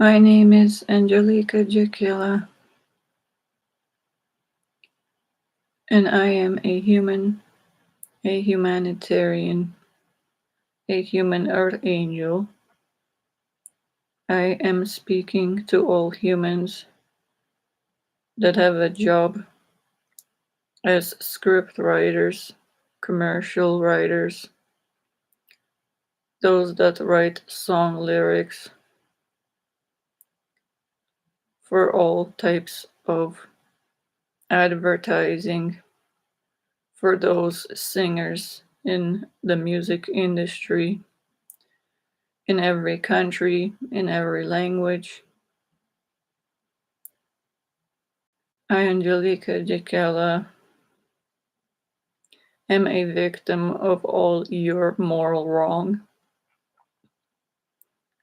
My name is Angelica Jakila, and I am a human, a humanitarian, a human earth angel. I am speaking to all humans that have a job as script writers, commercial writers, those that write song lyrics for all types of advertising, for those singers in the music industry, in every country, in every language. I, Angelica Jakela, am a victim of all your moral wrong,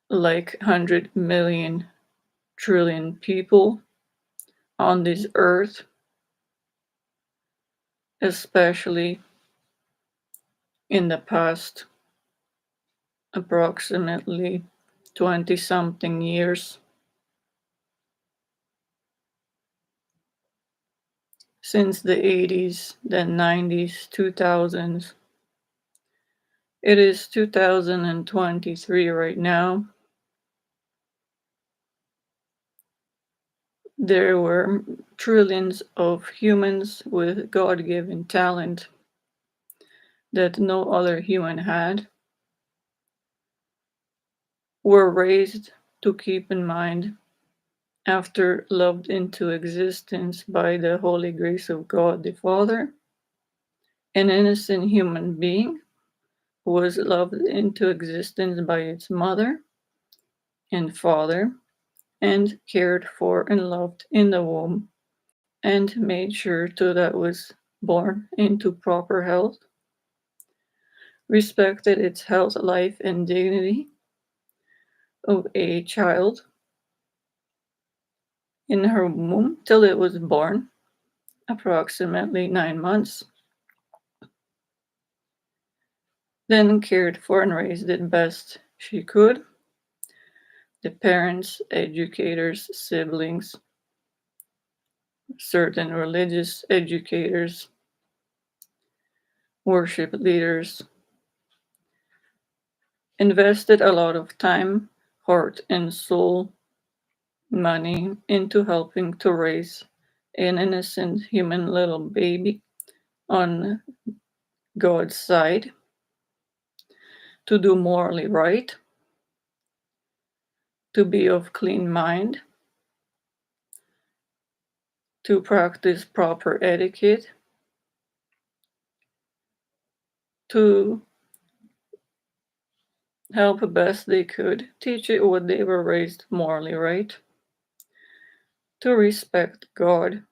like 100 million trillion people on this earth, especially in the past approximately 20 something years, since the 80s, then 90s, 2000s. It is 2023 right now. There were trillions of humans with God given talent that no other human had, were raised to keep in mind after loved into existence by the holy grace of God the Father. An innocent human being was loved into existence by its mother and father and cared for and loved in the womb and made sure to that was born into proper health, respected its health, life, and dignity of a child in her womb till it was born, approximately 9 months, then cared for and raised it best she could. The parents, educators, siblings, certain religious educators, worship leaders, invested a lot of time, heart, and soul, money into helping to raise an innocent human little baby on God's side, to do morally right, to be of clean mind, to practice proper etiquette, to help best they could teach it what they were raised morally right, to respect God,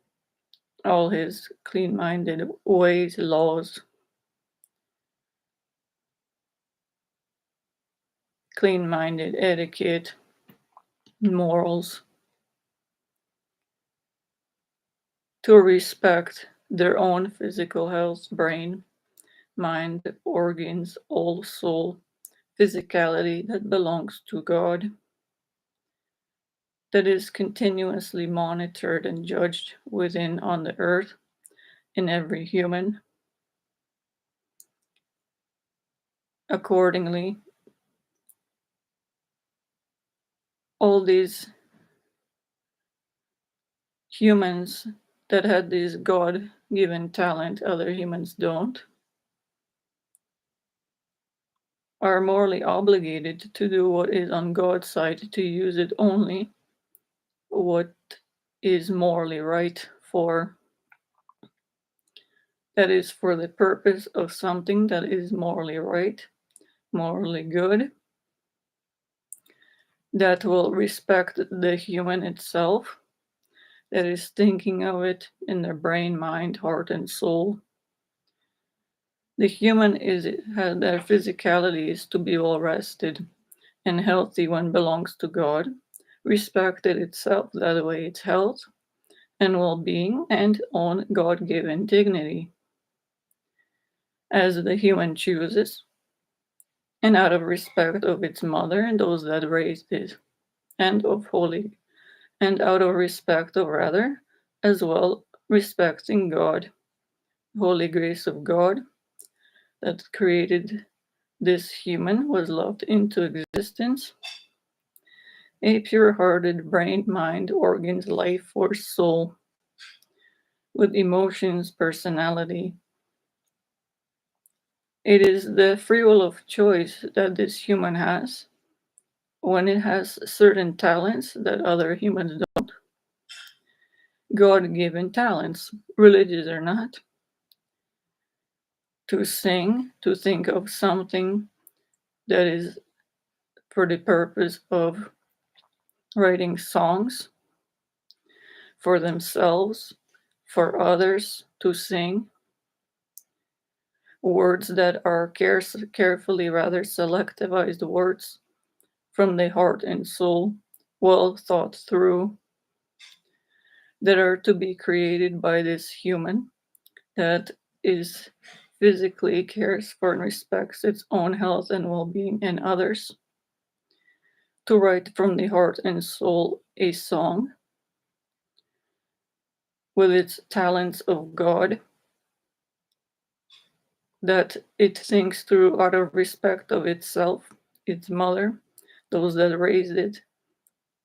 all his clean minded ways, laws, clean minded etiquette, morals, to respect their own physical health, brain, mind, organs, all soul, physicality that belongs to God, that is continuously monitored and judged within on the earth in every human. Accordingly, all these humans that had this God given talent other humans don't are morally obligated to do what is on God's side, to use it only what is morally right for, that is for the purpose of something that is morally right, morally good, that will respect the human itself, that is thinking of it in their brain, mind, heart, and soul. The human has their physicality is to be well rested and healthy when belongs to God, respected itself that way its health and well-being and own God-given dignity as the human chooses and out of respect of its mother and those that raised it. and of holy, and out of respect of rather, as well respecting God, holy grace of God that created this human was loved into existence, a pure-hearted brain, mind, organs, life force, soul, with emotions, personality. It is the free will of choice that this human has when it has certain talents that other humans don't. God given talents, religious or not, to sing, to think of something that is for the purpose of writing songs for themselves, for others to sing, words that are carefully, rather selectivized words from the heart and soul, well thought through, that are to be created by this human that is physically cares for and respects its own health and well-being and others, to write from the heart and soul a song with its talents of God that it thinks through out of respect of itself, its mother, those that raised it,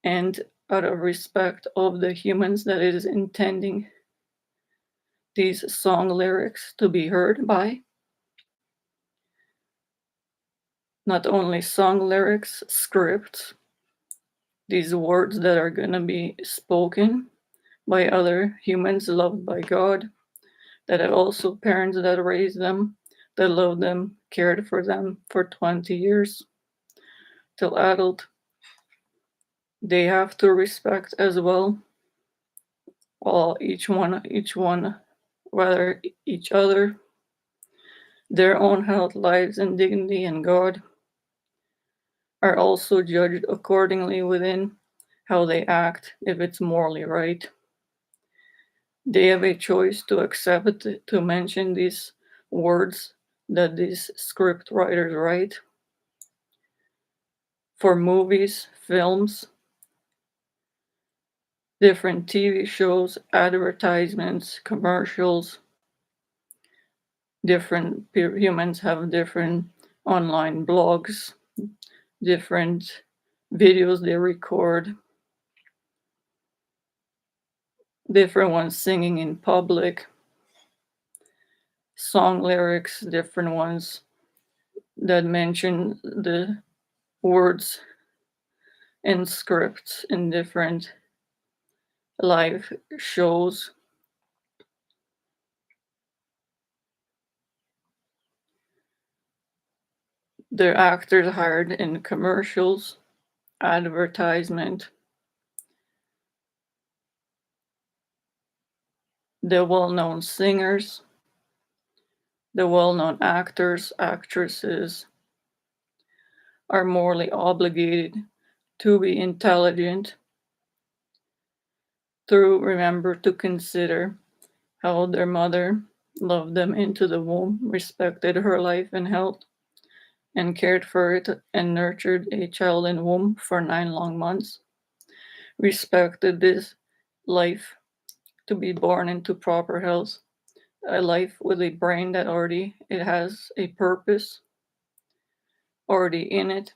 and out of respect of the humans that it is intending these song lyrics to be heard by. Not only song lyrics, scripts, these words that are going to be spoken by other humans loved by God, that are also parents that raised them, that loved them, cared for them for 20 years till adult. They have to respect as well, all each one, rather each other, their own health, lives, and dignity, and God are also judged accordingly within how they act, if it's morally right. They have a choice to accept it, to mention these words that these script writers write for movies, films, different TV shows, advertisements, commercials. Different humans have different online blogs, different videos they record, different ones singing in public, song lyrics, different ones that mention the words and scripts in different live shows. They're actors hired in commercials, advertisement. The well-known singers, the well-known actors, actresses are morally obligated to be intelligent, to remember to consider how their mother loved them into the womb, respected her life and health, and cared for it and nurtured a child in womb for 9 long months, respected this life to be born into proper health, a life with a brain that already it has a purpose already in it,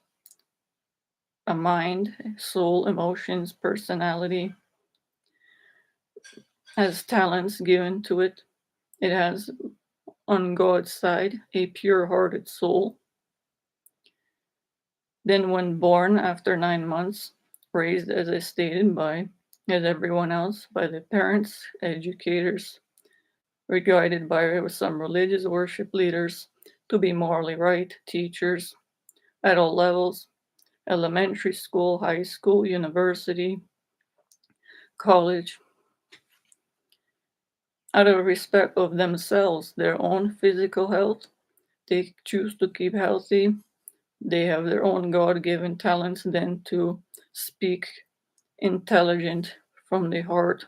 a mind, soul, emotions, personality, has talents given to it. It has on God's side a pure-hearted soul. Then when born after 9 months, raised as I stated by as everyone else, by the parents, educators, regarded by some religious worship leaders to be morally right, teachers at all levels, elementary school, high school, university, college, out of respect of themselves, their own physical health, they choose to keep healthy. They have their own God-given talents then to speak intelligent from the heart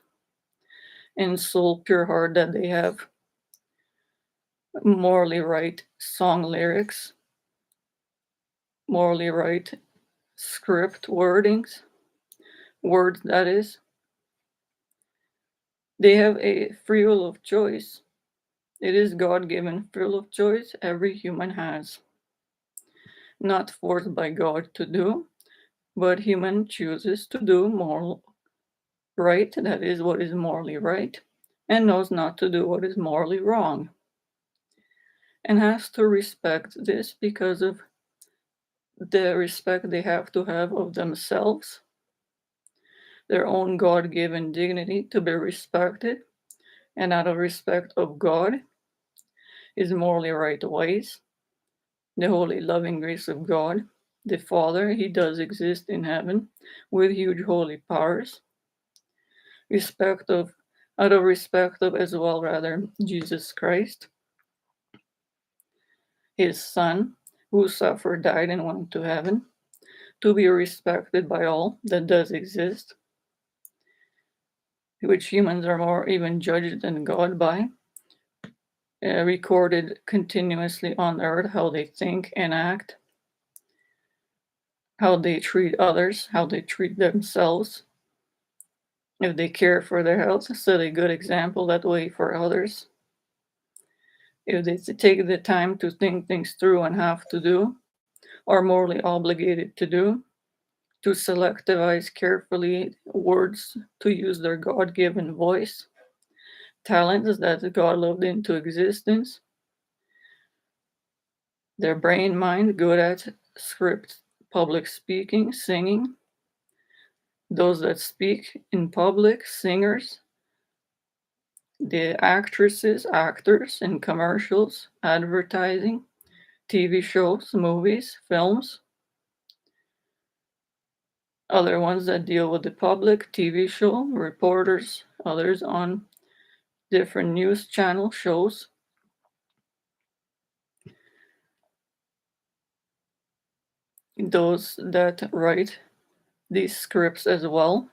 and soul, pure heart that they have, morally right song lyrics, morally right script wordings, words, that is. They have a free will of choice. It is God-given free will of choice every human has. Not forced by God to do, but human chooses to do moral right, that is what is morally right, and knows not to do what is morally wrong, and has to respect this because of the respect they have to have of themselves, their own God-given dignity to be respected, and out of respect of God, his morally right ways, the holy loving grace of God, the Father, he does exist in heaven with huge holy powers, respect of out of respect of as well rather Jesus Christ, his Son, who suffered, died, and went to heaven, to be respected by all that does exist, which humans are more even judged than God by, recorded continuously on earth how they think and act, how they treat others, how they treat themselves, if they care for their health, set a good example that way for others. If they take the time to think things through and have to do, are morally obligated to do, to selectivize carefully words, to use their God given voice, talents that God loved into existence, their brain mind good at script, public speaking, singing, those that speak in public, singers, the actresses, actors in commercials, advertising, TV shows, movies, films, other ones that deal with the public, TV show, reporters, others on different news channel shows. Those that write these scripts as well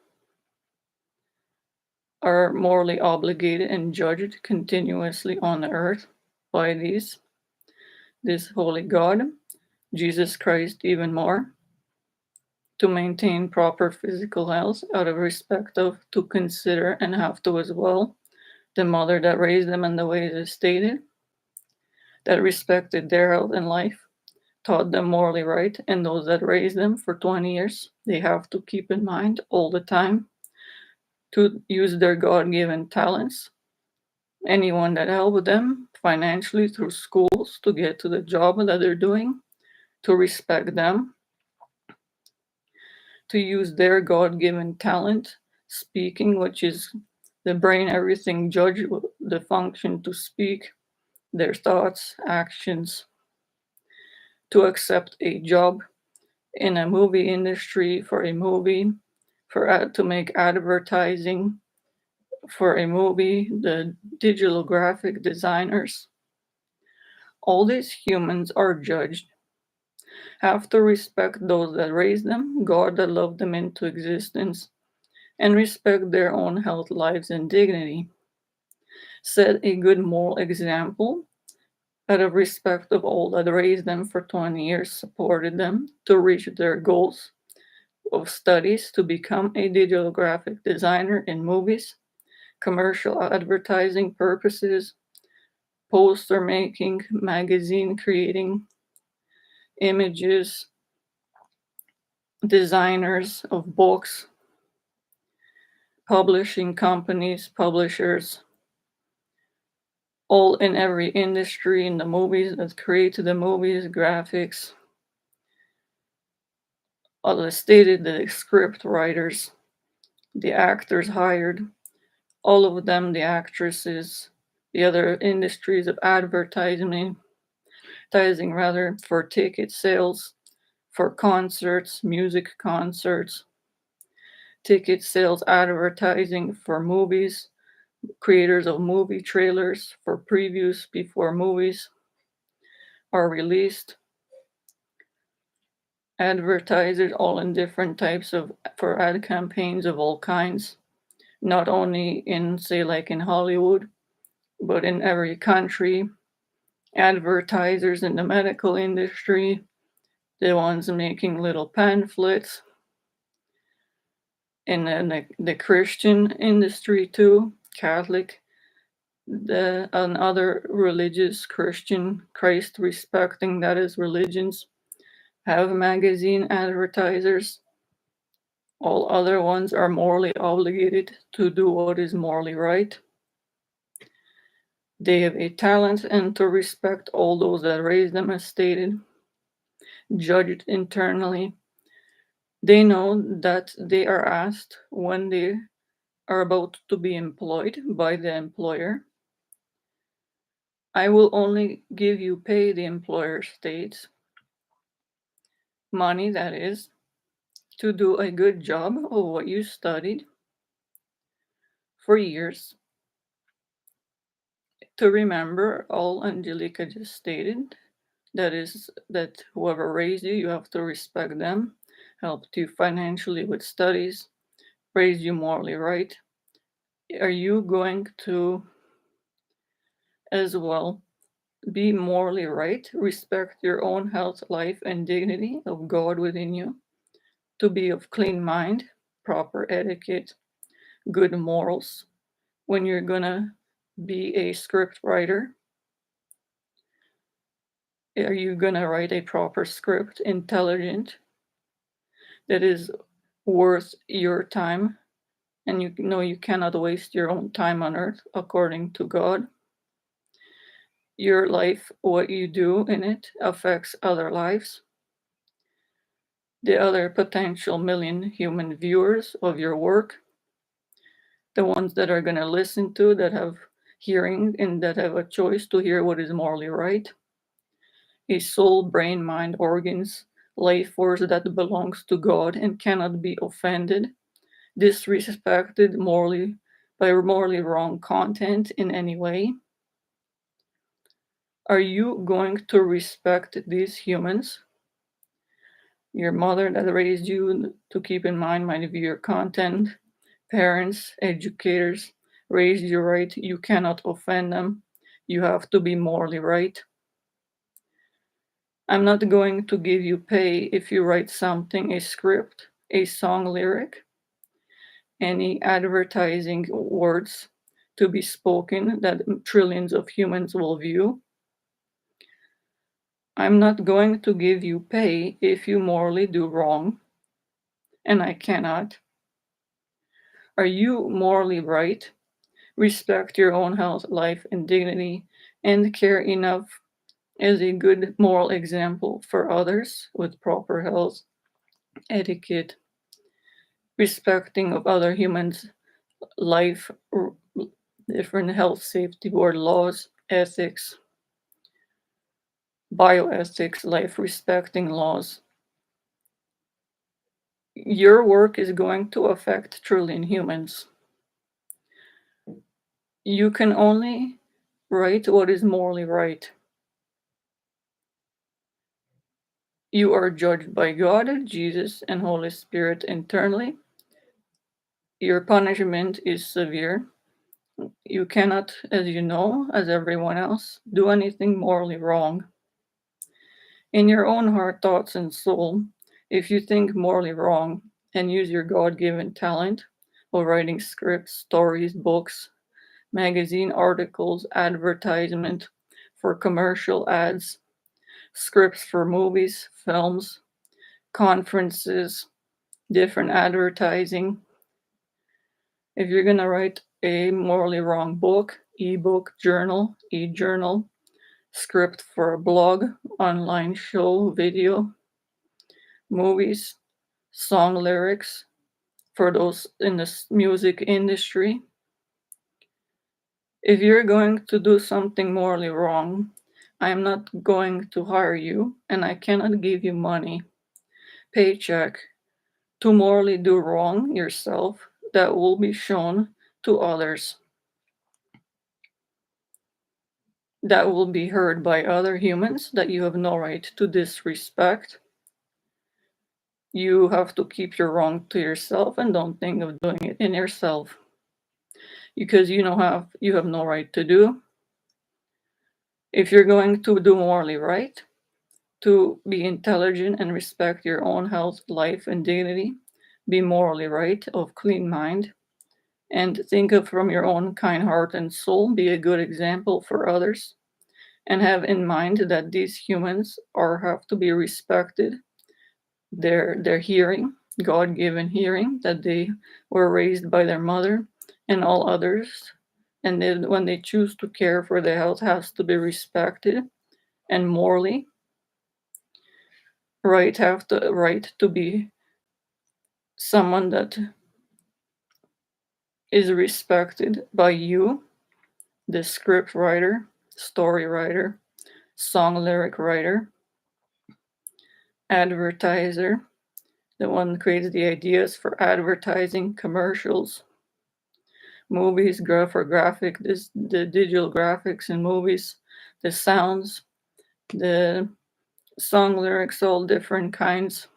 are morally obligated and judged continuously on the earth by this holy God, Jesus Christ even more, to maintain proper physical health out of respect of to consider and have to as well the mother that raised them and the way it is stated, that respected their health and life, taught them morally right, and those that raised them for 20 years, they have to keep in mind all the time to use their God-given talents. Anyone that helped them financially through schools to get to the job that they're doing, to respect them, to use their God-given talent, speaking, which is the brain, everything judge the function to speak, their thoughts, actions, to accept a job in a movie industry for a movie, to make advertising for a movie, the digital graphic designers. All these humans are judged, have to respect those that raised them, God that loved them into existence, and respect their own health, lives, and dignity. Set a good moral example out of respect of all that raised them for 20 years, supported them to reach their goals of studies to become a digital graphic designer in movies, commercial advertising purposes, poster making, magazine creating, images, designers of books, publishing companies, publishers, all in every industry in the movies that create the movies, graphics, as stated, the script writers, the actors hired, all of them, the actresses, the other industries of advertising rather, for ticket sales, for concerts, music concerts, ticket sales, advertising for movies, creators of movie trailers for previews before movies are released, advertisers all in different types of for ad campaigns of all kinds, not only in say like in Hollywood, but in every country, advertisers in the medical industry, the ones making little pamphlets, in the Christian industry too, Catholic, and other religious Christian, Christ respecting, that is, religions, have magazine advertisers. All other ones are morally obligated to do what is morally right. They have a talent and to respect all those that raise them, as stated, judged internally. They know that they are asked when they are about to be employed by the employer. I will only give you pay, the employer states. Money, that is, to do a good job of what you studied for years. To remember all Angelica just stated, that is, that whoever raised you, you have to respect them, helped you financially with studies, raised you morally right. Are you going to, as well, be morally right, respect your own health, life, and dignity of God within you, to be of clean mind, proper etiquette, good morals when you're gonna be a script writer? Are you gonna write a proper script, intelligent, that is worth your time? And you know you cannot waste your own time on earth according to God. Your life, what you do in it, affects other lives. The other potential million human viewers of your work, the ones that are going to listen to, that have hearing and that have a choice to hear what is morally right. A soul, brain, mind, organs, life force that belongs to God and cannot be offended, disrespected morally by morally wrong content in any way. Are you going to respect these humans? Your mother that raised you, to keep in mind, might view your content. Parents, educators raised you right. You cannot offend them. You have to be morally right. I'm not going to give you pay if you write something, a script, a song lyric, any advertising words to be spoken that trillions of humans will view. I'm not going to give you pay if you morally do wrong, and I cannot. Are you morally right? Respect your own health, life, and dignity, and care enough as a good moral example for others with proper health, etiquette, respecting of other humans' life, different health safety board laws, ethics, bioethics, life respecting laws. Your work is going to affect trillion humans. You can only write what is morally right. You are judged by God, Jesus, and Holy Spirit internally. Your punishment is severe. You cannot, as you know, as everyone else, do anything morally wrong. In your own heart, thoughts, and soul, if you think morally wrong and use your God given talent of writing scripts, stories, books, magazine articles, advertisement for commercial ads, scripts for movies, films, conferences, different advertising. If you're going to write a morally wrong book, ebook, journal, e-journal, script for a blog, online show, video, movies, song lyrics for those in the music industry, if you're going to do something morally wrong, I'm not going to hire you and I cannot give you money, paycheck, to morally do wrong yourself that will be shown to others, that will be heard by other humans that you have no right to disrespect. You have to keep your wrong to yourself and don't think of doing it in yourself because you have no right to do. If you're going to do morally right, to be intelligent and respect your own health, life, and dignity, be morally right, of clean mind, and think of from your own kind heart and soul, be a good example for others, and have in mind that these humans have to be respected, their hearing, God-given hearing, that they were raised by their mother and all others, and then when they choose to care for their health has to be respected, and morally have the right to be someone that is respected by you, the script writer, story writer, song lyric writer, advertiser, the one that creates the ideas for advertising, commercials, movies, the digital graphics in movies, the sounds, the song lyrics, all different kinds.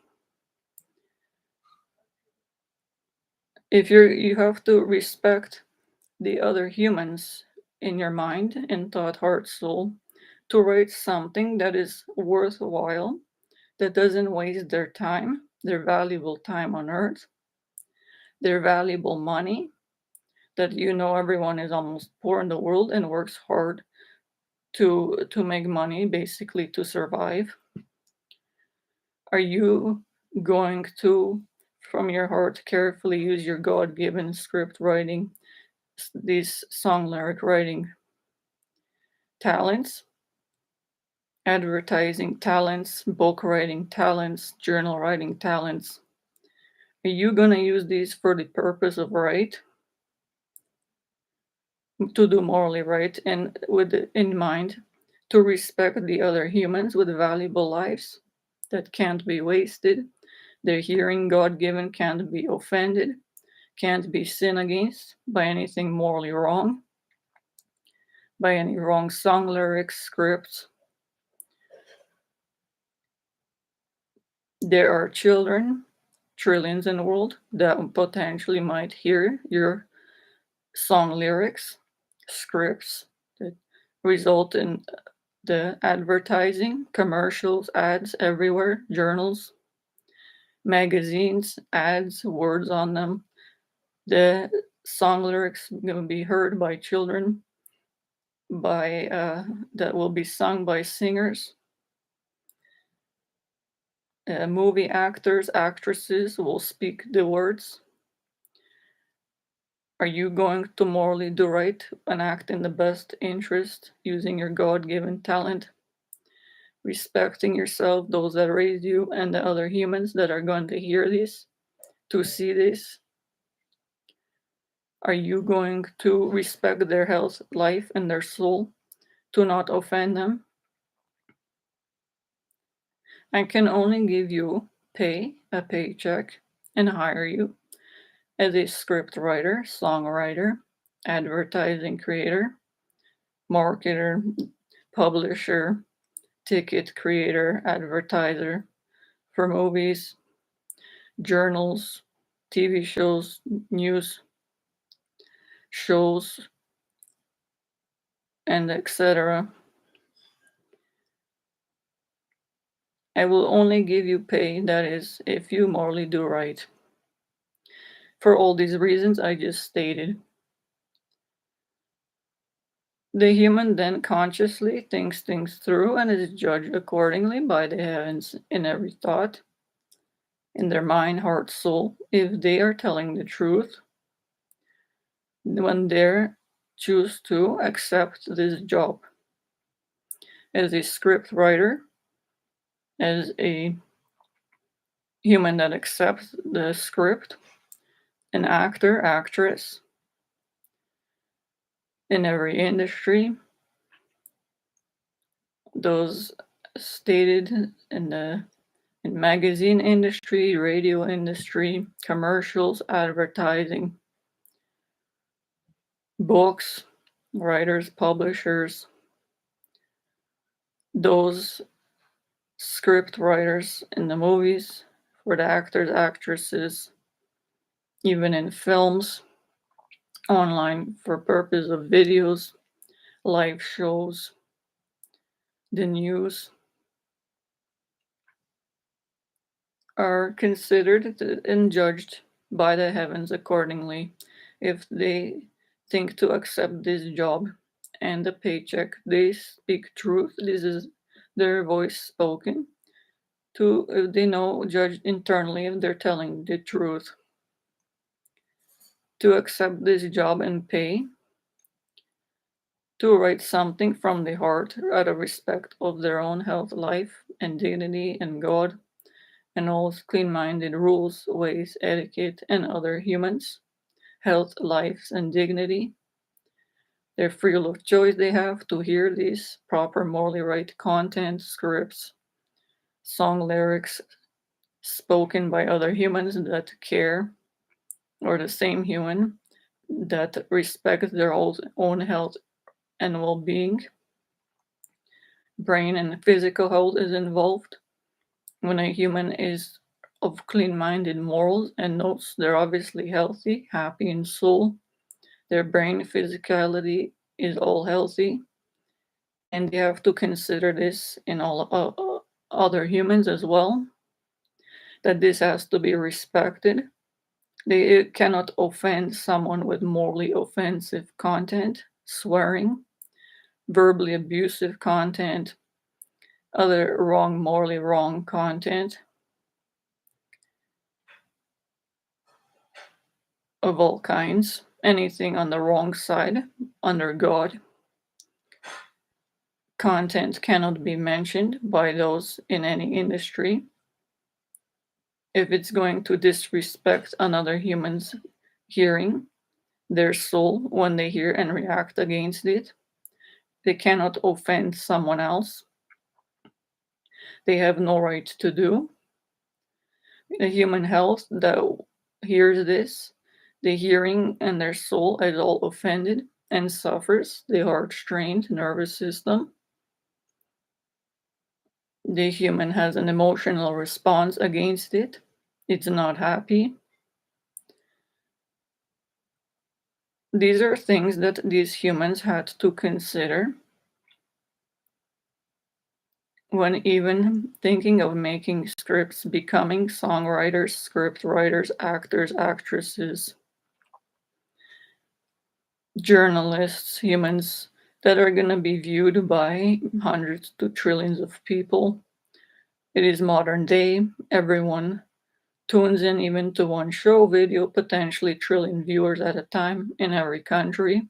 If you have to respect the other humans in your mind, in thought, heart, soul, to write something that is worthwhile, that doesn't waste their time, their valuable time on earth, their valuable money, that everyone is almost poor in the world and works hard to make money, basically to survive. Are you going to, from your heart, carefully use your God-given script writing, these song lyric writing talents, advertising talents, book writing talents, journal writing talents? Are you going to use these for the purpose of right, to do morally right, and with in mind to respect the other humans with valuable lives that can't be wasted, their hearing God-given can't be offended, can't be sinned against by anything morally wrong, by any wrong song lyrics, scripts? There are children, trillions in the world, that potentially might hear your song lyrics, scripts that result in the advertising, commercials, ads everywhere, journals, magazines, ads, words on them. The song lyrics going to be heard by children, that will be sung by singers. Movie actors, actresses will speak the words. Are you going to morally do right and act in the best interest using your God-given talent, respecting yourself, those that raised you, and the other humans that are going to hear this, to see this? Are you going to respect their health, life, and their soul, to not offend them? I can only give you a paycheck, and hire you as a script writer, songwriter, advertising creator, marketer, publisher, ticket creator, advertiser for movies, journals, TV shows, news shows, and etc. I will only give you pay, that is, if you morally do right. For all these reasons I just stated. The human then consciously thinks things through and is judged accordingly by the heavens in every thought, in their mind, heart, soul, if they are telling the truth, when they choose to accept this job as a script writer, as a human that accepts the script, an actor, actress in every industry, those stated in magazine industry, radio industry, commercials, advertising, books, writers, publishers, those script writers in the movies, for the actors, actresses, even in films, online for purpose of videos, live shows, the news. are considered and judged by the heavens accordingly. If they think to accept this job and the paycheck, they speak truth. This is their voice spoken. To if they know, judged internally if they're telling the truth. To accept this job and pay, to write something from the heart out of respect of their own health, life, and dignity and God, and all clean minded rules, ways, etiquette, and other humans, health, lives, and dignity. Their free will of choice they have to hear these proper, morally right content, scripts, song lyrics spoken by other humans that care, or the same human that respect their own health and well being. Brain and physical health is involved. When a human is of clean minded morals and knows they're obviously healthy, happy in soul, their brain physicality is all healthy, and they have to consider this in all other humans as well, that this has to be respected. They cannot offend someone with morally offensive content, swearing, verbally abusive content, other wrong, morally wrong content of all kinds, anything on the wrong side, under God. Content cannot be mentioned by those in any industry. If it's going to disrespect another human's hearing, their soul, when they hear and react against it, they cannot offend someone else. They have no right to do. The human health that hears this, the hearing and their soul is all offended and suffers. The heart strained nervous system. The human has an emotional response against it. It's not happy. These are things that these humans had to consider when even thinking of making scripts, becoming songwriters, script writers, actors, actresses, journalists, humans that are going to be viewed by hundreds to trillions of people. It is modern day. Everyone tunes in even to one show, video, potentially trillion viewers at a time in every country.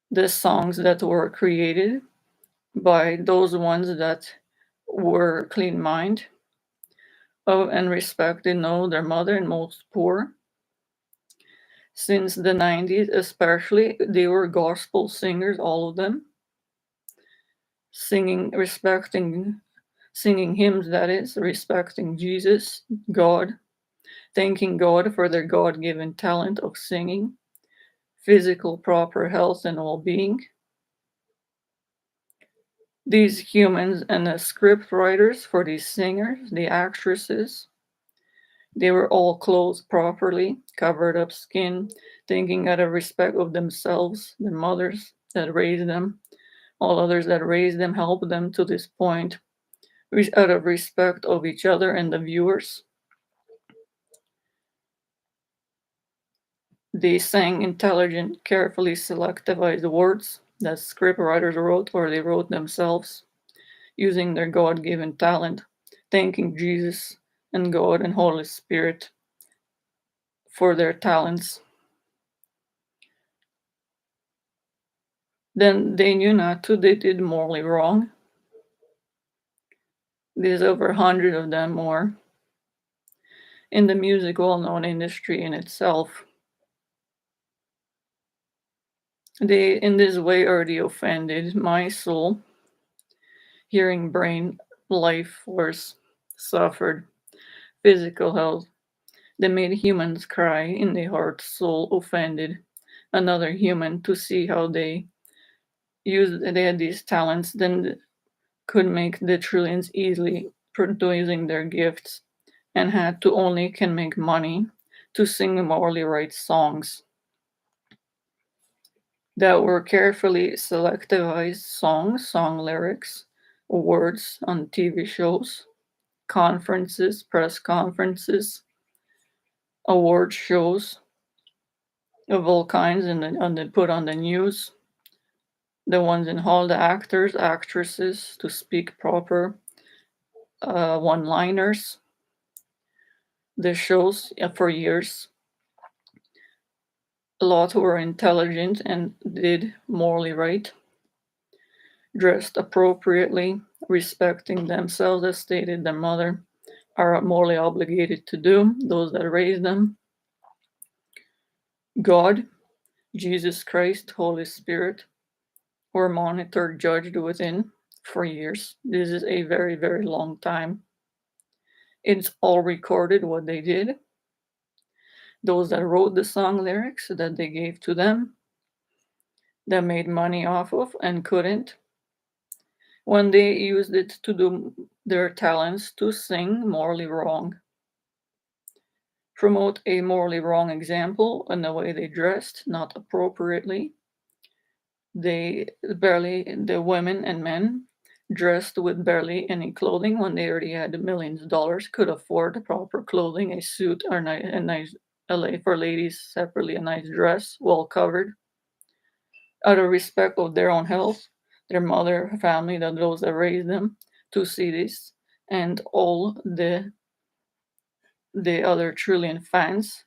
The songs that were created by those ones that were clean mind of and respect they know their mother and most poor. Since the 90s, especially, they were gospel singers, all of them, singing, respecting, singing hymns, that is, respecting Jesus, God, thanking God for their God given talent of singing, physical proper health and well being. These humans and the script writers for these singers, the actresses, they were all clothed properly, covered up skin, thinking out of respect of themselves, their mothers that raised them, all others that raised them, helped them to this point, out of respect of each other and the viewers. They sang intelligent, carefully selectivized words that script writers wrote or they wrote themselves, using their God given talent, thanking Jesus and God and Holy Spirit for their talents. Then they knew not to, they did morally wrong. There's over 100 of them more in the music well-known industry in itself. They in this way already offended my soul, hearing, brain, life force, suffered, physical health. They made humans cry in the heart, soul, offended another human to see how they had these talents, then could make the trillions easily producing their gifts, and had to only can make money to sing morally right songs that were carefully selectivized songs, song lyrics, words on TV shows, conferences, press conferences, award shows of all kinds, and they put on the news. The ones in hall, the actors, actresses, to speak proper one-liners. The shows for years, a lot were intelligent and did morally right, dressed appropriately, respecting themselves as stated their mother are morally obligated to do, those that raised them. God, Jesus Christ, Holy Spirit were monitored, judged within for years. This is a very, very long time. It's all recorded what they did. Those that wrote the song lyrics that they gave to them, that made money off of and couldn't, when they used it to do their talents to sing morally wrong, promote a morally wrong example in the way they dressed, not appropriately. The women and men dressed with barely any clothing when they already had millions of dollars, could afford proper clothing, a suit or a nice, for ladies separately, a nice dress, well covered, out of respect of their own health, their mother, family, those that raised them, to see this, and all the other trillion fans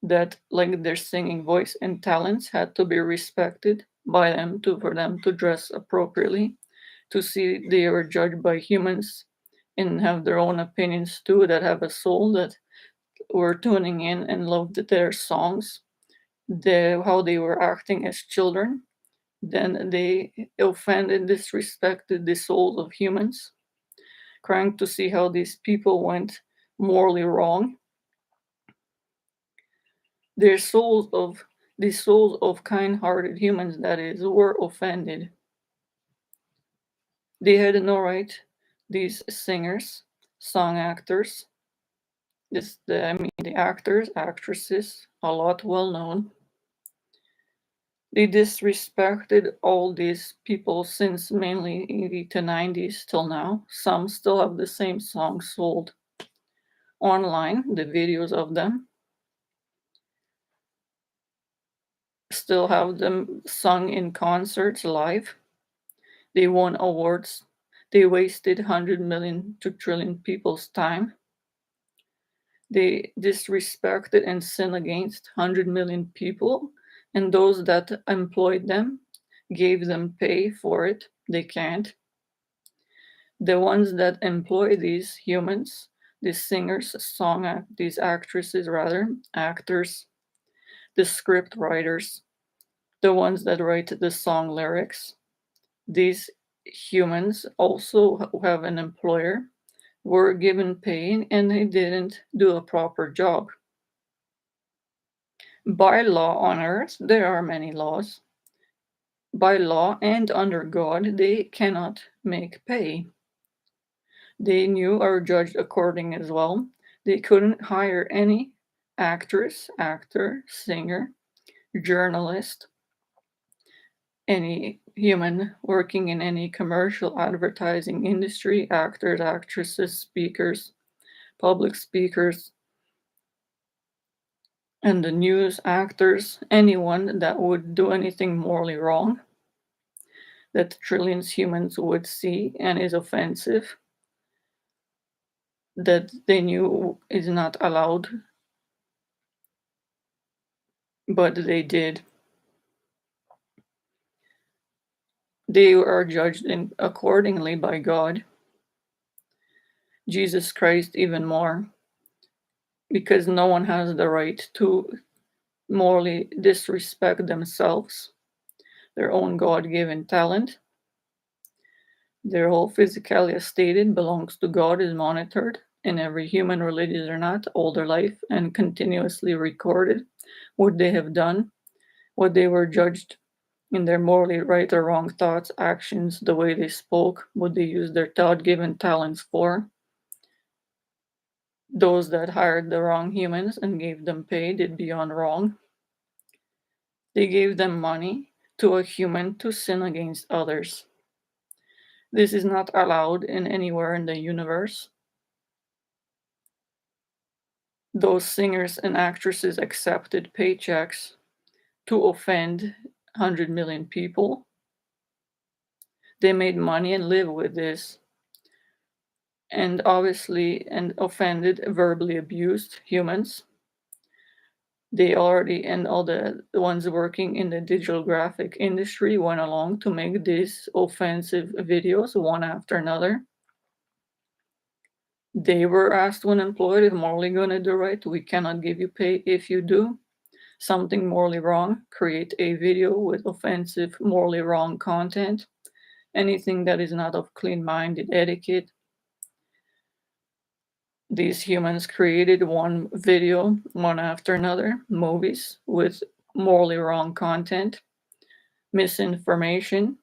that like their singing voice and talents had to be respected by them for them to dress appropriately, to see they were judged by humans and have their own opinions too, that have a soul, that were tuning in and loved their songs, how they were acting as children. Then they offended, disrespected the souls of humans, crying to see how these people went morally wrong. Their souls of the souls of kind-hearted humans, that is, were offended. They had no right, these singers, song actors, the actors, actresses, a lot well known. They disrespected all these people since mainly 80 to 90s till now. Some still have the same songs sold online, the videos of them. Still have them sung in concerts live. They won awards. They wasted 100 million to trillion people's time. They disrespected and sinned against 100 million people, and those that employed them gave them pay for it. They can't. The ones that employ these humans, these singers, these actresses rather, actors, the script writers, the ones that write the song lyrics, these humans also have an employer, were given pay, and they didn't do a proper job. By law on earth, there are many laws. By law and under God, they cannot make pay. They knew or judged according as well. They couldn't hire any actress, actor, singer, journalist, any human working in any commercial advertising industry, actors, actresses, speakers, public speakers, and the news actors, anyone that would do anything morally wrong that trillions humans would see and is offensive, that they knew is not allowed, but they did. They are judged accordingly by God, Jesus Christ even more, because no one has the right to morally disrespect themselves, their own God-given talent. Their whole physicality, as stated, belongs to God, is monitored in every human, religious or not, all their life, and continuously recorded what they have done, what they were judged in their morally right or wrong thoughts, actions, the way they spoke, what they used their God-given talents for. Those that hired the wrong humans and gave them pay did beyond wrong. They gave them money to a human to sin against others. This is not allowed in anywhere in the universe. Those singers and actresses accepted paychecks to offend 100 million people. They made money and lived with this, and obviously, and offended, verbally abused humans. They already, and all the ones working in the digital graphic industry went along to make these offensive videos one after another. They were asked when employed, if morally gonna do right, we cannot give you pay if you do something morally wrong. Create a video with offensive, morally wrong content. Anything that is not of clean-minded etiquette. These humans created one video, one after another, movies with morally wrong content, misinformation,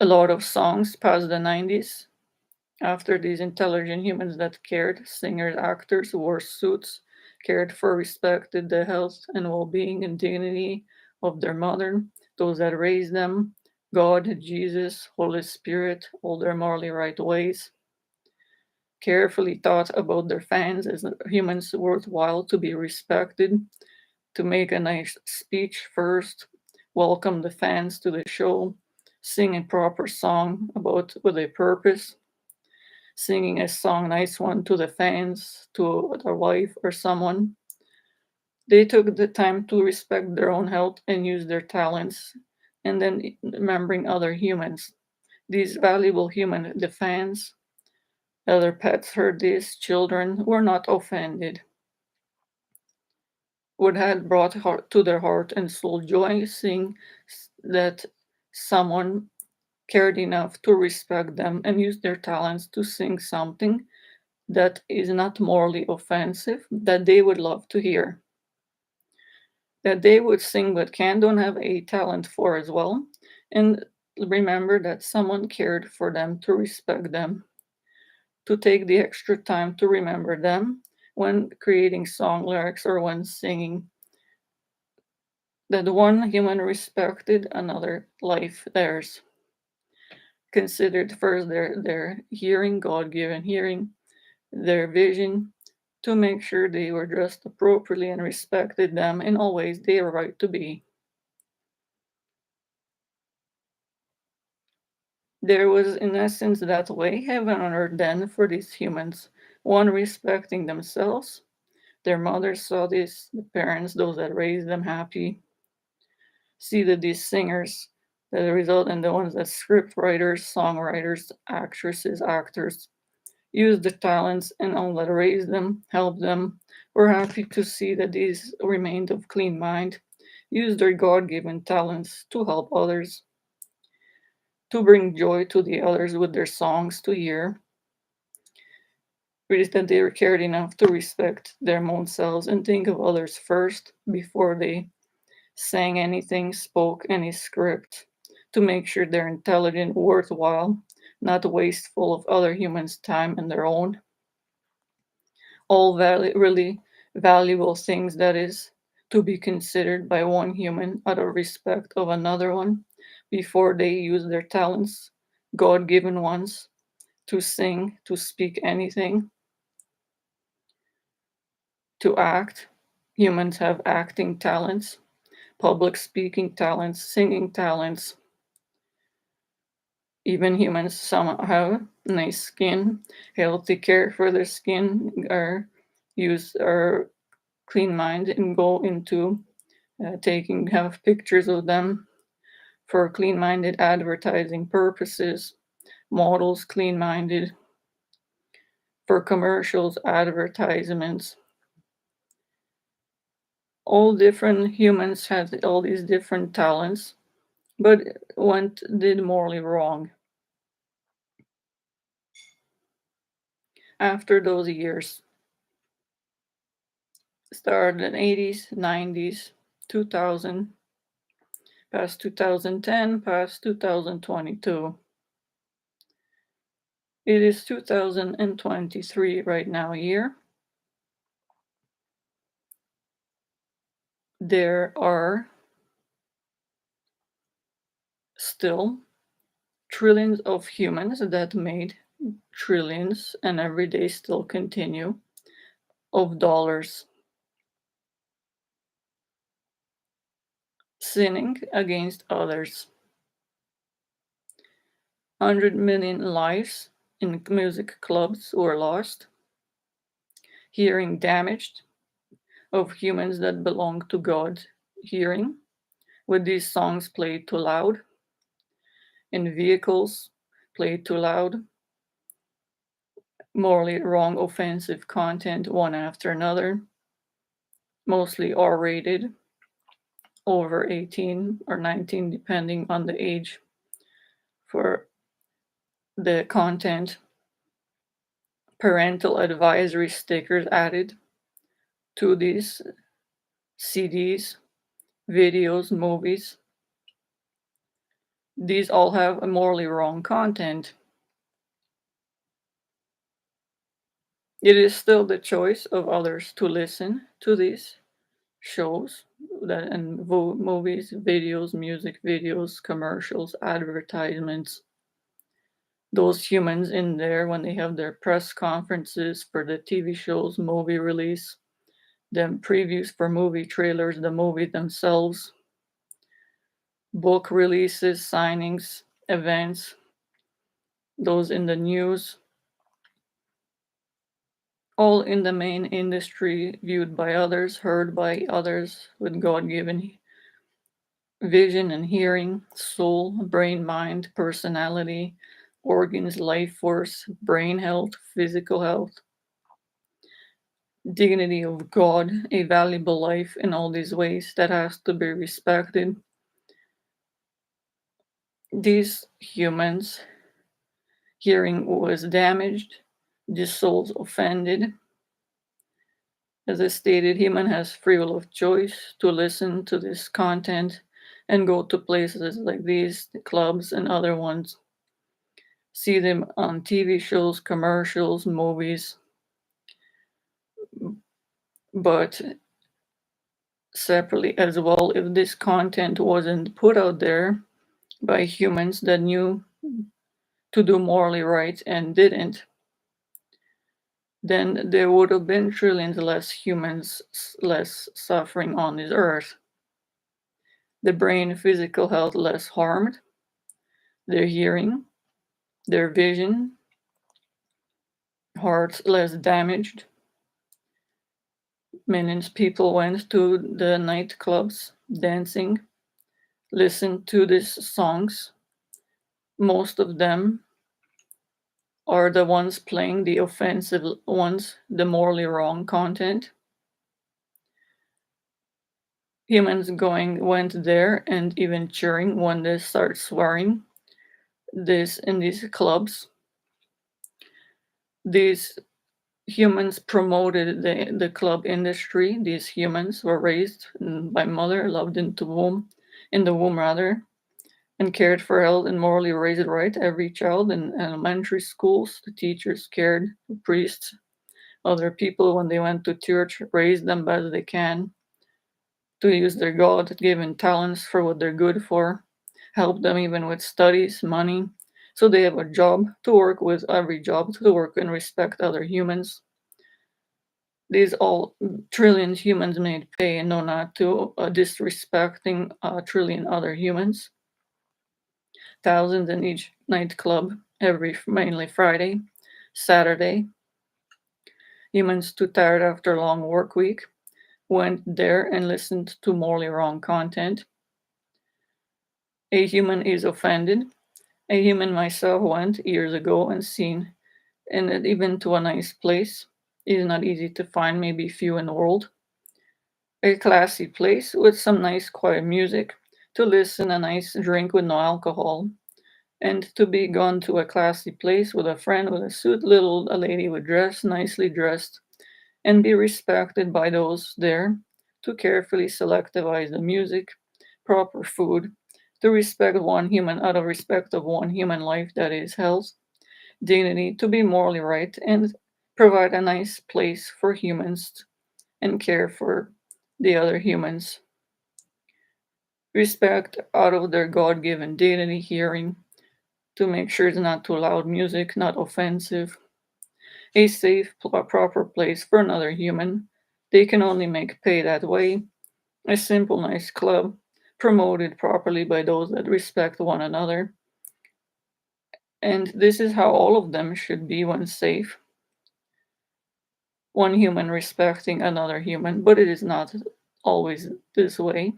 a lot of songs past the 90s. After these intelligent humans that cared, singers, actors wore suits, cared for, respected the health and well being and dignity of their mother, those that raised them, God, Jesus, Holy Spirit, all their morally right ways. Carefully thought about their fans as humans worthwhile to be respected, to make a nice speech first, welcome the fans to the show, sing a proper song about with a purpose, singing a song, nice one to the fans, to their wife or someone. They took the time to respect their own health and use their talents, and then remembering other humans. These valuable humans, the fans, other pets heard this, children were not offended. What had brought to their heart and soul joy, seeing that someone cared enough to respect them and use their talents to sing something that is not morally offensive, that they would love to hear. That they would sing but don't have a talent for as well. And remember that someone cared for them to respect them, to take the extra time to remember them when creating song lyrics or when singing. That one human respected another life, theirs. Considered first their hearing, God given hearing, their vision, to make sure they were dressed appropriately and respected them in all ways they are right to be. There was, in essence, that way, heaven on earth then for these humans, one respecting themselves. Their mothers saw this, the parents, those that raised them, happy. See that these singers, the result, and the ones that script writers, songwriters, actresses, actors, use the talents and all that raised them, help them. We're happy to see that these remained of clean mind, use their God given talents to help others, to bring joy to the others with their songs to hear. It is that they cared enough to respect their own selves and think of others first before they sang anything, spoke any script, to make sure they're intelligent, worthwhile, not wasteful of other humans' time and their own. All really valuable things that is to be considered by one human out of respect of another one before they use their talents, God given ones, to sing, to speak anything, to act. Humans have acting talents, public speaking talents, singing talents. Even humans, some have nice skin, healthy care for their skin, or use our clean mind and go into taking have pictures of them for clean-minded advertising purposes, models clean-minded for commercials, advertisements. All different humans had all these different talents, but one did morally wrong. After those years, started in 80s, 90s, 2000, past 2010, past 2022. It is 2023 right now here. There are still trillions of humans that made trillions, and every day still continue, of dollars, sinning against others. 100 million lives in music clubs were lost, hearing damaged of humans that belong to God, hearing with these songs played too loud, in vehicles played too loud, morally wrong, offensive content one after another, mostly R rated, over 18 or 19, depending on the age for the content. Parental advisory stickers added to these CDs, videos, movies. These all have a morally wrong content. It is still the choice of others to listen to these shows and movies, videos, music videos, commercials, advertisements. Those humans in there, when they have their press conferences for the TV shows, movie release, the previews for movie trailers, the movie themselves, book releases, signings, events, those in the news, all in the main industry, viewed by others, heard by others, with God given vision and hearing, soul, brain, mind, personality, organs, life force, brain health, physical health, dignity of God, a valuable life in all these ways that has to be respected. These humans' hearing was damaged, these souls offended. As I stated, human has free will of choice to listen to this content and go to places like these, the clubs and other ones. See them on TV shows, commercials, movies, but separately as well, if this content wasn't put out there by humans that knew to do morally right and didn't, then there would have been trillions less humans, less suffering on this earth. The brain, physical health less harmed, their hearing, their vision, hearts less damaged. Millions people went to the nightclubs dancing, listened to these songs. Most of them are the ones playing the offensive ones, the morally wrong content. Humans went there and even cheering when they start swearing. This in these clubs. These humans promoted the club industry. These humans were raised by mother, loved in the womb rather, and cared for, held, and morally raised right. Every child in elementary schools, the teachers cared, the priests, other people when they went to church, raised them best they can to use their God given talents for what they're good for, help them even with studies, money, so they have a job to work with, every job to work and respect other humans. These all trillions humans made pay and no not to disrespecting a trillion other humans. Thousands in each nightclub every mainly Friday, Saturday. Humans too tired after a long work week went there and listened to morally wrong content. A human is offended. A human myself went years ago and seen, and even to a nice place. It is not easy to find, maybe few in the world. A classy place with some nice quiet music, to listen a nice drink with no alcohol, and to be gone to a classy place with a friend with a suit, little a lady with dress, nicely dressed, and be respected by those there, to carefully selectivize the music, proper food, to respect one human out of respect of one human life, that is health, dignity, to be morally right, and provide a nice place for humans and care for the other humans. Respect out of their God given dignity, hearing, to make sure it's not too loud music, not offensive, a safe, proper place for another human. They can only make pay that way. A simple, nice club, promoted properly by those that respect one another. And this is how all of them should be when safe. One human respecting another human, but it is not always this way.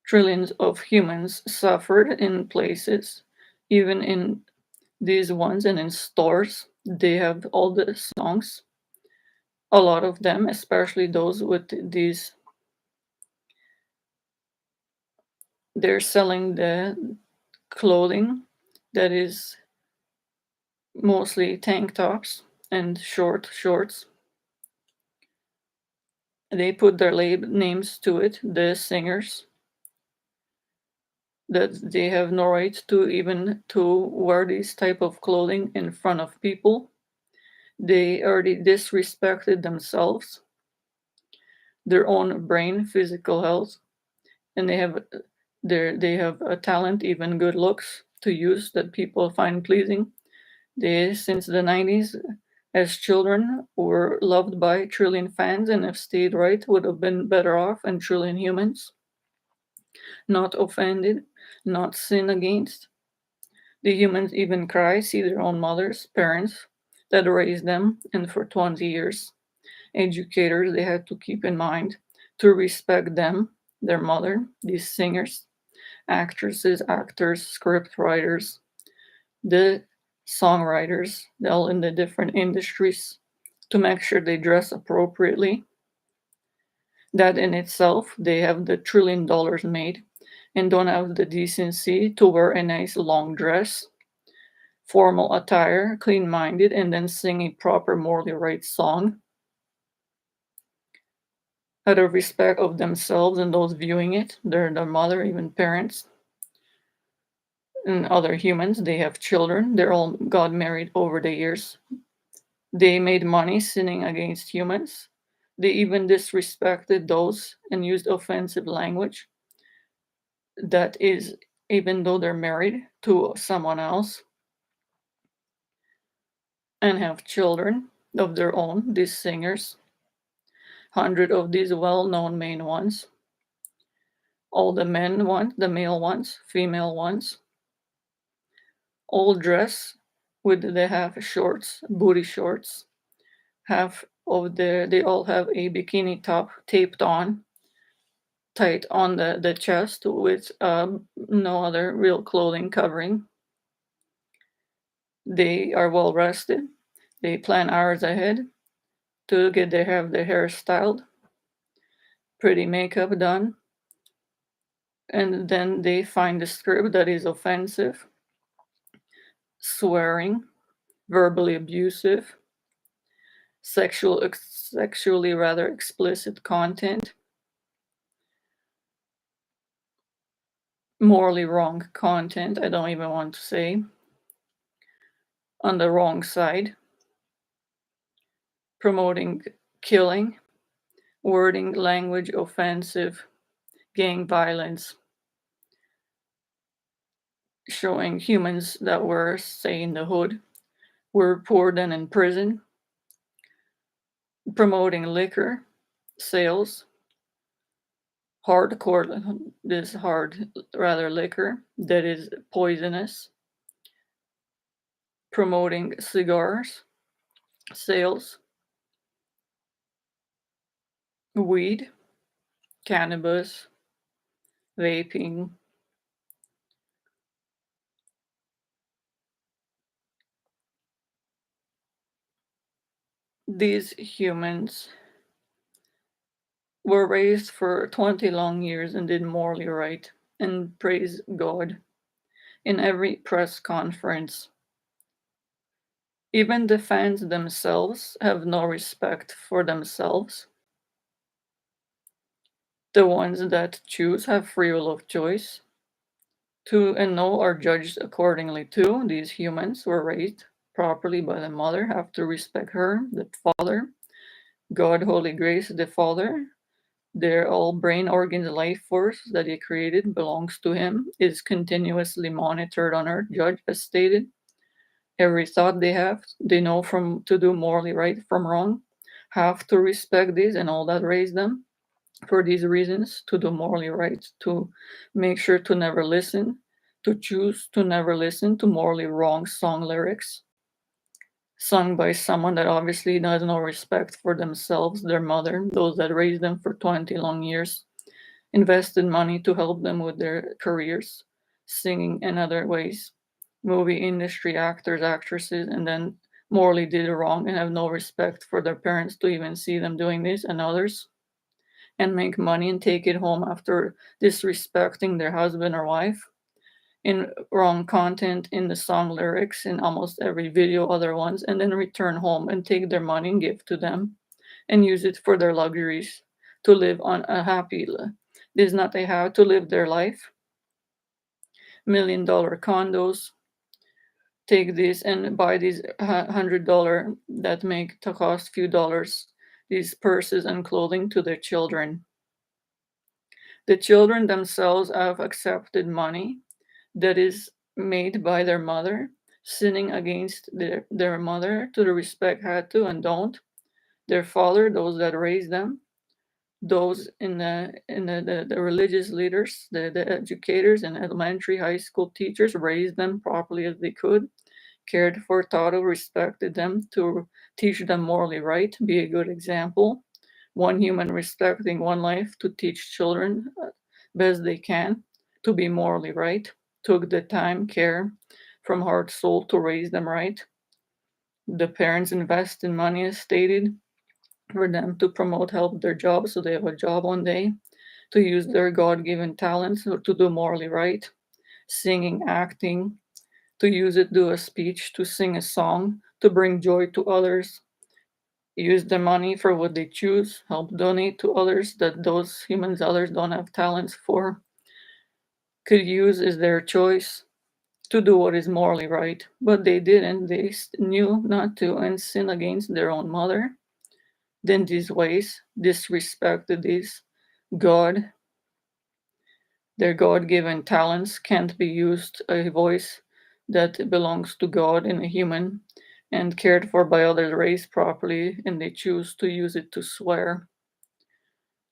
Trillions of humans suffered in places, even in these ones and in stores. They have all the songs, a lot of them, especially those with these. They're selling the clothing that is mostly tank tops and short shorts. They put their names to it, the singers, that they have no right to even to wear this type of clothing in front of people. They already disrespected themselves, their own brain, physical health, and they have a talent, even good looks to use that people find pleasing. They, since the 90s, as children, were loved by trillion fans, and if stayed right, would have been better off, and trillion humans, not offended, not sinned against. The humans even cry, see their own mothers, parents that raised them, and for 20 years, educators they had to keep in mind to respect them, their mother, these singers, actresses, actors, script writers, the songwriters, all in the different industries, to make sure they dress appropriately. That in itself, they have the $1 trillion made and don't have the decency to wear a nice long dress, formal attire, clean minded, and then sing a proper morally right song out of respect of themselves and those viewing it, their mother, even parents, and other humans. They have children. They're all got married over the years. They made money sinning against humans. They even disrespected those and used offensive language. That is, even though they're married to someone else and have children of their own, these singers, 100 of these well known main ones, all the men ones, the male ones, female ones, all dress with the half shorts, booty shorts, half of they all have a bikini top taped on tight on the chest with no other real clothing covering. They are well rested. They plan hours ahead to get their hair styled, pretty makeup done, and then they find a script that is offensive, swearing, verbally abusive, sexually rather explicit content, morally wrong content. I don't even want to say on the wrong side, promoting killing, wording, language offensive, gang violence, showing humans that were, say, in the hood, were poor than in prison, promoting liquor sales, hardcore, this hard, rather liquor that is poisonous, promoting cigars sales, weed, cannabis, vaping. These humans were raised for 20 long years and did morally right and praise God in every press conference. Even the fans themselves have no respect for themselves. The ones that choose have free will of choice. To and no are judged accordingly too. These humans were raised properly by the mother, have to respect her, the father, God, Holy Grace, the Father, Their all brain organ life force that he created belongs to him, is continuously monitored on earth, judged as stated. Every thought they have, they know from to do morally right from wrong, have to respect this and all that raised them for these reasons, to do morally right, to make sure to never listen, to choose to never listen to morally wrong song lyrics sung by someone that obviously has no respect for themselves, their mother, those that raised them for 20 long years, invested money to help them with their careers, singing and other ways, movie industry actors, actresses, and then morally did wrong and have no respect for their parents to even see them doing this and others, and make money and take it home after disrespecting their husband or wife in wrong content in the song lyrics in almost every video, other ones, and then return home and take their money and give to them and use it for their luxuries to live on a happy this is not they have to live their life. $1 million condos, take this and buy these $100 that make to cost few dollars, these purses and clothing to their children. The children themselves have accepted money that is made by their mother, sinning against their mother to the respect had to and don't, their father, those that raised them, those in the religious leaders, the educators and elementary, high school teachers raised them properly as they could, cared for, taught of, respected them to teach them morally right, be a good example. One human respecting one life to teach children best they can to be morally right, took the time, care from heart, soul to raise them right. The parents invest in money as stated for them to promote, help their job so they have a job one day, to use their God given talents to do morally right, singing, acting, to use it, do a speech, to sing a song, to bring joy to others, use the money for what they choose, help donate to others that those humans others don't have talents for, could use is their choice to do what is morally right, but they didn't. They knew not to and sin against their own mother. Then these ways disrespected this God. Their God given talents can't be used a voice that belongs to God in a human and cared for by others raised properly, and they choose to use it to swear,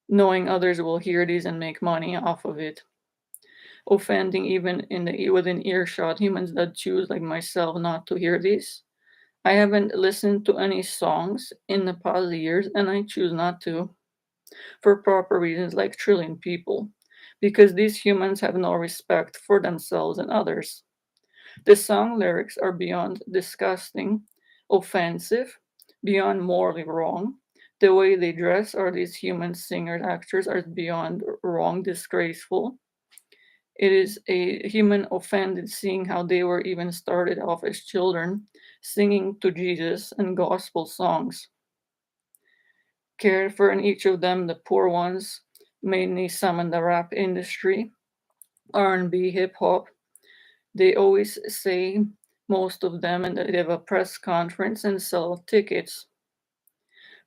knowing others will hear these and make money off of it. Offending even within earshot humans that choose, like myself, not to hear these. I haven't listened to any songs in the past years, and I choose not to for proper reasons, like trillion people, because these humans have no respect for themselves and others. The song lyrics are beyond disgusting, offensive, beyond morally wrong. The way they dress or these human singers, actors are beyond wrong, disgraceful. It is a human offended seeing how they were even started off as children, singing to Jesus and gospel songs. Cared for in each of them the poor ones, mainly some in the rap industry, R&B, hip hop. They always say most of them, and they have a press conference and sell tickets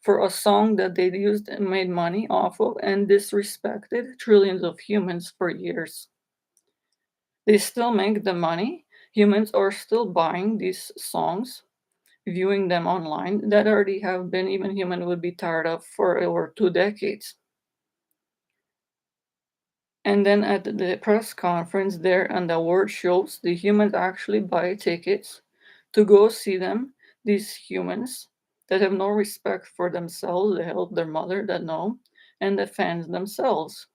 for a song that they used and made money off of and disrespected trillions of humans for years. They still make the money. Humans are still buying these songs, viewing them online that already have been even human would be tired of for over 2 decades. And then at the press conference there and the award shows, the humans actually buy tickets to go see them, these humans that have no respect for themselves, they help their mother that know, and the fans themselves.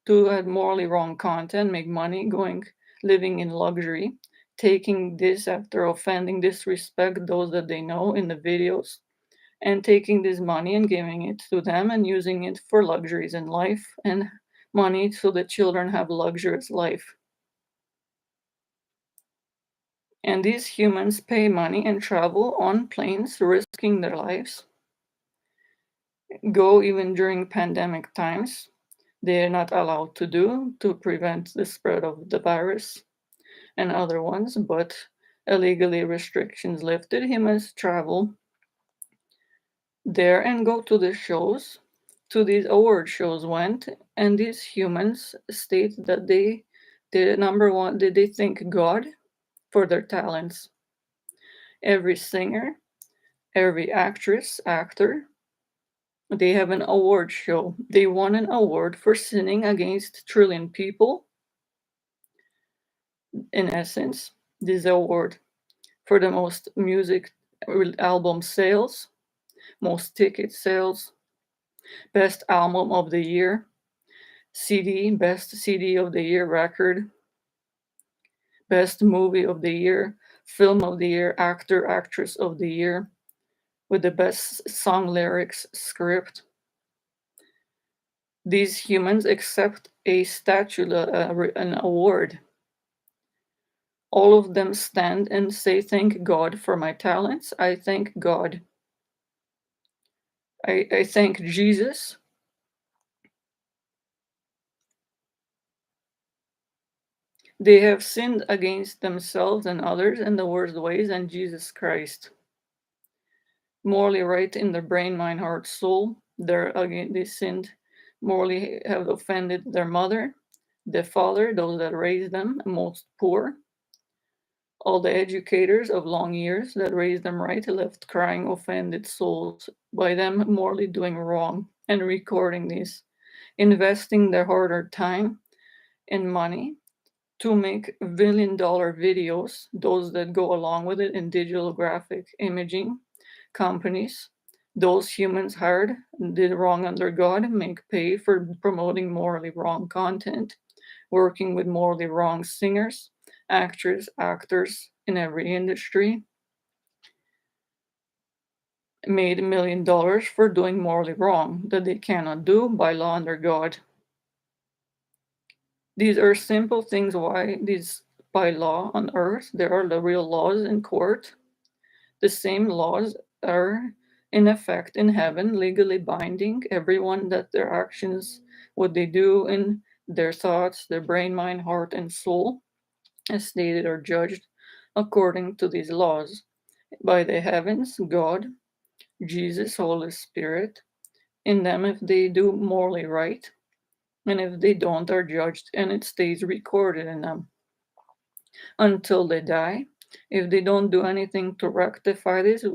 To have morally wrong content, make money, going living in luxury, taking this after offending, disrespect those that they know in the videos, and taking this money and giving it to them and using it for luxuries in life and money so the children have luxurious life. And these humans pay money and travel on planes, risking their lives, go even during pandemic times. They're not allowed to do to prevent the spread of the virus and other ones, but illegally restrictions lifted, humans travel there and go to the shows to these award shows went, and these humans state that the number one, that they thank God for their talents. Every singer, every actress, actor, they have an award show. They won an award for sinning against trillion people. In essence, this award for the most music album sales, most ticket sales, best album of the year, CD, best CD of the year record, best movie of the year, film of the year, actor, actress of the year, with the best song lyrics script. These humans accept a statue, an award. All of them stand and say, "Thank God for my talents. I thank God. I thank Jesus." They have sinned against themselves and others in the worst ways, and Jesus Christ. Morally right in their brain, mind, heart, soul. They sinned, morally have offended their mother, their father, those that raised them, most poor. All the educators of long years that raised them right left crying offended souls by them morally doing wrong and recording this, investing their hard-earned time and money to make $1 billion videos, those that go along with it in digital graphic imaging companies. Those humans hired did wrong under God make pay for promoting morally wrong content, working with morally wrong singers, actors, actors in every industry, made $1 million for doing morally wrong that they cannot do by law under God. These are simple things why these by law on earth there are the real laws in court. The same laws are in effect in heaven, legally binding everyone that their actions, what they do in their thoughts, their brain, mind, heart, and soul, as stated, are judged according to these laws by the heavens, God, Jesus, Holy Spirit, in them if they do morally right, and if they don't, are judged, and it stays recorded in them until they die. If they don't do anything to rectify this,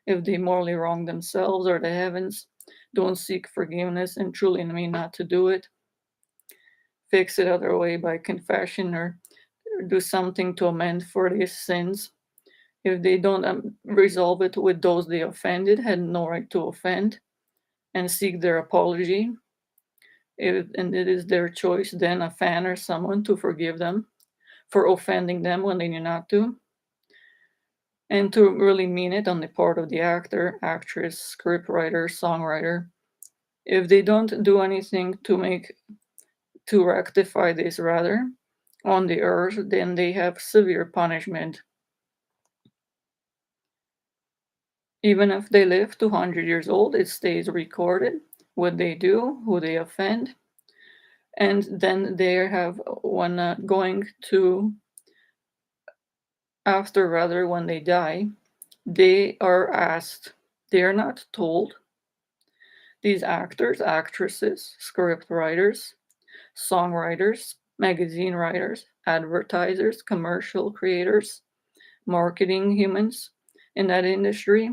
if they morally wrong themselves or the heavens, don't seek forgiveness and truly mean not to do it, fix it other way by confession or do something to amend for these sins. If they don't resolve it with those they offended, had no right to offend, and seek their apology, and it is their choice, then a fan or someone to forgive them for offending them when they knew not to, and to really mean it on the part of the actor, actress, scriptwriter, songwriter. If they don't do anything to rectify this rather on the earth, then they have severe punishment. Even if they live to 100 years old, it stays recorded what they do, who they offend, and then they have when going to after rather when they die, they are asked. They are not told. These actors, actresses, script writers, songwriters, magazine writers, advertisers, commercial creators, marketing humans in that industry,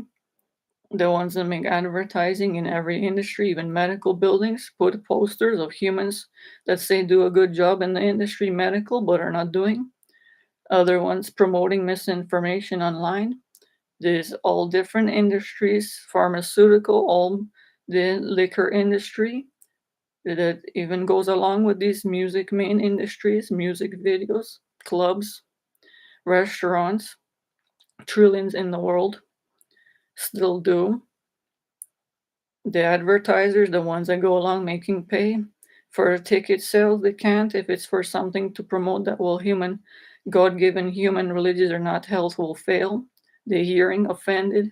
the ones that make advertising in every industry, even medical buildings, put posters of humans that say do a good job in the industry medical but are not doing. Other ones promoting misinformation online. There's all different industries, pharmaceutical, all the liquor industry that even goes along with these music main industries, music videos, clubs, restaurants, trillions in the world still do. The advertisers, the ones that go along making pay for ticket sales, they can't. If it's for something to promote that will human, God-given human religions are not health will fail. The hearing offended,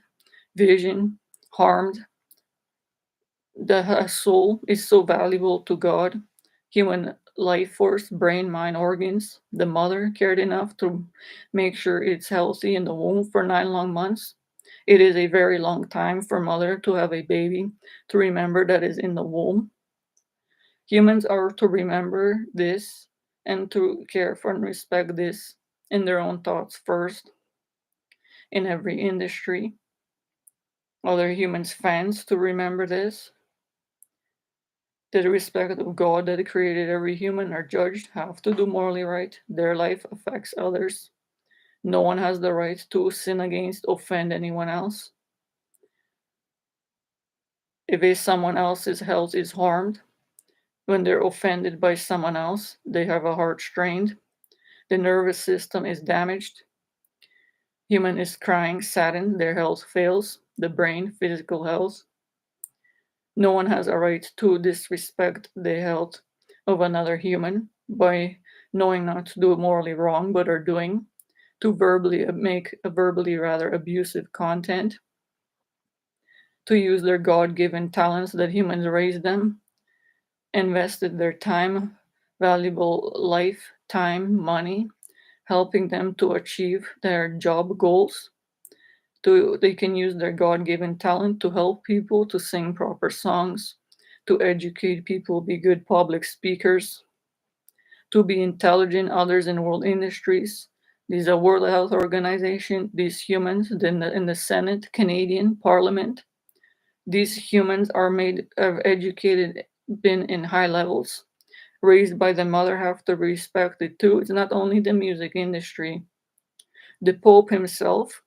vision harmed. The soul is so valuable to God. Human life force, brain, mind, organs. The mother cared enough to make sure it's healthy in the womb for 9 long months. It is a very long time for mother to have a baby to remember that is in the womb. Humans are to remember this and to care for and respect this in their own thoughts first, in every industry. Other humans fans to remember this. The respect of God that created every human are judged, have to do morally right. Their life affects others. No one has the right to sin against, offend anyone else. If someone else's health is harmed, when they're offended by someone else, they have a heart strained, the nervous system is damaged, human is crying, saddened, their health fails, the brain, physical health. No one has a right to disrespect the health of another human by knowing not to do morally wrong but are doing, to verbally make a verbally rather abusive content, to use their God-given talents that humans raised them, invested their time, valuable life, time, money, helping them to achieve their job goals. They can use their God-given talent to help people to sing proper songs, to educate people, be good public speakers, to be intelligent others in world industries. These are World Health Organization, these humans in the Senate, Canadian Parliament. These humans are made of educated, been in high levels, raised by the mother, have to be respected too. It's not only the music industry. The Pope himself,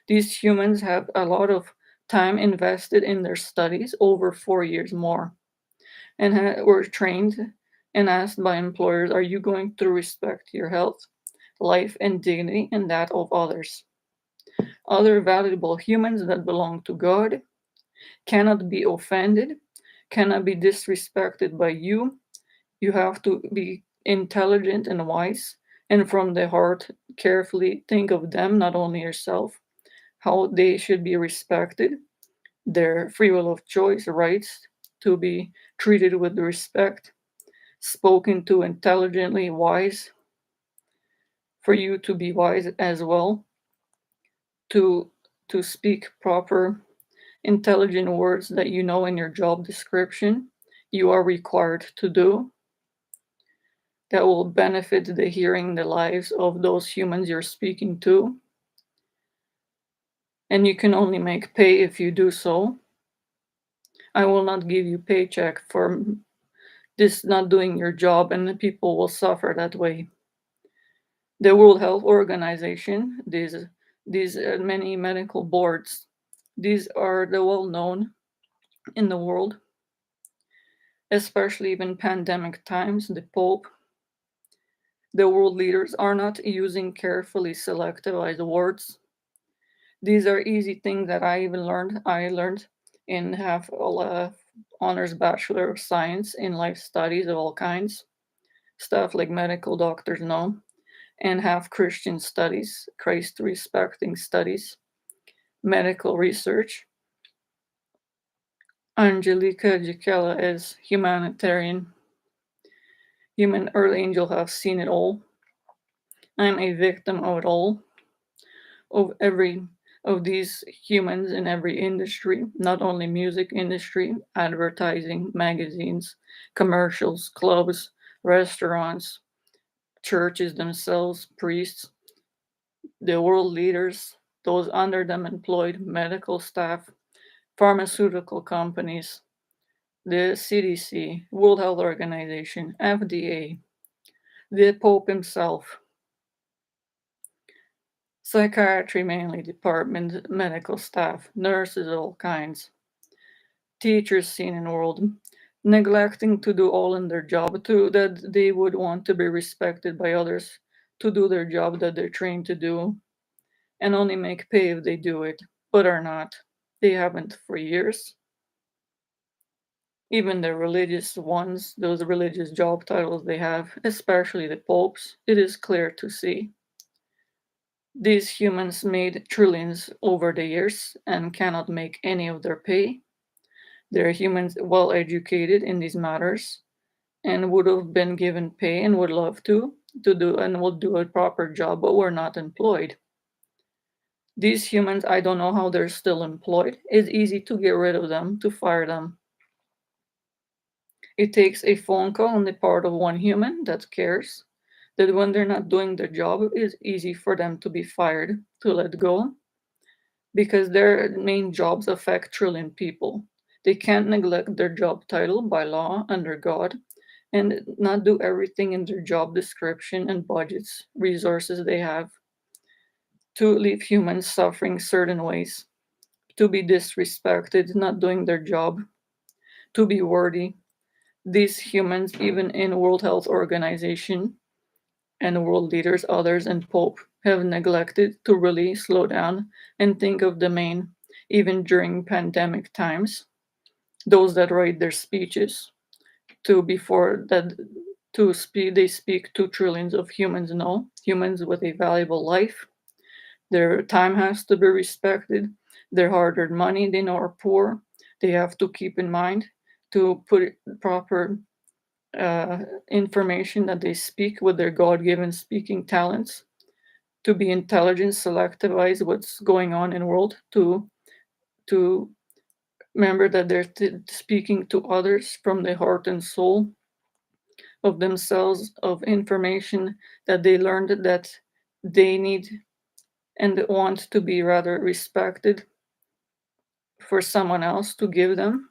these humans have a lot of time invested in their studies, over 4 years more, and were trained and asked by employers, are you going to respect your health, life, and dignity and that of others? Other valuable humans that belong to God cannot be offended, cannot be disrespected by you. You have to be intelligent and wise, and from the heart, carefully think of them, not only yourself, how they should be respected, their free will of choice, rights to be treated with respect, spoken to intelligently, wise, for you to be wise as well, to speak proper, intelligent words that you know in your job description you are required to do, that will benefit the hearing, the lives of those humans you're speaking to. And you can only make pay if you do so. I will not give you paycheck for this not doing your job, and the people will suffer that way. The World Health Organization, these many medical boards, these are the well known in the world, especially in pandemic times. The Pope, the world leaders are not using carefully selectivized words. These are easy things that I even learned. I learned in half honors Bachelor of Science in life studies of all kinds, stuff like medical doctors know, and have Christian studies, Christ respecting studies, medical research. Angelica Gicella is humanitarian. Human Earth Angel have seen it all. I'm a victim of it all. Of every of these humans in every industry, not only music industry, advertising, magazines, commercials, clubs, restaurants, churches themselves, priests, the world leaders, those under them employed, medical staff, pharmaceutical companies, the CDC, World Health Organization, FDA, the Pope himself, psychiatry mainly department, medical staff, nurses of all kinds, teachers seen in the world, neglecting to do all in their job to that they would want to be respected by others, to do their job that they're trained to do, and only make pay if they do it, but are not. They haven't for years. Even the religious ones, those religious job titles they have, especially the popes, it is clear to see. These humans made trillions over the years and cannot make any of their pay. They're humans well educated in these matters and would have been given pay and would love to do and will do a proper job, but were not employed. These humans, I don't know how they're still employed. It's easy to get rid of them, to fire them. It takes a phone call on the part of one human that cares, that when they're not doing their job, it's easy for them to be fired, to let go, because their main jobs affect trillion people. They can't neglect their job title by law under God and not do everything in their job description and budgets, resources they have to leave humans suffering certain ways, to be disrespected, not doing their job, to be worthy. These humans, even in World Health Organization and world leaders, others, and Pope, have neglected to really slow down and think of the main, even during pandemic times. Those that write their speeches to before that to speak they speak to trillions of humans. No, humans with a valuable life. Their time has to be respected. Their hard-earned money, they know, are poor. They have to keep in mind to put proper information that they speak with their God-given speaking talents, to be intelligent, selectivize what's going on in the world, to remember that they're speaking to others from the heart and soul of themselves, of information that they learned that they need and want to be rather respected for someone else to give them.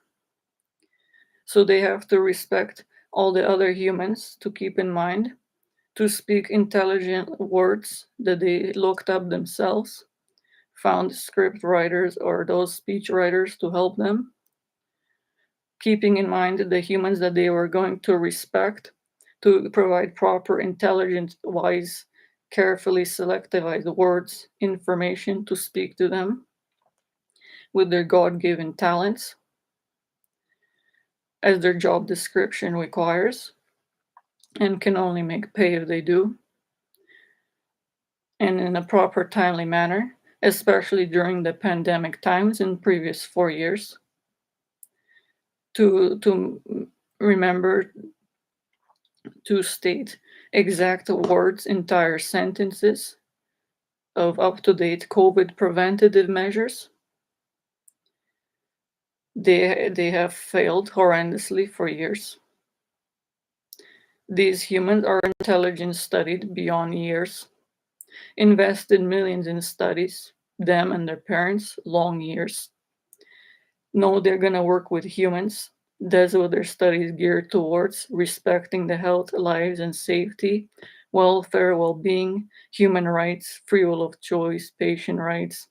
So they have to respect all the other humans, to keep in mind, to speak intelligent words that they looked up themselves, found script writers or those speech writers to help them, keeping in mind the humans that they were going to respect, to provide proper, intelligent, wise, carefully selectivized words, information to speak to them with their God given talents, as their job description requires, and can only make pay if they do, and in a proper, timely manner, especially during the pandemic times in previous 4 years, to remember to state exact words, entire sentences of up-to-date COVID preventative measures. They have failed horrendously for years. These humans are intelligence studied beyond years, invested millions in studies, them and their parents, long years. Know they're gonna work with humans. That's what their studies geared towards, respecting the health, lives, and safety, welfare, well-being, human rights, free will of choice, patient rights,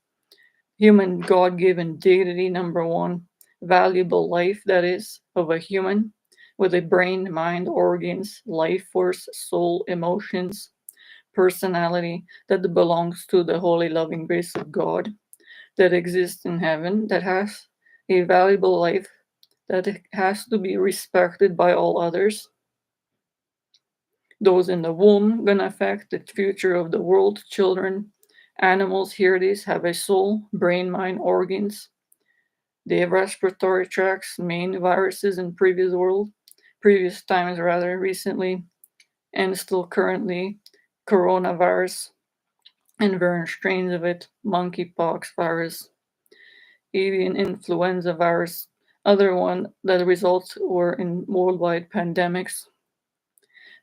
human God-given dignity, number one, valuable life, that is, of a human, with a brain, mind, organs, life force, soul, emotions, personality that belongs to the holy loving grace of God, that exists in heaven, that has a valuable life, that has to be respected by all others. Those in the womb gonna affect the future of the world, children, animals, here it is, have a soul, brain, mind, organs. They have respiratory tracts, main viruses in previous times rather, recently, and still currently, coronavirus and variant strains of it, monkeypox virus, avian influenza virus, other one that the results were in worldwide pandemics,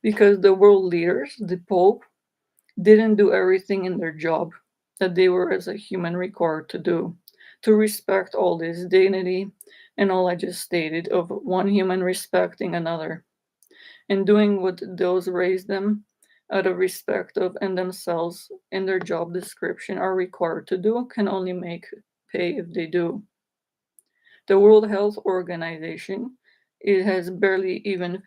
because the world leaders, the Pope, didn't do everything in their job that they were as a human required to do, to respect all this dignity and all I just stated of one human respecting another, and doing what those raised them out of respect of and themselves in their job description are required to do, can only make pay if they do. The World Health Organization, it has barely even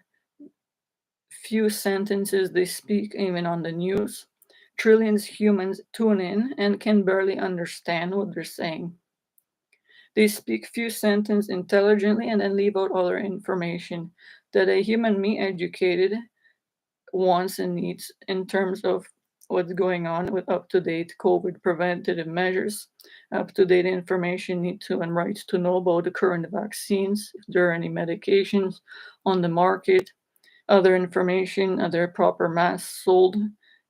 few sentences they speak even on the news. Trillions humans tune in and can barely understand what they're saying. They speak few sentences intelligently and then leave out other information that a human me educated wants and needs in terms of what's going on with up-to-date COVID preventative measures, up-to-date information need to and rights to know about the current vaccines, if there are any medications on the market, other information, other proper masks sold,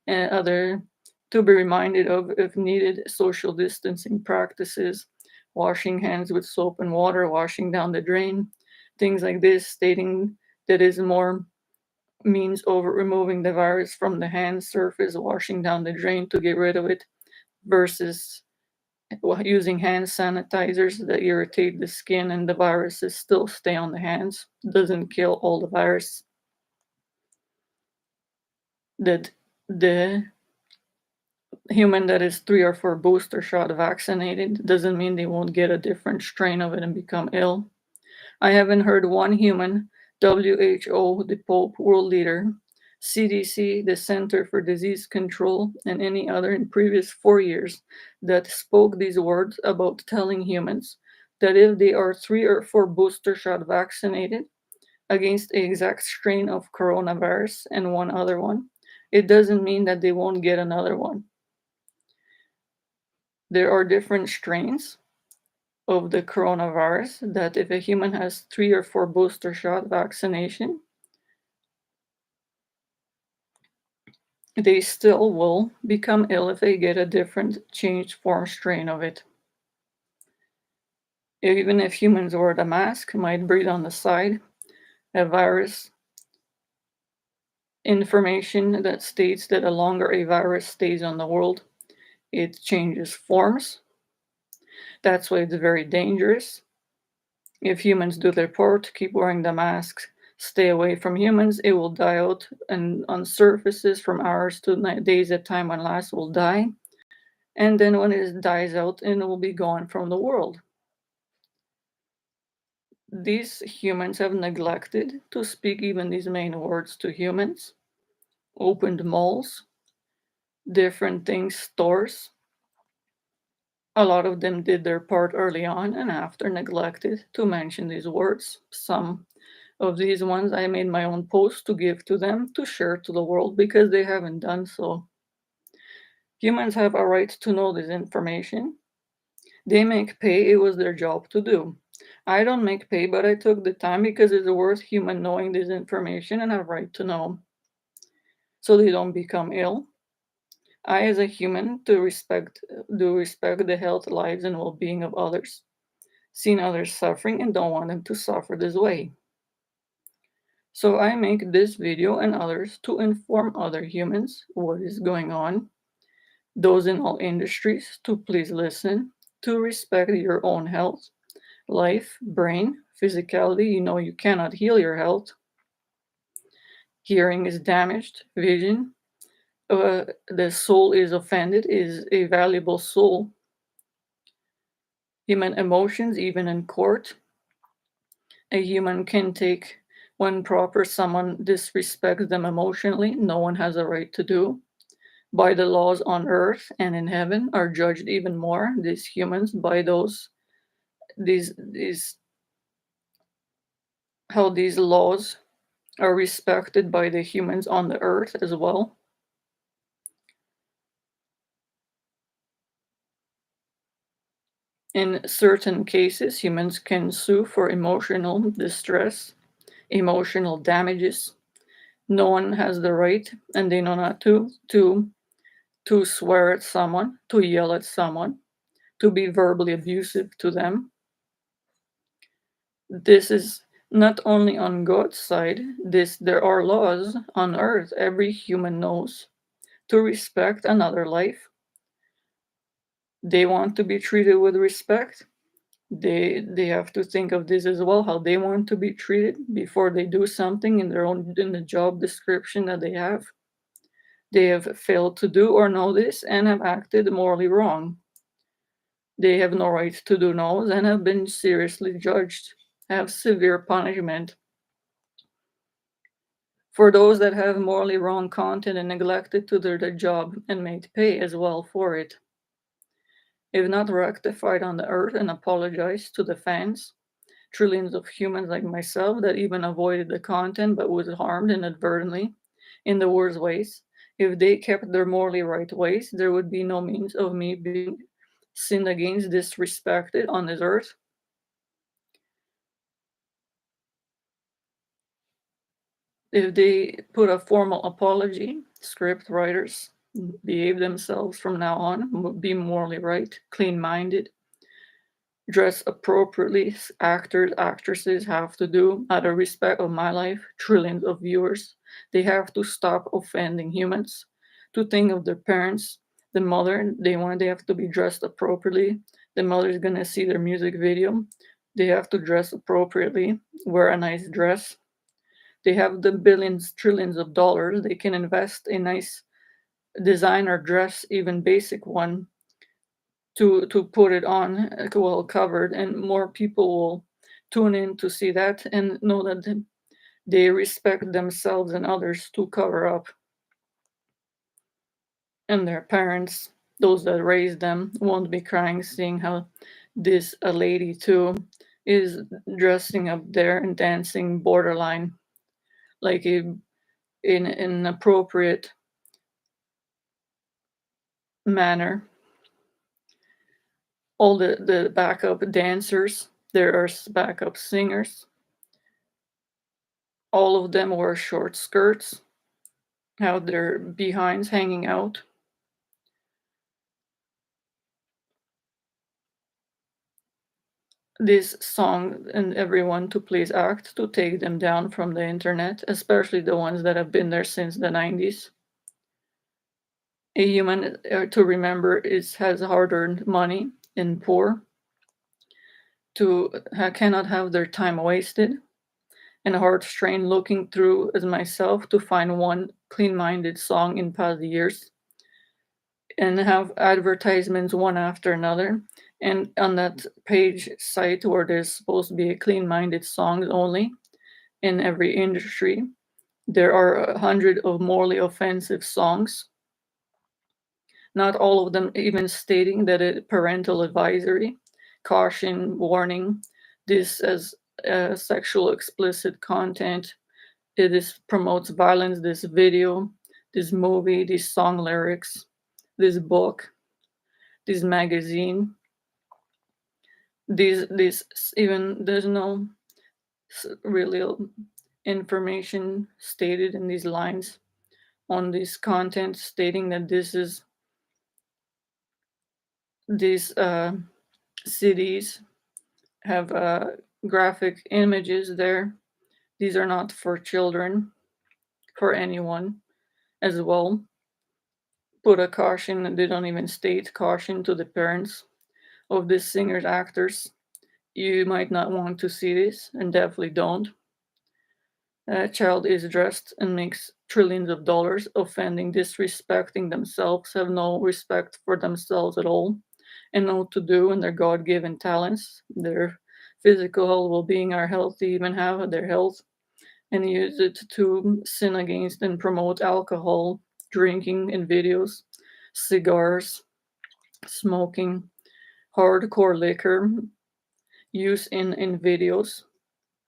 and other to be reminded of, if needed, social distancing practices, washing hands with soap and water, washing down the drain, things like this, stating that is more means of removing the virus from the hand surface, washing down the drain to get rid of it, versus using hand sanitizers that irritate the skin and the viruses still stay on the hands. Doesn't kill all the virus. That the human that is 3 or 4 booster shot vaccinated doesn't mean they won't get a different strain of it and become ill. I haven't heard one human, WHO, the Pope, world leader, CDC, the Center for Disease Control, and any other in previous 4 years that spoke these words about telling humans that if they are 3 or 4 booster shot vaccinated against the exact strain of coronavirus and one other one, it doesn't mean that they won't get another one. There are different strains of the coronavirus that if a human has 3 or 4 booster shot vaccination, they still will become ill if they get a different changed form strain of it. Even if humans wear the mask, might breathe on the side, a virus information that states that the longer a virus stays on the world, it changes forms. That's why it's very dangerous. If humans do their part, keep wearing the masks, stay away from humans, it will die out and on surfaces from hours to days at time when last will die. And then when it dies out, it will be gone from the world. These humans have neglected to speak even these main words to humans, opened malls, different things, stores. A lot of them did their part early on and after neglected to mention these words. Some of these ones I made my own post to give to them to share to the world because they haven't done so. Humans have a right to know this information. They make pay, it was their job to do. I don't make pay, but I took the time because it's worth human knowing this information and have right to know. So they don't become ill. I, as a human, do respect the health, lives, and well-being of others. Seen others suffering and don't want them to suffer this way. So I make this video and others to inform other humans what is going on, those in all industries to please listen, to respect your own health, life, brain, physicality. You know you cannot heal your health. Hearing is damaged, vision, the soul is offended, is a valuable soul. Human emotions, even in court, a human can take when proper someone disrespects them emotionally, no one has a right to do. By the laws on earth and in heaven are judged even more, these humans, by these how these laws are respected by the humans on the earth as well. In certain cases, humans can sue for emotional distress, emotional damages. No one has the right, and they know not to swear at someone, to yell at someone, to be verbally abusive to them. This is not only on God's side, there are laws on earth every human knows to respect another life. They want to be treated with respect. They have to think of this as well, how they want to be treated before they do something in the job description that they have. They have failed to do or know this and have acted morally wrong. They have no right to do no and have been seriously judged, have severe punishment. For those that have morally wrong content and neglected to do their job and made pay as well for it. If not rectified on the earth and apologized to the fans, trillions of humans like myself that even avoided the content but was harmed inadvertently in the worst ways, if they kept their morally right ways, there would be no means of me being sinned against, disrespected on this earth. If they put a formal apology, script writers, behave themselves from now on, be morally right, clean minded, dress appropriately. Actors, actresses have to do, out of respect of my life, trillions of viewers. They have to stop offending humans, to think of their parents, the mother, they have to be dressed appropriately. The mother's gonna see their music video. They have to dress appropriately, wear a nice dress. They have the billions, trillions of dollars. They can invest in nice designer dress, even basic one, to put it on well covered, and more people will tune in to see that and know that they respect themselves and others to cover up, and their parents, those that raised them, won't be crying seeing how this a lady too is dressing up there and dancing borderline like in an appropriate manner. All the backup dancers, there are backup singers, all of them wear short skirts, have their behinds hanging out. This song and everyone to please act to take them down from the internet, especially the ones that have been there since the 90s. A human to remember is has hard-earned money and poor, to cannot have their time wasted and heart strained looking through as myself to find one clean-minded song in past years and have advertisements one after another. And on that page site where there's supposed to be a clean-minded songs only in every industry, there are 100 of morally offensive songs. Not all of them even stating that a parental advisory, caution, warning, this as sexual explicit content. It is promotes violence. This video, this movie, these song lyrics, this book, this magazine, these even there's no real information stated in these lines on this content stating that this is these cities have graphic images there. These are not for children, for anyone as well. Put a caution, they don't even state caution to the parents of these singers, actors. You might not want to see this, and definitely don't. A child is dressed and makes trillions of dollars, offending, disrespecting themselves, have no respect for themselves at all, and know what to do in their God given talents. Their physical well being, are healthy, even have their health, and use it to sin against and promote alcohol, drinking in videos, cigars, smoking, hardcore liquor use in videos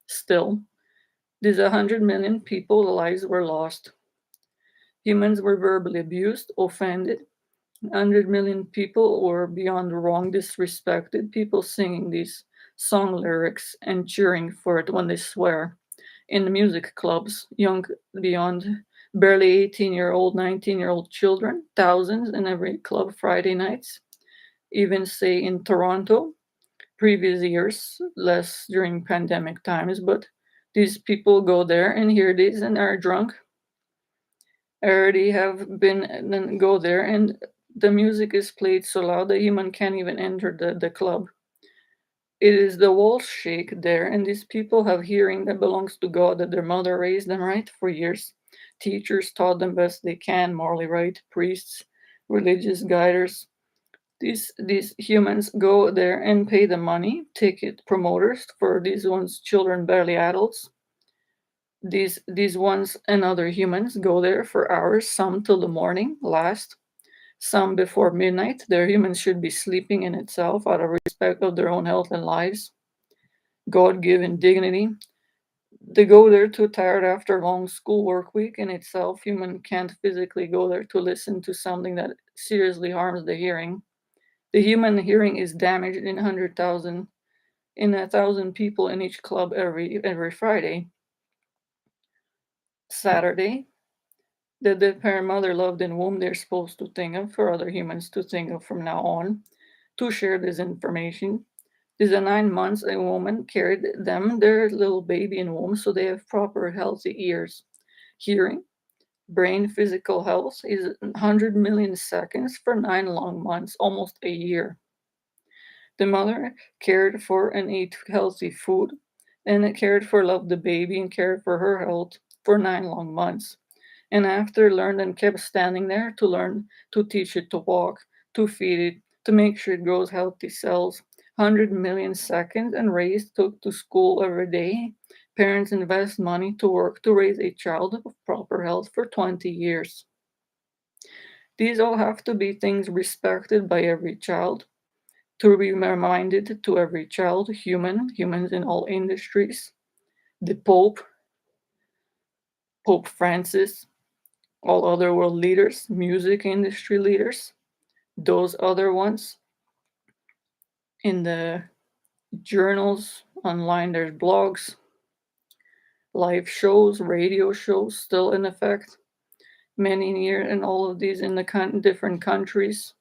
still. These 100 million people lives were lost. Humans were verbally abused, offended. 100 million people were beyond wrong, disrespected. People singing these song lyrics and cheering for it when they swear. In the music clubs, young beyond barely 18-year-old, 19-year-old children, thousands in every club Friday nights. Even say in Toronto, previous years, less during pandemic times, but these people go there and hear this and are drunk. I already have been and then go there and the music is played so loud that human can't even enter the club. It is the walls shake there, and these people have hearing that belongs to God, that their mother raised them right for years. Teachers taught them best they can, morally right, priests, religious guiders. These humans go there and pay the money, ticket promoters for these ones, children barely adults. These ones and other humans go there for hours, some till the morning, last, some before midnight. Their humans should be sleeping in itself out of respect of their own health and lives, God given dignity. They go there too tired after a long school work week in itself. Human can't physically go there to listen to something that seriously harms the hearing. The human hearing is damaged in 100,000 in 1,000 people in each club every Friday, Saturday, that the parent mother loved in womb they're supposed to think of for other humans to think of from now on, to share this information. These are 9 months a woman carried them, their little baby in womb, so they have proper healthy ears. Hearing, brain, physical health is 100 million seconds for 9 long months, almost a year. The mother cared for and ate healthy food, and cared for, loved the baby, and cared for her health for 9 long months. And after learned and kept standing there to learn to teach it to walk, to feed it, to make sure it grows healthy cells. 100 million seconds and raised, took to school every day. Parents invest money to work to raise a child of proper health for 20 years. These all have to be things respected by every child, to be reminded to every child, humans in all industries, the Pope Francis, all other world leaders, music industry leaders, those other ones in the journals, online, there's blogs, live shows, radio shows still in effect, many near and all of these in the different countries,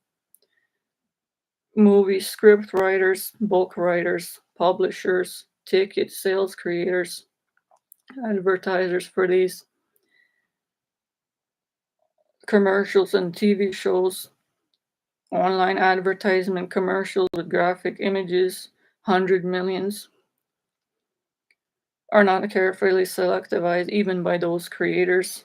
movie script writers, book writers, publishers, ticket sales creators, advertisers for these commercials and TV shows, online advertisement commercials with graphic images, 100 millions, are not carefully selectivized even by those creators.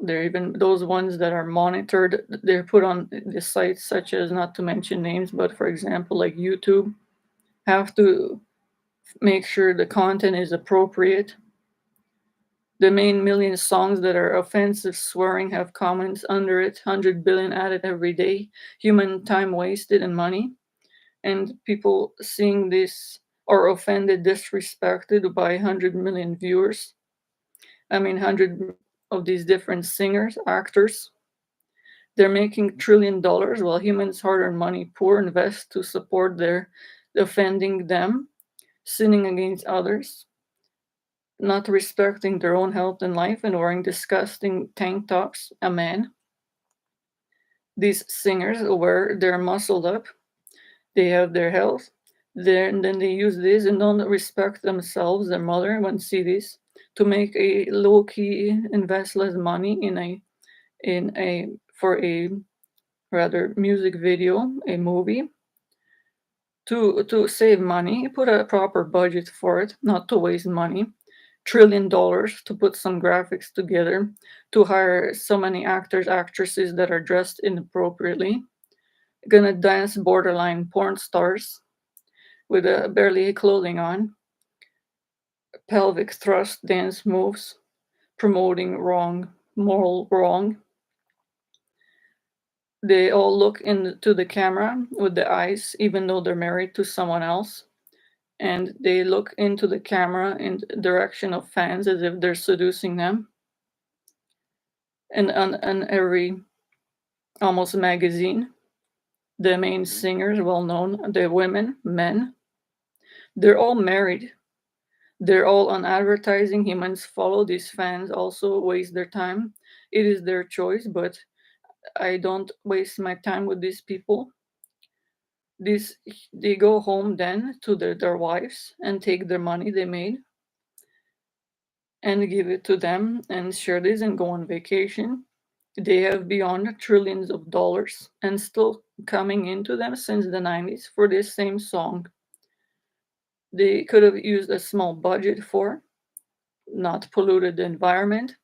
They're even those ones that are monitored. They're put on the sites such as, not to mention names, but for example, like YouTube, have to make sure the content is appropriate. The main million songs that are offensive, swearing, have comments under it, 100 billion added every day, human time wasted and money. And people seeing this are offended, disrespected by 100 million viewers. 100 of these different singers, actors. They're making $1 trillion while humans hard earned money poor invest to support their offending them, sinning against others, not respecting their own health and life, and wearing disgusting tank tops. A man. These singers, where they're muscled up, they have their health. Then they use this and don't respect themselves, their mother, when see this, to make a low key invest less money in a for a rather music video, a movie, to save money, put a proper budget for it, not to waste money. $1 trillion to put some graphics together, to hire so many actors, actresses that are dressed inappropriately, gonna dance borderline porn stars with barely clothing on, pelvic thrust dance moves, promoting moral wrong. They all look into the camera with the eyes, even though they're married to someone else. And they look into the camera in the direction of fans as if they're seducing them. And on every almost magazine, the main singers, well known, the women, men, they're all married. They're all on advertising. Humans follow these fans, also waste their time. It is their choice, but I don't waste my time with these people. These they go home then to their wives and take their money they made and give it to them and share this and go on vacation. They have beyond trillions of dollars and still coming into them since the 90s for this same song. They could have used a small budget for, not polluted the environment,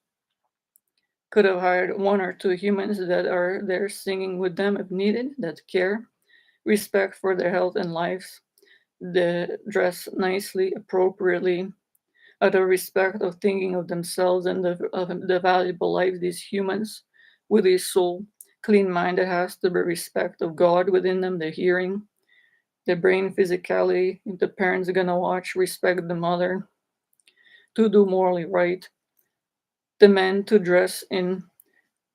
could have hired one or two humans that are there singing with them if needed, that care, respect for their health and lives, they dress nicely, appropriately, out of respect of thinking of themselves and the valuable lives these humans with a soul, clean mind that has to be respect of God within them, the hearing, the brain, physicality. If the parents are gonna watch, respect the mother, to do morally right, the men to dress in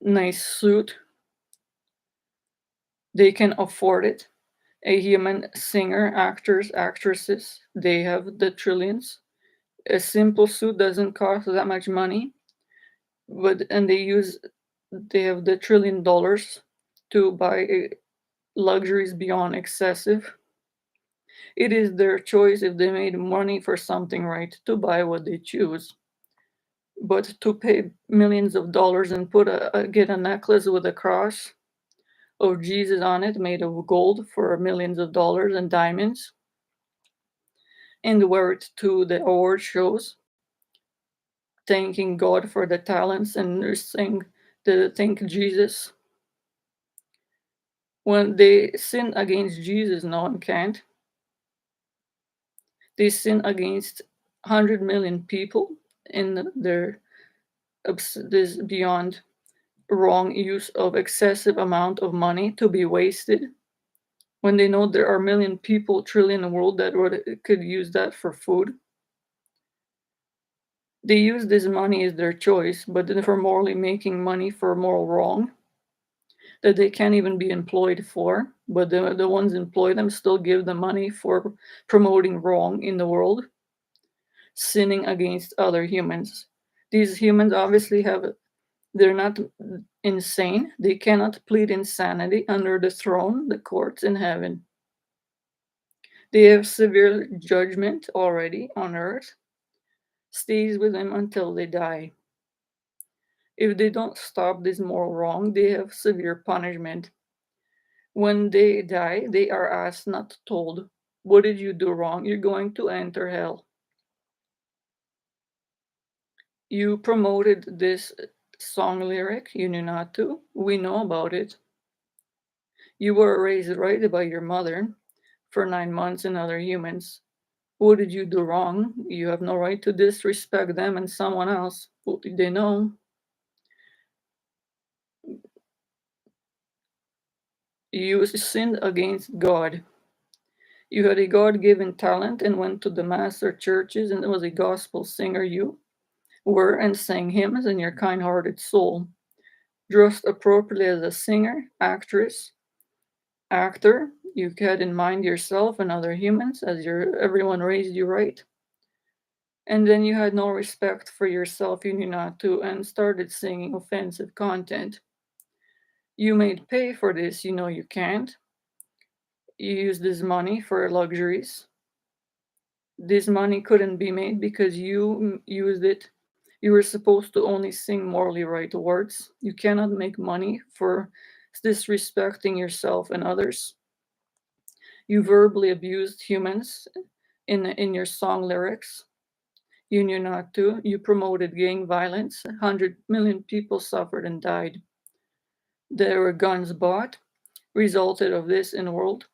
nice suit, they can afford it. A human singer, actors, actresses, they have the trillions. A simple suit doesn't cost that much money, but and they use they have the $1 trillion to buy luxuries beyond excessive. It is their choice if they made money for something right to buy what they choose. But to pay millions of dollars and get a necklace with a cross of Jesus on it made of gold for millions of dollars and diamonds and wear it to the award shows, thanking God for the talents and thank Jesus. When they sin against Jesus, no one can't. They sin against 100 million people in their this beyond wrong use of excessive amount of money to be wasted when they know there are a million people, trillion in the world that could use that for food. They use this money as their choice, but then for morally making money for moral wrong that they can't even be employed for, but the ones employ them still give the money for promoting wrong in the world, sinning against other humans. These humans obviously they're not insane. They cannot plead insanity under the throne, the courts in heaven. They have severe judgment already on earth, stays with them until they die. If they don't stop this moral wrong, they have severe punishment. When they die, they are asked, not told, what did you do wrong? You're going to enter hell. You promoted this song lyric, you knew not to. We know about it. You were raised right by your mother for 9 months and other humans. What did you do wrong? You have no right to disrespect them and someone else. What did they know? You sinned against God. You had a God given talent and went to the master churches and was a gospel singer. You were and sang hymns in your kind hearted soul. Dressed appropriately as a singer, actress, actor. You had in mind yourself and other humans as everyone raised you right. And then you had no respect for yourself, you knew not to, and started singing offensive content. You made pay for this, you know you can't. You used this money for luxuries. This money couldn't be made because you used it. You were supposed to only sing morally right words. You cannot make money for disrespecting yourself and others. You verbally abused humans in your song lyrics. You knew not to. You promoted gang violence. 100 million people suffered and died. There were guns bought, resulted of this in the world.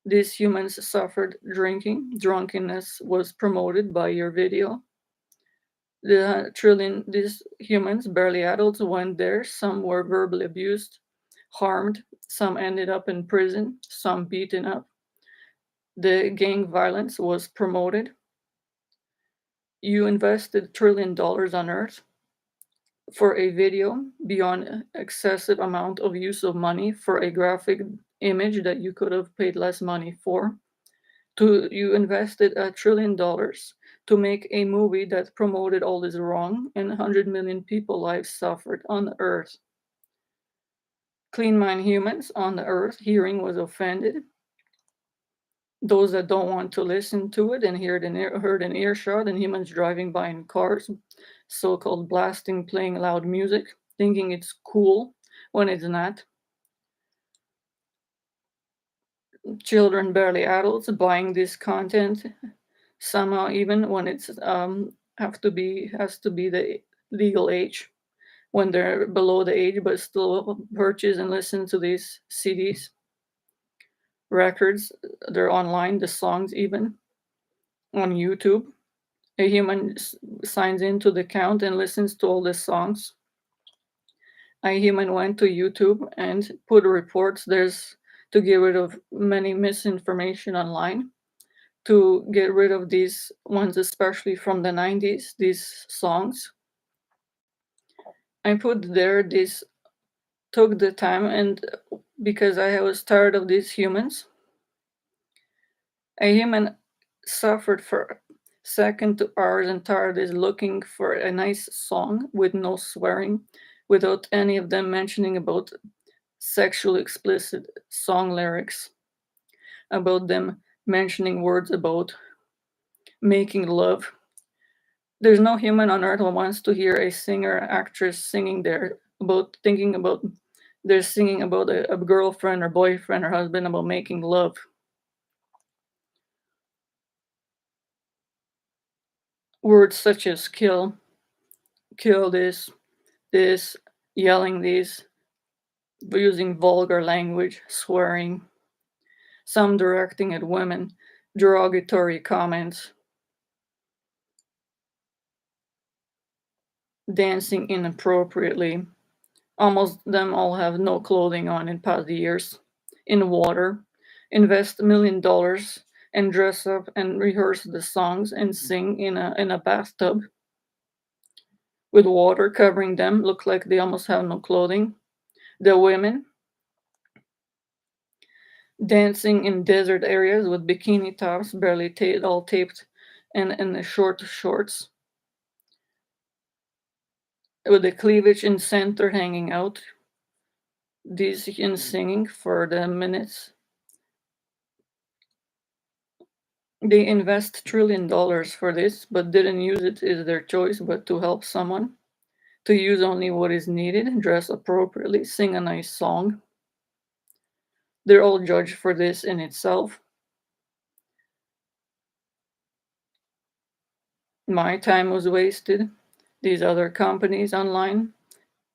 These humans suffered drinking. Drunkenness was promoted by your video. These humans, barely adults, went there. Some were verbally abused, harmed. Some ended up in prison. Some beaten up. The gang violence was promoted. You invested $1 trillion on Earth for a video beyond excessive amount of use of money for a graphic image that you could have paid less money for. You invested $1 trillion to make a movie that promoted all this wrong, and 100 million people lives suffered on the earth. Clean mind humans on the earth hearing was offended. Those that don't want to listen to it and heard an earshot, and humans driving by in cars, so-called blasting, playing loud music, thinking it's cool when it's not. Children, barely adults, buying this content somehow, even when it's has to be the legal age when they're below the age, but still purchase and listen to these CDs, records. They're online, the songs even on YouTube. A human signs into the account and listens to all the songs. A human went to YouTube and put reports. There's to get rid of many misinformation online, to get rid of these ones, especially from the 90s, these songs. I put there this, took the time, and because I was tired of these humans. A human suffered for second to hours and tired is looking for a nice song with no swearing, without any of them mentioning about sexually explicit song lyrics, about them mentioning words about making love. There's no human on earth who wants to hear a singer actress singing there about thinking about they're singing about a girlfriend or boyfriend or husband about making love. Words such as kill this, yelling this, using vulgar language, swearing, some directing at women, derogatory comments, dancing inappropriately. Almost them all have no clothing on in past years. In water, invest $1 million and dress up and rehearse the songs and sing in a bathtub with water covering them, look like they almost have no clothing. The women dancing in desert areas with bikini tops, barely all taped, and the short shorts, with the cleavage in center hanging out. These in singing for the minutes. They invest $1 trillion for this, but didn't use it is their choice, but to help someone. To use only what is needed, dress appropriately, sing a nice song. They're all judged for this in itself. My time was wasted. These other companies online,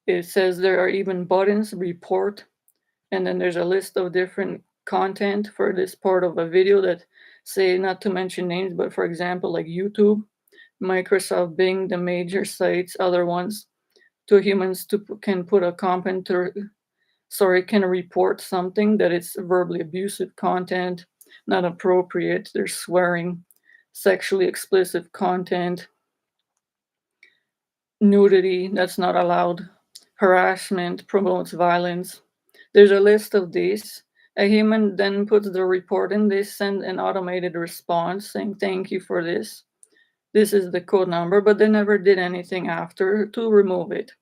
it says there are even buttons, report, and then there's a list of different content for this part of a video that say not to mention names, but for example, like YouTube, Microsoft, Bing, the major sites, other ones, to humans to can put a comment or can report something that it's verbally abusive content, not appropriate, there's swearing, sexually explicit content, nudity that's not allowed, harassment promotes violence. There's a list of these. A human then puts the report in, they send an automated response saying thank you for this. This is the code number, but they never did anything after to remove it.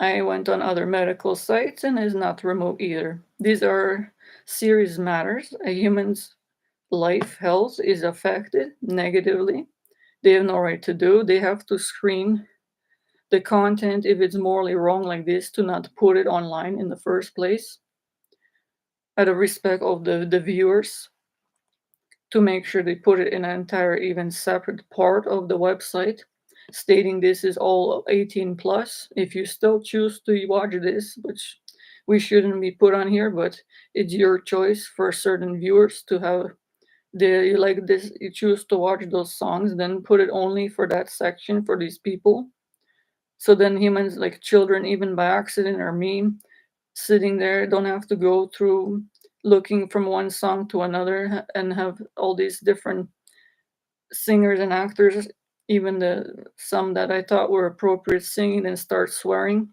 I went on other medical sites and is not removed either. These are serious matters. A human's life health is affected negatively. They have no right to do. They have to screen the content if it's morally wrong like this to not put it online in the first place out of respect of the viewers, to make sure they put it in an entire even separate part of the website stating this is all 18 plus. If you still choose to watch this, which we shouldn't be put on here, but it's your choice for certain viewers to have you like this, you choose to watch those songs, then put it only for that section for these people. So then humans like children, even by accident or me, sitting there don't have to go through looking from one song to another and have all these different singers and actors, even the some that I thought were appropriate singing and start swearing.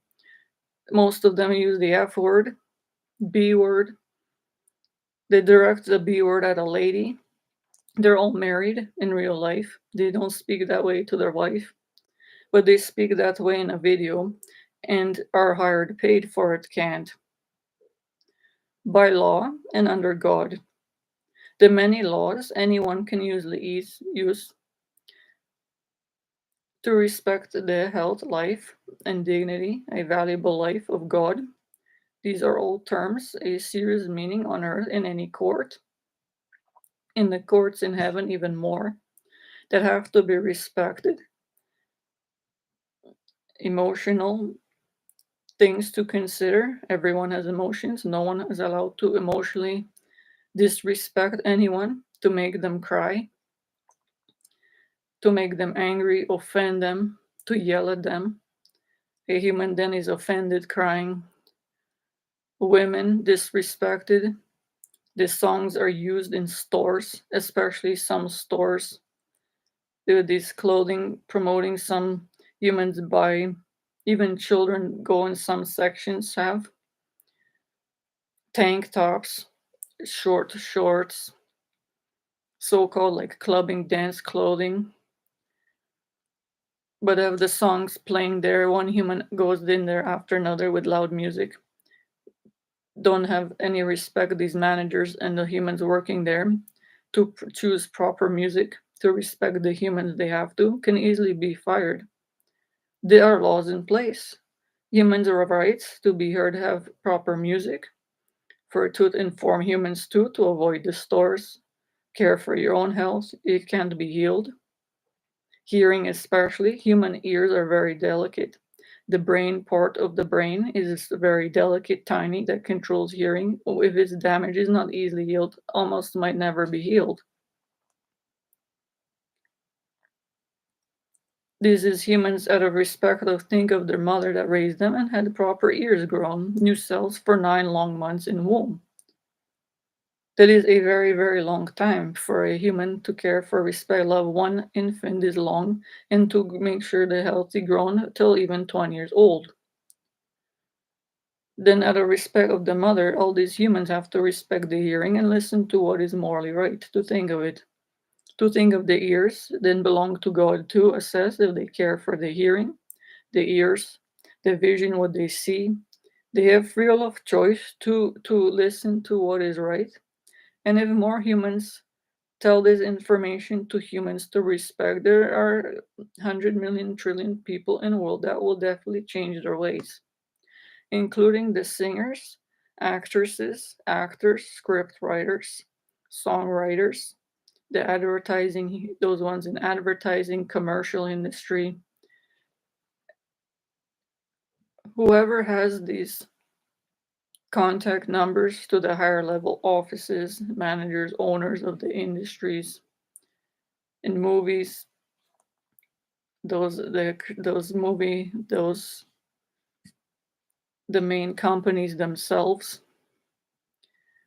Most of them use the F word, B word. They direct the B word at a lady. They're all married in real life. They don't speak that way to their wife, but they speak that way in a video and are hired, paid for it, can't. By law and under God. The many laws anyone can usually use to respect the health, life, and dignity, a valuable life of God. These are all terms, a serious meaning on earth in any court, in the courts in heaven even more, that have to be respected. Emotional things to consider. Everyone has emotions. No one is allowed to emotionally disrespect anyone, to make them cry, to make them angry, offend them, to yell at them. A human then is offended, crying. Women disrespected. The songs are used in stores, especially some stores do this clothing promoting some humans buy. Even children go in some sections have tank tops, short shorts, so-called like clubbing dance clothing. But of the songs playing there, one human goes in there after another with loud music. Don't have any respect, these managers and the humans working there, to choose proper music, to respect the humans they have to, can easily be fired. There are laws in place. Humans have rights to be heard, have proper music, for to inform humans too, to avoid the stores, care for your own health, it can't be healed. Hearing, especially, human ears are very delicate. The brain part of the brain is very delicate, tiny, that controls hearing. If it's damaged, is not easily healed, almost might never be healed. This is humans out of respect of think of their mother that raised them and had proper ears grown, new cells for 9 long months in womb. That is a very, very long time for a human to care for, respect, love one infant is long, and to make sure they're healthy grown till even 20 years old. Then, out of respect of the mother, all these humans have to respect the hearing and listen to what is morally right, to think of it. To think of the ears, then belong to God to assess if they care for the hearing, the ears, the vision, what they see. They have free will of choice to listen to what is right. And if more humans tell this information to humans to respect, there are 100 million trillion people in the world that will definitely change their ways, including the singers, actresses, actors, script writers, songwriters, the advertising, those ones in advertising, commercial industry. Whoever has these contact numbers to the higher level offices, managers, owners of the industries, in movies, those the main companies themselves,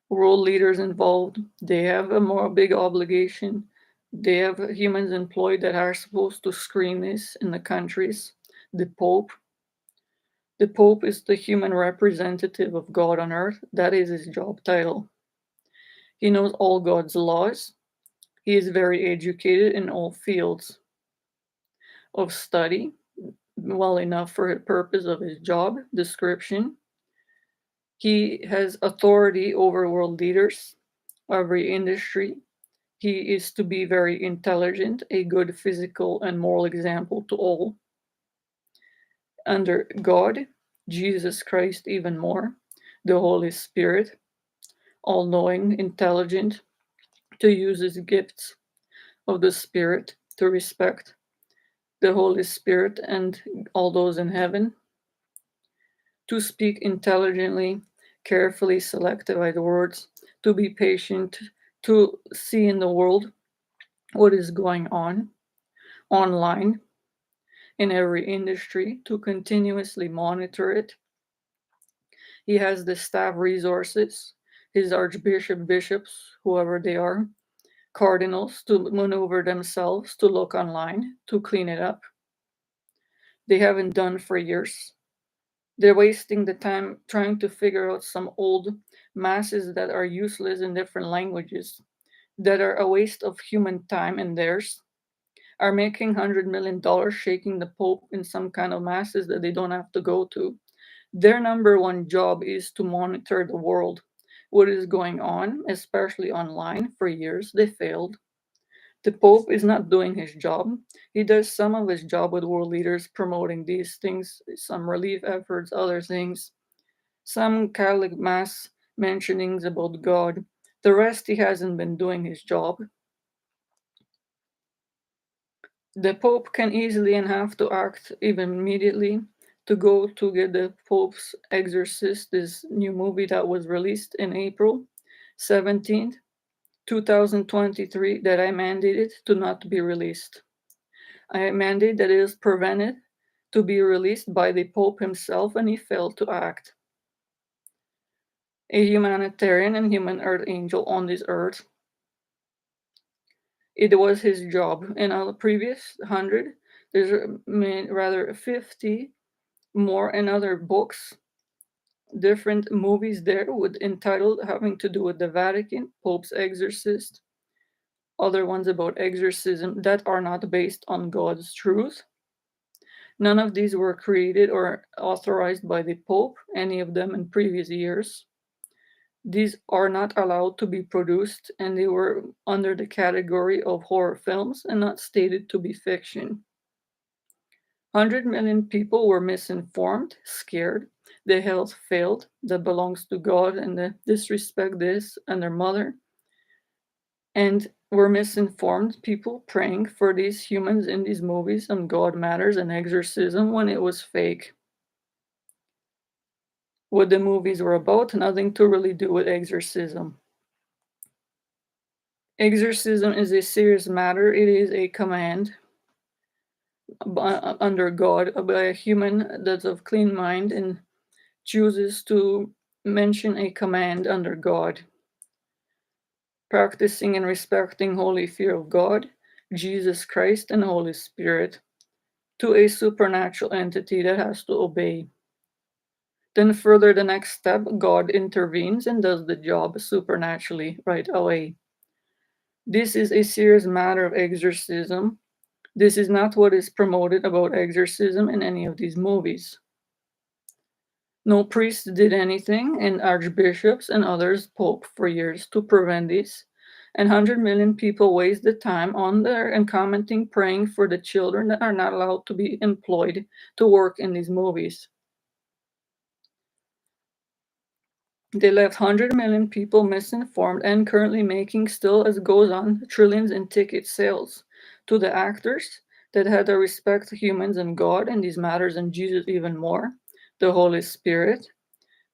world leaders involved, they have a more big obligation. They have humans employed that are supposed to screen this in the countries. The Pope. The Pope is the human representative of God on earth. That is his job title. He knows all God's laws. He is very educated in all fields of study, well enough for the purpose of his job description. He has authority over world leaders, every industry. He is to be very intelligent, a good physical and moral example to all. Under God, Jesus Christ, even more, the Holy Spirit, all knowing, intelligent, to use his gifts of the Spirit, to respect the Holy Spirit and all those in heaven, to speak intelligently, carefully selected by the words, to be patient, to see in the world what is going on online in every industry, to continuously monitor it. He has the staff resources, his archbishop, bishops, whoever they are, cardinals to maneuver themselves, to look online, to clean it up. They haven't done for years. They're wasting the time trying to figure out some old masses that are useless in different languages, that are a waste of human time and theirs, are making $100 million shaking the Pope in some kind of masses that they don't have to go to. Their number one job is to monitor the world, what is going on, especially online. For years, they failed. The Pope is not doing his job. He does some of his job with world leaders promoting these things, some relief efforts, other things, some Catholic Mass mentionings about God. The rest, he hasn't been doing his job. The Pope can easily and have to act even immediately to go to get the Pope's Exorcist, this new movie that was released in April 17th, 2023, that I mandated to not be released. I mandated that it is prevented to be released by the Pope himself, and he failed to act. A humanitarian and human earth angel on this earth, it was his job. In our previous 100, there's rather 50 more and other books, different movies there with entitled having to do with the Vatican, Pope's Exorcist, other ones about exorcism that are not based on God's truth. None of these were created or authorized by the Pope, any of them in previous years. These are not allowed to be produced, and they were under the category of horror films and not stated to be fiction. 100 million people were misinformed, scared. Their health failed, that belongs to God, and they disrespect this and their mother. And were misinformed people praying for these humans in these movies on God matters and exorcism when it was fake. What the movies were about, nothing to really do with exorcism. Exorcism is a serious matter. It is a command under God by a human that's of clean mind and chooses to mention a command under God. Practicing and respecting holy fear of God, Jesus Christ, and Holy Spirit to a supernatural entity that has to obey. Then further, the next step, God intervenes and does the job supernaturally right away. This is a serious matter of exorcism. This is not what is promoted about exorcism in any of these movies. No priest did anything, and archbishops and others pope for years to prevent this. And 100 million people waste the time on there and commenting, praying for the children that are not allowed to be employed to work in these movies. They left 100 million people misinformed and currently making, still as goes on, trillions in ticket sales to the actors that had to respect humans and God and these matters and Jesus even more, the Holy Spirit.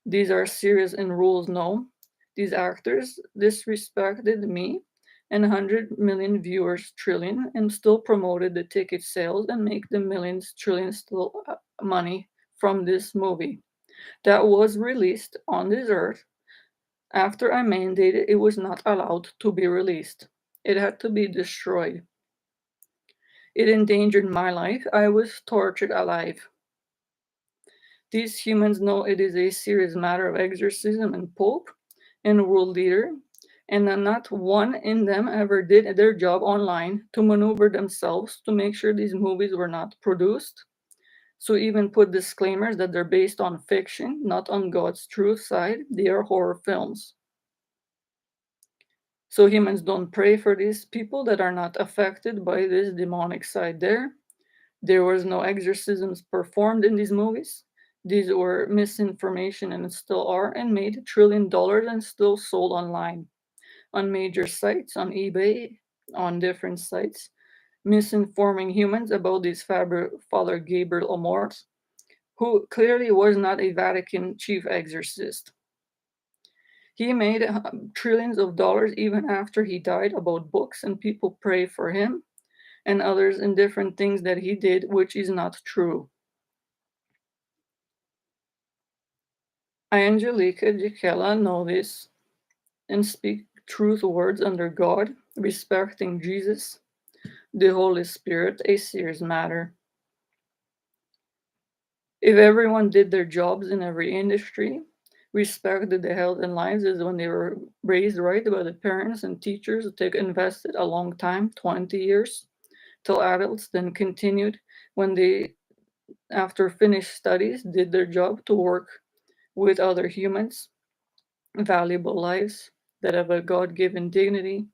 These are serious and rules no. These actors disrespected me and 100 million viewers, trillion, and still promoted the ticket sales and make the millions, trillions still money from this movie that was released on this earth. After I mandated, it was not allowed to be released. It had to be destroyed. It endangered my life. I was tortured alive. These humans know it is a serious matter of exorcism and pope and world leader, and not one in them ever did their job online to maneuver themselves to make sure these movies were not produced. So even put disclaimers that they're based on fiction, not on God's truth side. They are horror films. So humans don't pray for these people that are not affected by this demonic side there. There was no exorcisms performed in these movies. These were misinformation and still are, and made $1 trillion and still sold online on major sites, on eBay, on different sites, misinforming humans about this Father Gabriel Amorth, who clearly was not a Vatican chief exorcist. He made trillions of dollars even after he died about books, and people pray for him and others in different things that he did, which is not true. I, Angelica Gicella, know this and speak truth words under God, respecting Jesus, the Holy Spirit, a serious matter. If everyone did their jobs in every industry, respected the health and lives as when they were raised right by the parents and teachers that invested a long time, 20 years, till adults, then continued when they, after finished studies, did their job to work with other humans, valuable lives that have a God given dignity,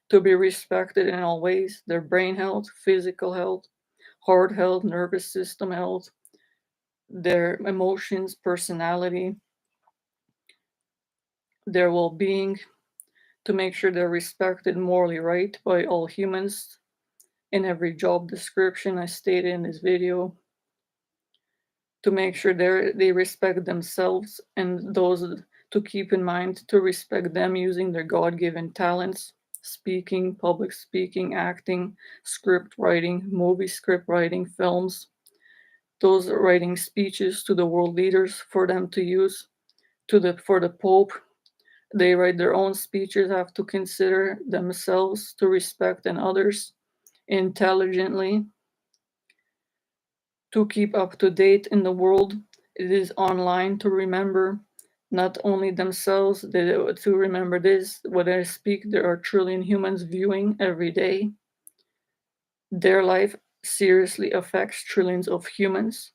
to be respected in all ways, their brain health, physical health, heart health, nervous system health, their emotions, personality, their well being, to make sure they're respected morally right by all humans in every job description I stated in this video, to make sure they respect themselves and those to keep in mind to respect them using their God given talents, speaking, public speaking, acting, script writing, movie script writing, films, those writing speeches to the world leaders for them to use, for the Pope. They write their own speeches, have to consider themselves to respect and others intelligently, to keep up to date in the world. It is online to remember not only themselves, to remember this. When I speak, there are trillion humans viewing every day. Their life seriously affects trillions of humans.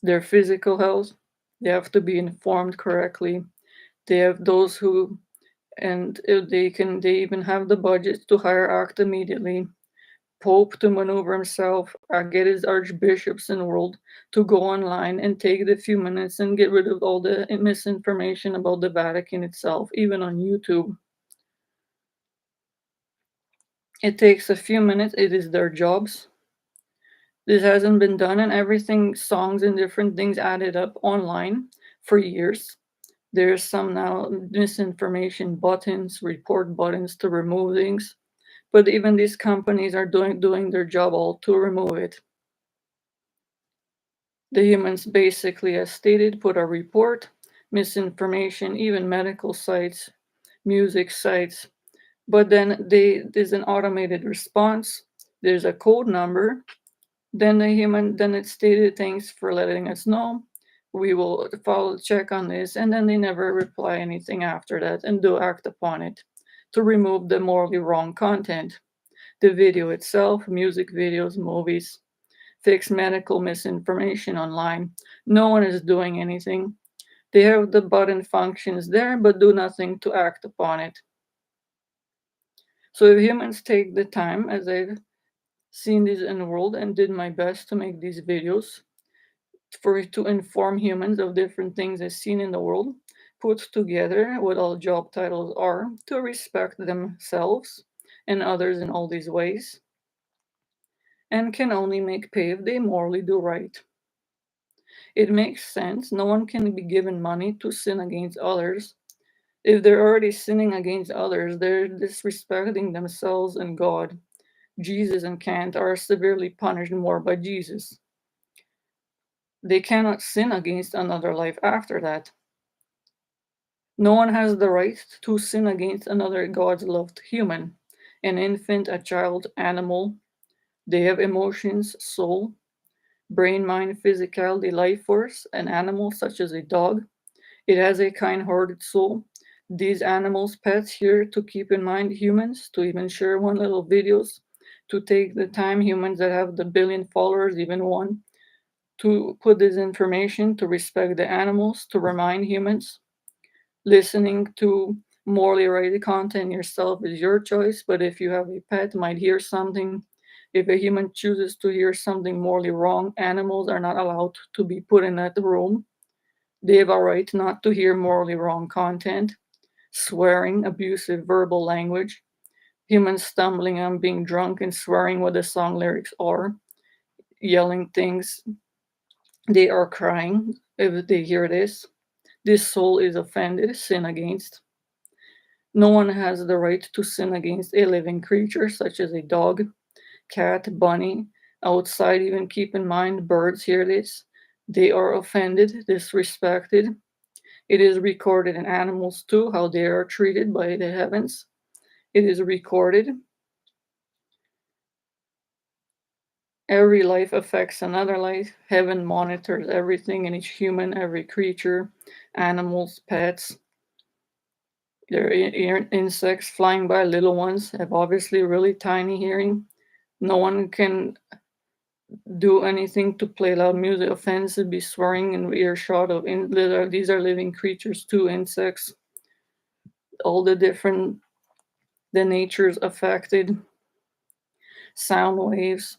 Their physical health, they have to be informed correctly. They have those who, and if they even have the budget to hire act immediately. Pope to maneuver himself, get his archbishops in the world to go online and take the few minutes and get rid of all the misinformation about the Vatican itself, even on YouTube. It takes a few minutes, it is their jobs. This hasn't been done, and everything, songs and different things added up online for years. There's some now misinformation buttons, report buttons to remove things, but even these companies are doing their job all to remove it. The humans basically, as stated, put a report, misinformation, even medical sites, music sites, but then there's an automated response. There's a code number. Then it's stated, thanks for letting us know. We will follow check on this, and then they never reply anything after that and do act upon it to remove the morally wrong content. The video itself, music videos, movies, fix medical misinformation online. No one is doing anything. They have the button functions there, but do nothing to act upon it. So if humans take the time, as I've seen this in the world and did my best to make these videos, to inform humans of different things I've seen in the world, put together what all job titles are to respect themselves and others in all these ways, and can only make pay if they morally do right. It makes sense. No one can be given money to sin against others. If they're already sinning against others, they're disrespecting themselves and God. Jesus and Kant are severely punished more by Jesus. They cannot sin against another life after that. No one has the right to sin against another God's loved human, an infant, a child, animal. They have emotions, soul, brain, mind, physicality, life force. An animal such as a dog, it has a kind-hearted soul. These animals, pets here to keep in mind humans, to even share one little videos, to take the time, humans that have the billion followers, even one, to put this information, to respect the animals, to remind humans. Listening to morally right content yourself is your choice, but if you have a pet, might hear something. If a human chooses to hear something morally wrong, animals are not allowed to be put in that room. They have a right not to hear morally wrong content, swearing, abusive verbal language, humans stumbling on being drunk and swearing what the song lyrics are, yelling things. They are crying if they hear this. This soul is offended, sin against. No one has the right to sin against a living creature such as a dog, cat, bunny, outside. Even keep in mind, birds hear this. They are offended, disrespected. It is recorded in animals too, how they are treated by the heavens. It is recorded. Every life affects another life. Heaven monitors everything in each human, every creature, animals, pets. There are insects flying by, little ones have obviously really tiny hearing. No one can do anything to play loud music, offensive, be swearing in earshot of these are living creatures too, insects. All the different the natures affected, sound waves,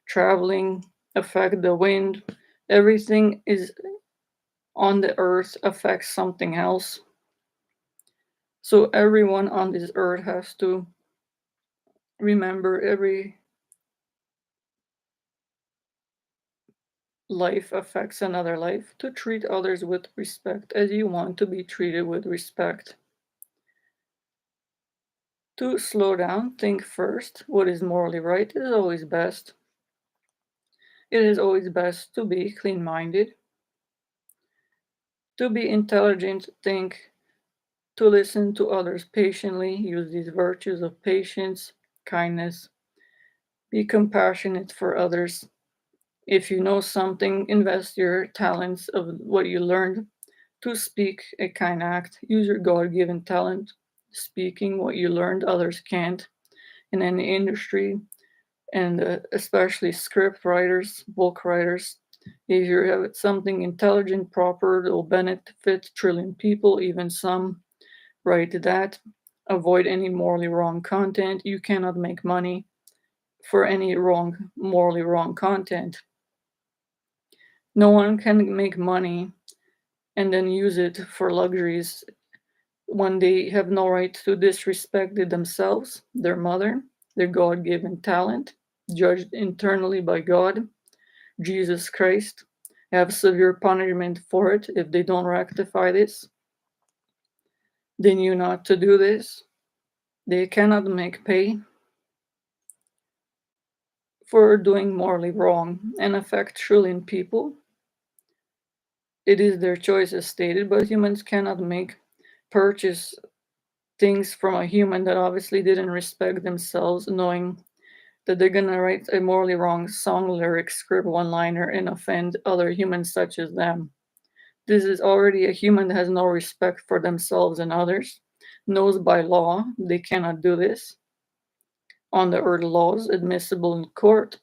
traveling, affect the wind. Everything is on the earth affects something else. So everyone on this earth has to remember every life affects another life, to treat others with respect as you want to be treated with respect. To slow down, think first. What is morally right is always best. It is always best to be clean minded, to be intelligent, think, to listen to others patiently, use these virtues of patience, kindness, be compassionate for others. If you know something, invest your talents of what you learned to speak a kind act. Use your God given talent, speaking what you learned others can't in any industry. and especially script writers, book writers. If you have something intelligent, proper, that will benefit trillion people, even some, write that. Avoid any morally wrong content. You cannot make money for any morally wrong content. No one can make money and then use it for luxuries when they have no right to disrespect it themselves, their mother, their God given talent, judged internally by God, Jesus Christ, have severe punishment for it if they don't rectify this. They knew not to do this. They cannot make pay for doing morally wrong and affect trillion people. It is their choice as stated, but humans cannot make purchase things from a human that obviously didn't respect themselves, knowing that they're gonna write a morally wrong song lyric, script one liner, and offend other humans such as them. This is already a human that has no respect for themselves and others, knows by law they cannot do this, on the earth laws, admissible in court,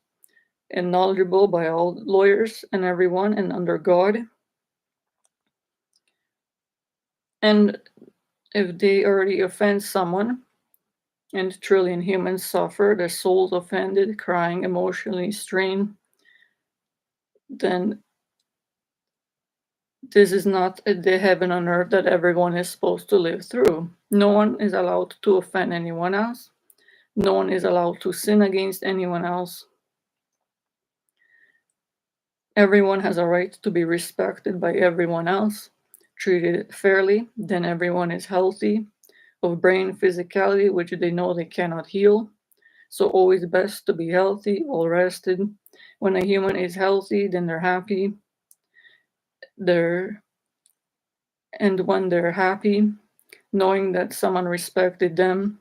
and knowledgeable by all lawyers and everyone, and under God. And if they already offend someone, and trillion humans suffer, their souls offended, crying, emotionally strained, then this is not the heaven on earth that everyone is supposed to live through. No one is allowed to offend anyone else. No one is allowed to sin against anyone else. Everyone has a right to be respected by everyone else, treated fairly, then everyone is healthy, of brain physicality, which they know they cannot heal. So always best to be healthy, well rested. When a human is healthy, then they're happy. They're and when they're happy, knowing that someone respected them,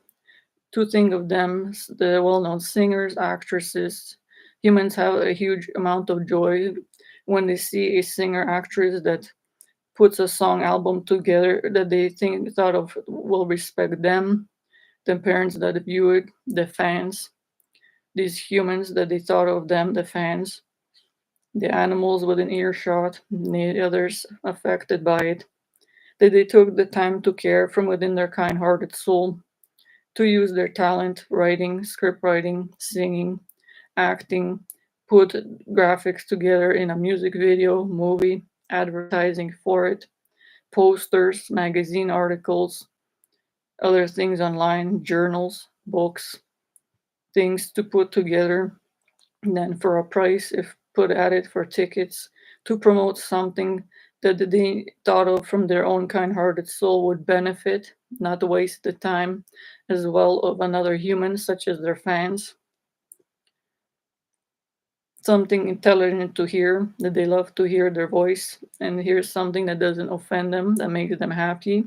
to think of them, the well-known singers, actresses, humans have a huge amount of joy when they see a singer actress that puts a song album together that they think thought of will respect them, the parents that view it, the fans, these humans that they thought of them, the fans, the animals within earshot, the others affected by it, that they took the time to care from within their kind-hearted soul to use their talent, writing, script writing, singing, acting, put graphics together in a music video, movie, advertising for it, posters, magazine articles, other things online, journals, books, things to put together, and then for a price, if put at it for tickets, to promote something that they thought of from their own kind-hearted soul would benefit, not waste the time as well of another human, such as their fans. Something intelligent to hear, that they love to hear their voice and hear something that doesn't offend them, that makes them happy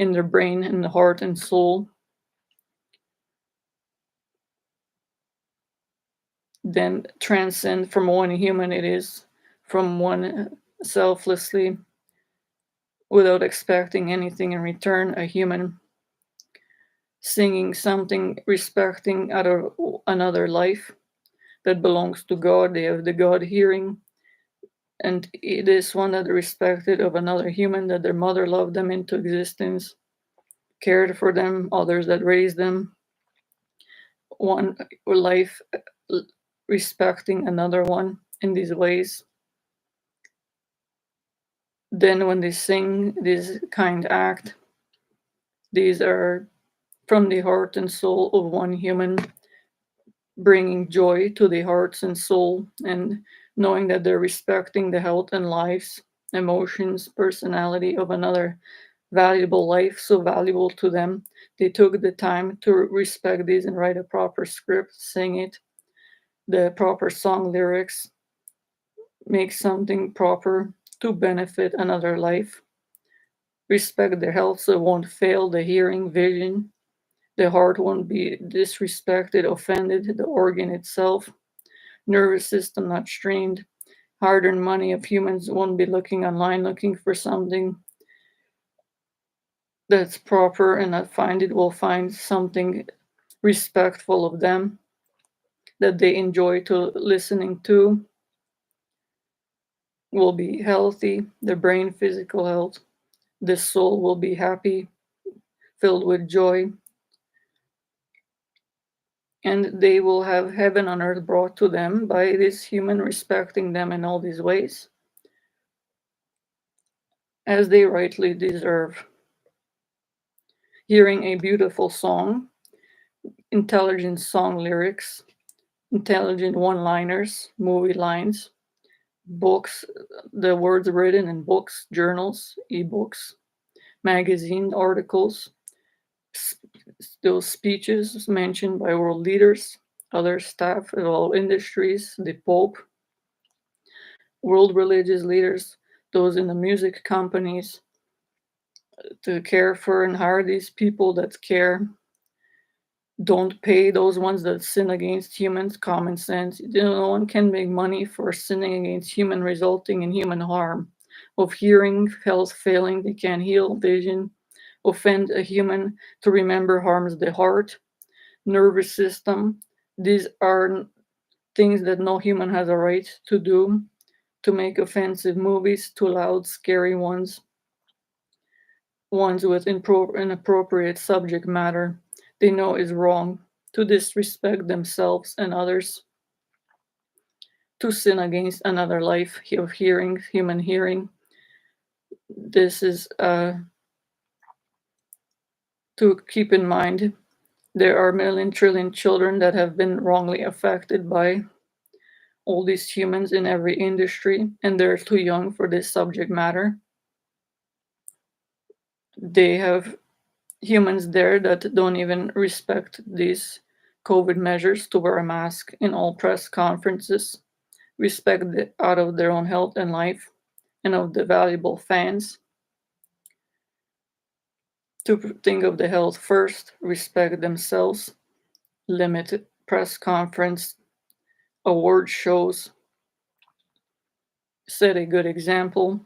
in their brain, in the heart and soul. Then transcend from one human it is, from one selflessly, without expecting anything in return, a human singing something respecting other another life that belongs to God. They have the God hearing, and it is one that respected of another human, that their mother loved them into existence, cared for them, others that raised them, one life respecting another one in these ways. Then when they sing this kind act, these are from the heart and soul of one human, bringing joy to the hearts and soul, and knowing that they're respecting the health and lives, emotions, personality of another valuable life, so valuable to them. They took the time to respect these and write a proper script, sing it, the proper song lyrics, make something proper to benefit another life. Respect their health so it won't fail, the hearing, vision, the heart won't be disrespected, offended, the organ itself, nervous system not strained, hard earned money of humans won't be looking online looking for something that's proper and not find it, will find something respectful of them. that they enjoy to listening to will be healthy, the brain physical health, the soul will be happy, filled with joy, and they will have heaven on earth brought to them by this human respecting them in all these ways, as they rightly deserve. Hearing a beautiful song, intelligent song lyrics, intelligent one liners, movie lines, books, the words written in books, journals, ebooks, magazine articles, those speeches mentioned by world leaders, other staff of all industries, the Pope, world religious leaders, those in the music companies, to care for and hire these people that care. Don't pay those ones that sin against humans. Common sense. No one can make money for sinning against human, resulting in human harm. Of hearing, health failing, they can't heal. Vision, offend a human to remember harms the heart, nervous system. These are things that no human has a right to do. To make offensive movies, too loud, scary ones with inappropriate subject matter they know is wrong, to disrespect themselves and others, to sin against another life of hearing, human hearing. This is to keep in mind. There are million trillion children that have been wrongly affected by all these humans in every industry, and they're too young for this subject matter. They have humans there that don't even respect these COVID measures to wear a mask in all press conferences, respect out of their own health and life, and of the valuable fans. To think of the health first, respect themselves, limit press conference, award shows, set a good example.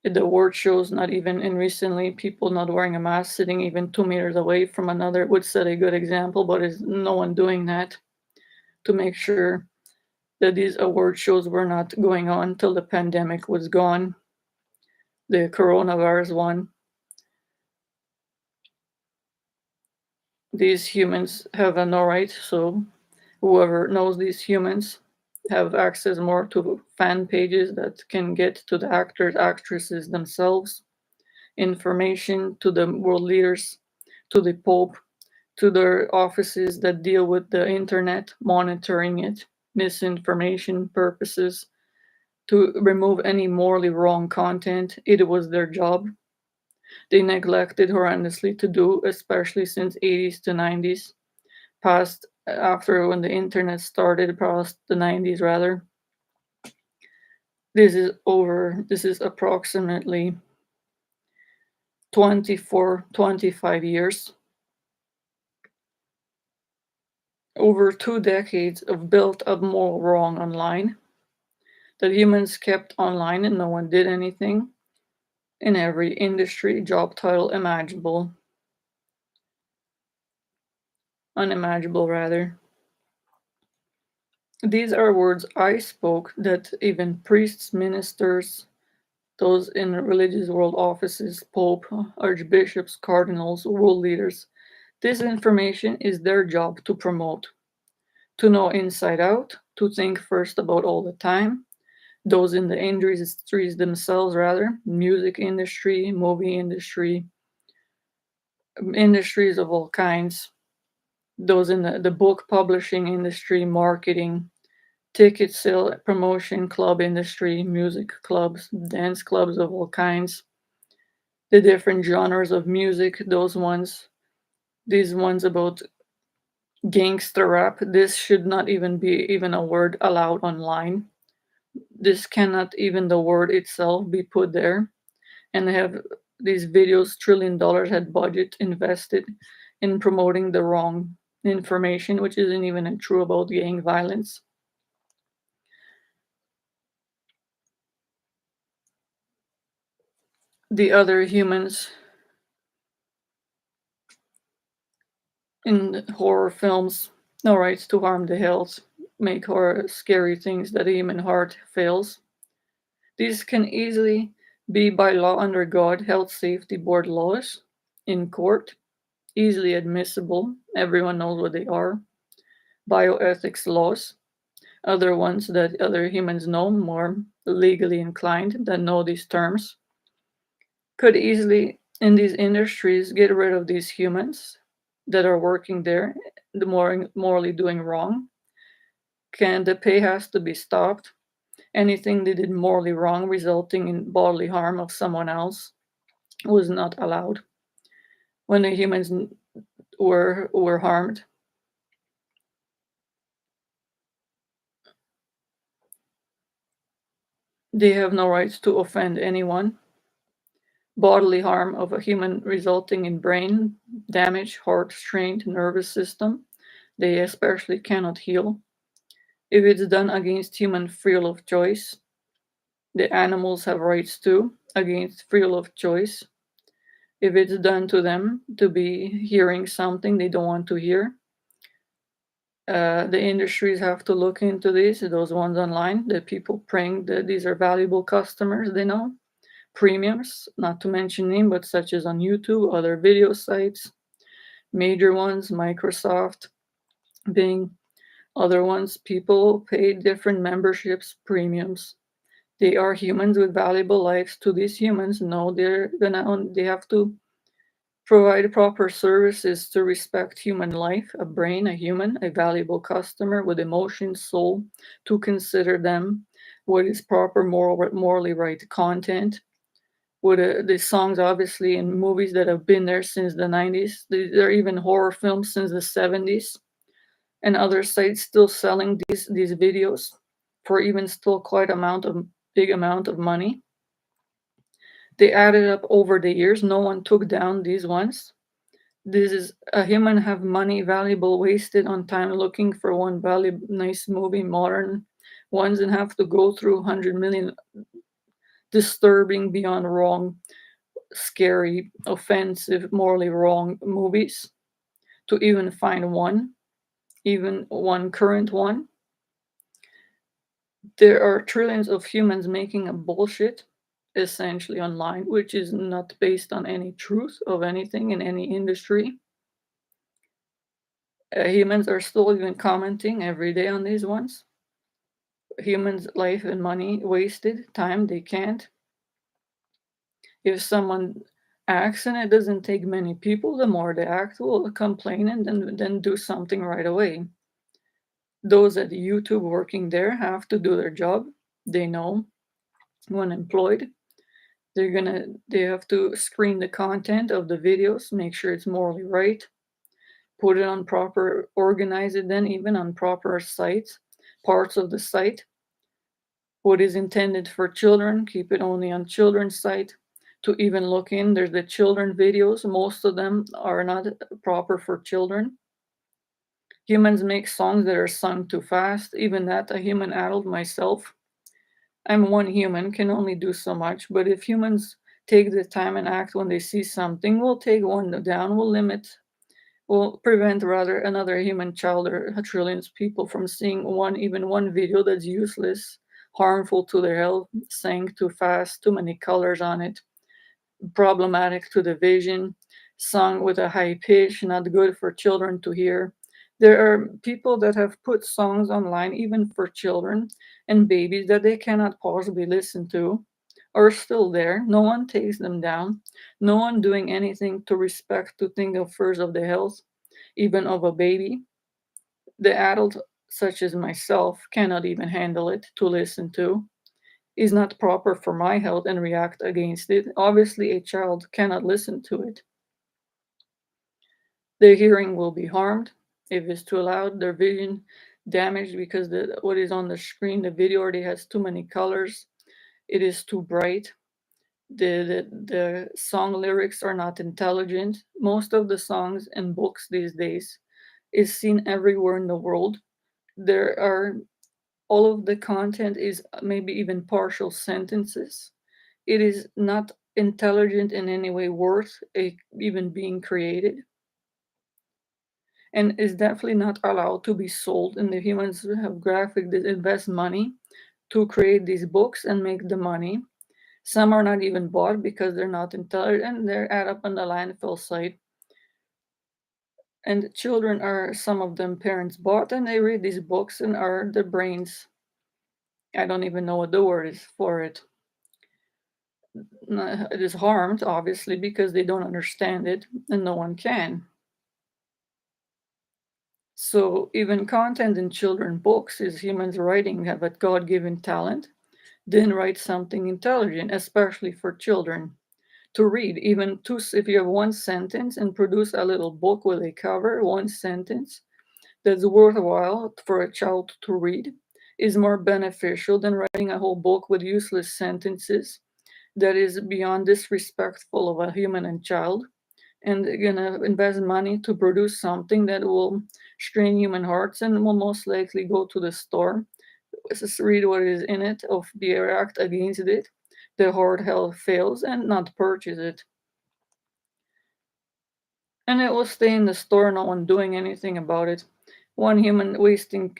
At the award shows, not even in recently, people not wearing a mask, sitting even 2 meters away from another would set a good example, but is no one doing that to make sure that these award shows were not going on till the pandemic was gone, the coronavirus one. These humans have no right, so whoever knows these humans have access more to fan pages that can get to the actors, actresses themselves, information to the world leaders, to the Pope, to their offices that deal with the internet, monitoring it, misinformation purposes, to remove any morally wrong content. It was their job. They neglected horrendously to do, especially since 80s to 90s, past after when the internet started, past the 90s rather. This is approximately 24, 25 years. Over 2 decades of built up moral wrong online that humans kept online and no one did anything in every industry, job title imaginable, unimaginable rather. These are words I spoke that even priests, ministers, those in religious world offices, pope, archbishops, cardinals, world leaders, this information is their job to promote, to know inside out, to think first about all the time. Those in the industries themselves, rather, music industry, movie industry, industries of all kinds, those in the book publishing industry, marketing, ticket sale, promotion, club industry, music clubs, dance clubs of all kinds, the different genres of music, these ones about gangster rap, this should not even be even a word allowed online. This cannot even the word itself be put there. And they have these videos, $1 trillion had budget invested in promoting the wrong information, which isn't even true about gang violence. The other humans in horror films, no rights to harm the health, make horror scary things that the human heart fails. These can easily be by law under God Health Safety Board laws in court, easily admissible. Everyone knows what they are. Bioethics laws, other ones that other humans know, more legally inclined, that know these terms, could easily, in these industries, get rid of these humans that are working there, the more morally doing wrong. The pay has to be stopped. Anything they did morally wrong, resulting in bodily harm of someone else, was not allowed. When the humans were harmed, they have no rights to offend anyone. Bodily harm of a human resulting in brain damage, heart strained, nervous system, they especially cannot heal. If it's done against human freedom of choice, the animals have rights too, against freedom of choice. If it's done to them to be hearing something they don't want to hear, the industries have to look into this. Those ones online, the people praying that these are valuable customers, they know. Premiums, not to mention name, but such as on YouTube, other video sites, major ones, Microsoft, Bing, other ones, people pay different memberships, premiums. They are humans with valuable lives. To these humans, no, they have to provide proper services to respect human life, a brain, a human, a valuable customer with emotion, soul, to consider them what is proper, morally right content. With the songs, obviously, in movies that have been there since the 90s. There are even horror films since the 70s, and other sites still selling these videos for even still quite big amount of money. They added up over the years. No one took down these ones. This is a human have money valuable wasted on time looking for one valuable nice movie, modern ones, and have to go through 100 million disturbing, beyond wrong, scary, offensive, morally wrong movies to even find one, even one current one. There are trillions of humans making a bullshit essentially online, which is not based on any truth of anything in any industry. Humans are still even commenting every day on these ones. Humans' life and money wasted, time they can't. If someone acts and it doesn't take many people, the more they act will complain and then do something right away. Those at YouTube working there have to do their job. They know when employed. They have to screen the content of the videos, make sure it's morally right, put it on proper, organize it then even on proper sites, parts of the site. What is intended for children, keep it only on children's site. To even look in, there's the children videos. Most of them are not proper for children. Humans make songs that are sung too fast. Even that, a human adult myself, I'm one human, can only do so much. But if humans take the time and act when they see something, we'll take one down, we'll prevent rather another human child or trillions of people from seeing even one video that's useless, harmful to their health, sang too fast, too many colors on it, problematic to the vision, sung with a high pitch, not good for children to hear. There are people that have put songs online, even for children and babies, that they cannot possibly listen to, are still there. No one takes them down. No one doing anything to respect, to think of first of the health, even of a baby. The adult, such as myself, cannot even handle it to listen to. Is not proper for my health and react against it. Obviously, a child cannot listen to it. Their hearing will be harmed if it's too loud, their vision damaged because what is on the screen, the video already has too many colors. It is too bright. The song lyrics are not intelligent. Most of the songs and books these days is seen everywhere in the world. There are all of the content is maybe even partial sentences. It is not intelligent in any way worth even being created. and is definitely not allowed to be sold. And the humans have graphic that invest money to create these books and make the money. Some are not even bought because they're not intelligent. They're add up on the landfill site. And children are, some of them parents bought, and they read these books and are the brains. I don't even know what the word is for it. It is harmed, obviously, because they don't understand it and no one can. So even content in children books is humans writing have a God-given talent, then write something intelligent, especially for children to read. Even two, if you have one sentence and produce a little book with a cover, one sentence that's worthwhile for a child to read is more beneficial than writing a whole book with useless sentences that is beyond disrespectful of a human and child, and gonna invest money to produce something that will strain human hearts and will most likely go to the store, just read what is in it, of the react against it, the hard health fails, and not purchase it. And it will stay in the store, no one doing anything about it. One human wasting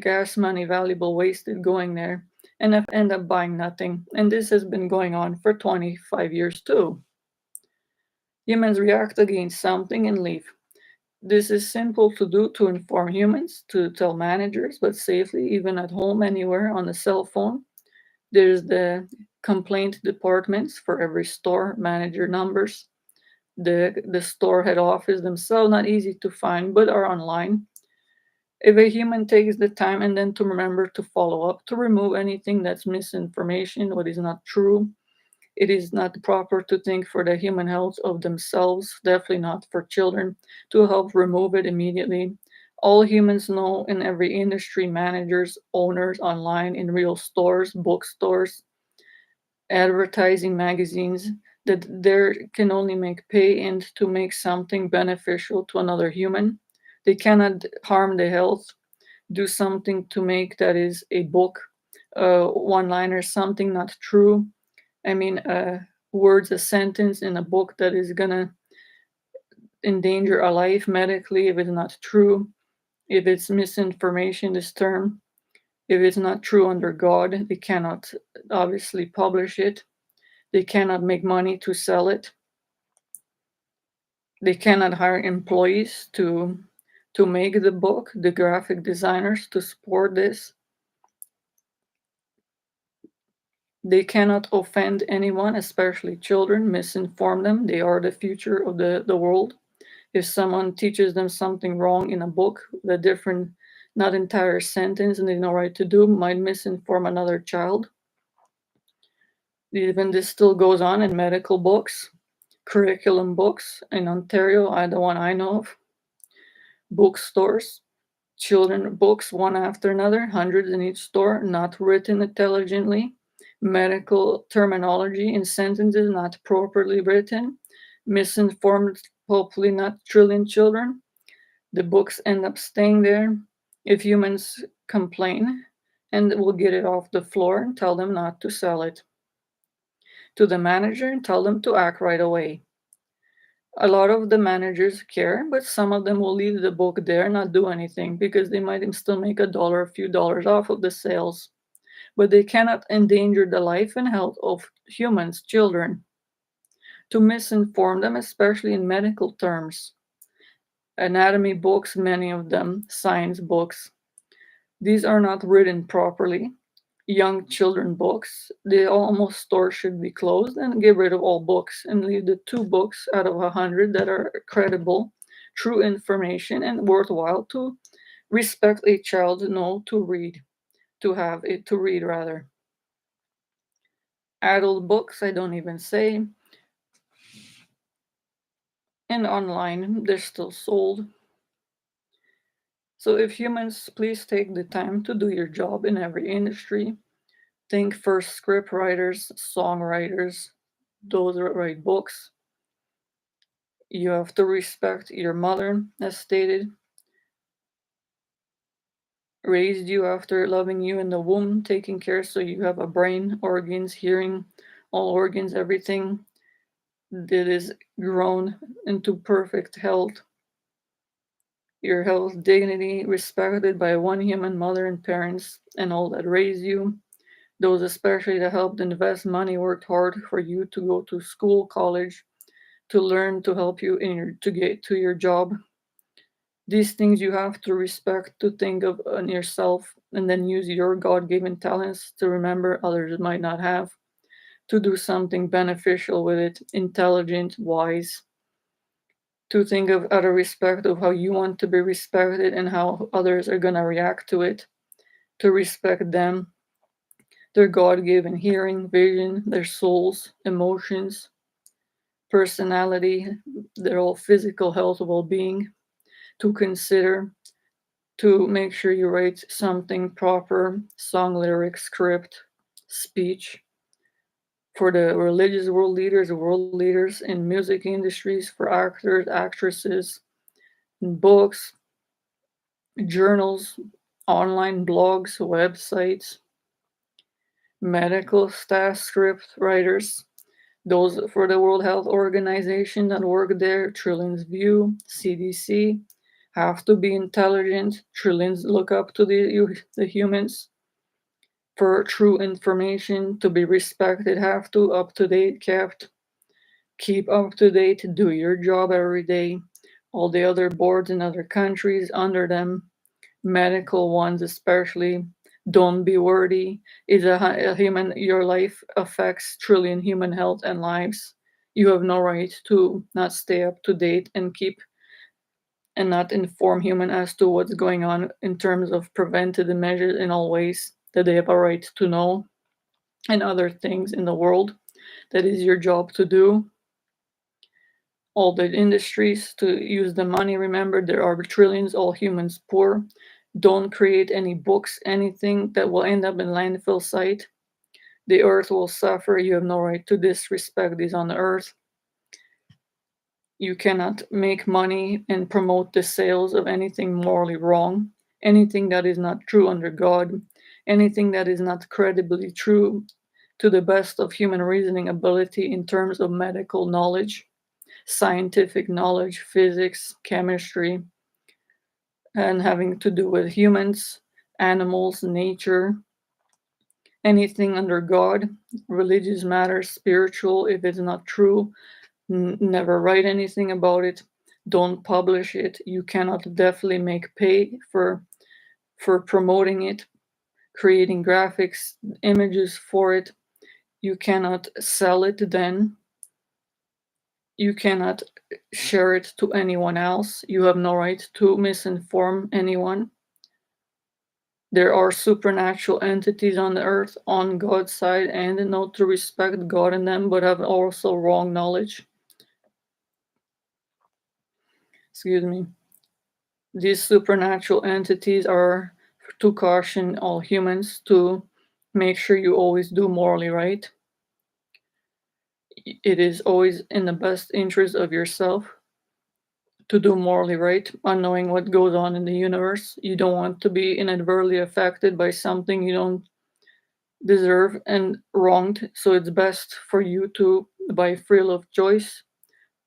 gas money, valuable wasted going there, and end up buying nothing. And this has been going on for 25 years too. Humans react against something and leave. This is simple to do to inform humans, to tell managers, but safely, even at home, anywhere on the cell phone. There's the complaint departments for every store, manager numbers, the store head office themselves, not easy to find, but are online. If a human takes the time and then to remember to follow up, to remove anything that's misinformation, what is not true, it is not proper to think for the human health of themselves, definitely not for children, to help remove it immediately. All humans know in every industry, managers, owners, online, in real stores, bookstores, advertising magazines, that there can only make pay and to make something beneficial to another human. They cannot harm the health, do something to make that is a book, one liner, something not true. I mean, words, a sentence in a book that is gonna endanger a life medically if it's not true, if it's misinformation, this term, if it's not true under God, they cannot obviously publish it. They cannot make money to sell it. They cannot hire employees to make the book, the graphic designers to support this. They cannot offend anyone, especially children, misinform them. They are the future of the world. If someone teaches them something wrong in a book, the different, not entire sentence, and they know right to do, might misinform another child. Even this still goes on in medical books, curriculum books in Ontario, the one I know of, bookstores, children books one after another, hundreds in each store, not written intelligently, medical terminology in sentences not properly written, misinformed, hopefully not trillion children. The books end up staying there. If humans complain, and we'll get it off the floor and tell them not to sell it to the manager and tell them to act right away. A lot of the managers care, but some of them will leave the book there, not do anything, because they might still make a few dollars off of the sales. But they cannot endanger the life and health of humans, children, to misinform them, especially in medical terms. Anatomy books, many of them, science books. These are not written properly. Young children books, the almost store should be closed and get rid of all books and leave the 2 books out of 100 that are credible, true information, and worthwhile to respect a child know to read, to have it to read rather. Adult books, I don't even say, and online, they're still sold. So if humans, please take the time to do your job in every industry. Think first script writers, songwriters, those that write books. You have to respect your mother, as stated, raised you after loving you in the womb, taking care so you have a brain, organs, hearing, all organs, everything that is grown into perfect health. your health, dignity, respected by one human mother and parents and all that raised you, those especially that helped invest money, worked hard for you to go to school, college, to learn, to help you to get to your job. These things you have to respect, to think of on yourself, and then use your God-given talents to remember others might not have, to do something beneficial with it, intelligent, wise, to think of out of respect of how you want to be respected and how others are gonna react to it, to respect them, their God-given hearing, vision, their souls, emotions, personality, their whole physical health, well-being, to consider, to make sure you write something proper, song lyrics, script, speech, for the religious world leaders in music industries, for actors, actresses, in books, journals, online blogs, websites, medical staff, script writers, those for the World Health Organization that work there, Trillions View, CDC, have to be intelligent. Trillions look up to the humans for true information to be respected, have to up to date, kept, keep up to date, do your job every day. All the other boards in other countries under them, medical ones especially, don't be worthy. Is a human, your life affects trillion human health and lives. You have no right to not stay up to date and keep and not inform human as to what's going on in terms of preventative measures in all ways that they have a right to know, and other things in the world that is your job to do. All the industries to use the money. Remember, there are trillions, all humans poor. Don't create any books, anything that will end up in landfill site. The earth will suffer. You have no right to disrespect these on the earth. You cannot make money and promote the sales of anything morally wrong, anything that is not true under God, anything that is not credibly true to the best of human reasoning ability in terms of medical knowledge, scientific knowledge, physics, chemistry, and having to do with humans, animals, nature, anything under God, religious matters, spiritual, if it's not true, never write anything about it. Don't publish it. You cannot definitely make pay for promoting it, creating graphics, images for it. You cannot sell it then. You cannot share it to anyone else. You have no right to misinform anyone. There are supernatural entities on the earth on God's side and know to respect God in them, but have also wrong knowledge. Excuse me. These supernatural entities are to caution all humans to make sure you always do morally right. It is always in the best interest of yourself to do morally right, unknowing what goes on in the universe. You don't want to be inadvertently affected by something you don't deserve and wronged. So it's best for you to, by free will of choice,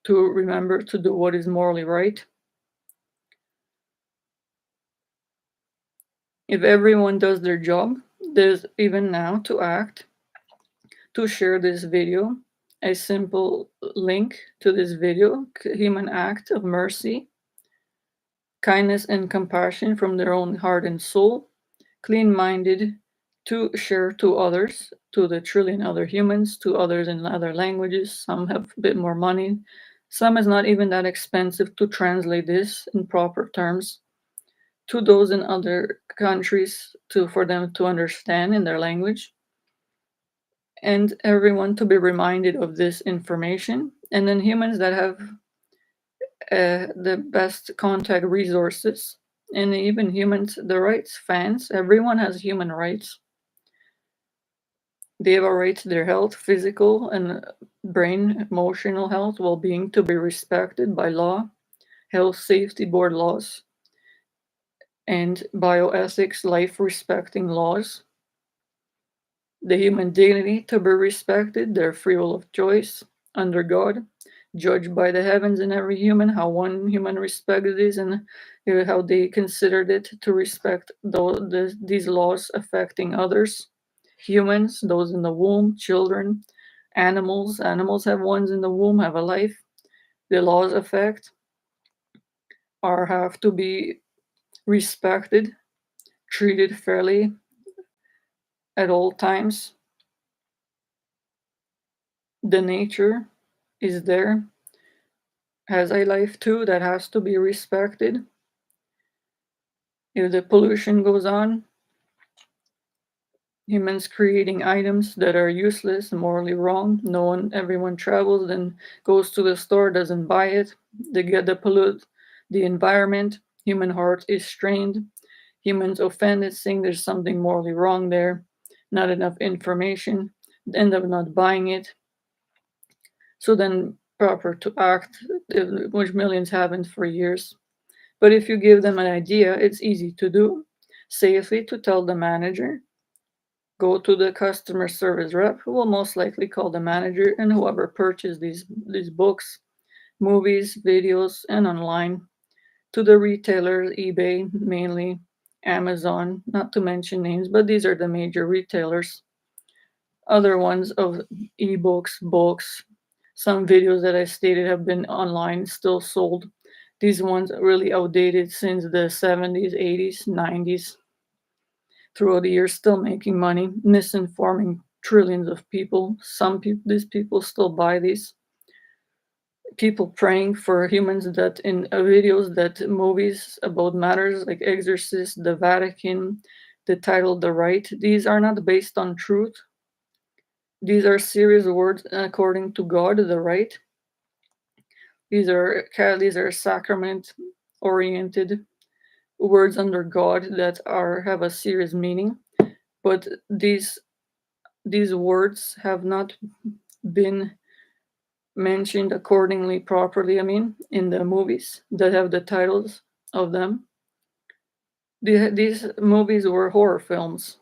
to remember to do what is morally right. If everyone does their job, there's even now to act, to share this video, a simple link to this video, human act of mercy, kindness and compassion from their own heart and soul, clean-minded, to share to others, to the trillion other humans, to others in other languages. Some have a bit more money. Some is not even that expensive to translate this in proper terms to those in other countries for them to understand in their language, and everyone to be reminded of this information. And then humans that have the best contact resources, and even humans, the rights fans, everyone has human rights. They have a right to their health, physical and brain, emotional health, well-being to be respected by law, health safety board laws, and bioethics, life-respecting laws. The human dignity to be respected, their free will of choice under God, judged by the heavens and every human, how one human respects this, and how they considered it to respect these laws affecting others, humans, those in the womb, children, animals. Animals have ones in the womb, have a life. The laws affect or have to be respected, treated fairly at all times. The nature is there, has a life too that has to be respected. If the pollution goes on, humans creating items that are useless, morally wrong. No one, everyone travels, then goes to the store, doesn't buy it. They get the pollute the environment. Human heart is strained. Humans offended, saying there's something morally wrong there, not enough information, end up not buying it. So then proper to act, which millions haven't for years. But if you give them an idea, it's easy to do. Safely to tell the manager, go to the customer service rep, who will most likely call the manager and whoever purchased these books, movies, videos, and online, to the retailers, eBay mainly, Amazon, not to mention names, but these are the major retailers. Other ones of ebooks, books, some videos that I stated have been online, still sold. These ones are really outdated since the 70s, 80s, 90s. Throughout the years, still making money, misinforming trillions of people. Some people, these people still buy these. People praying for humans that in videos, that movies about matters like Exorcist, the Vatican, the title The Right, these are not based on truth. These are serious words according to God, the right. These are sacrament oriented words under God that have a serious meaning. But these words have not been mentioned accordingly properly, I mean, in the movies that have the titles of them. These movies were horror films.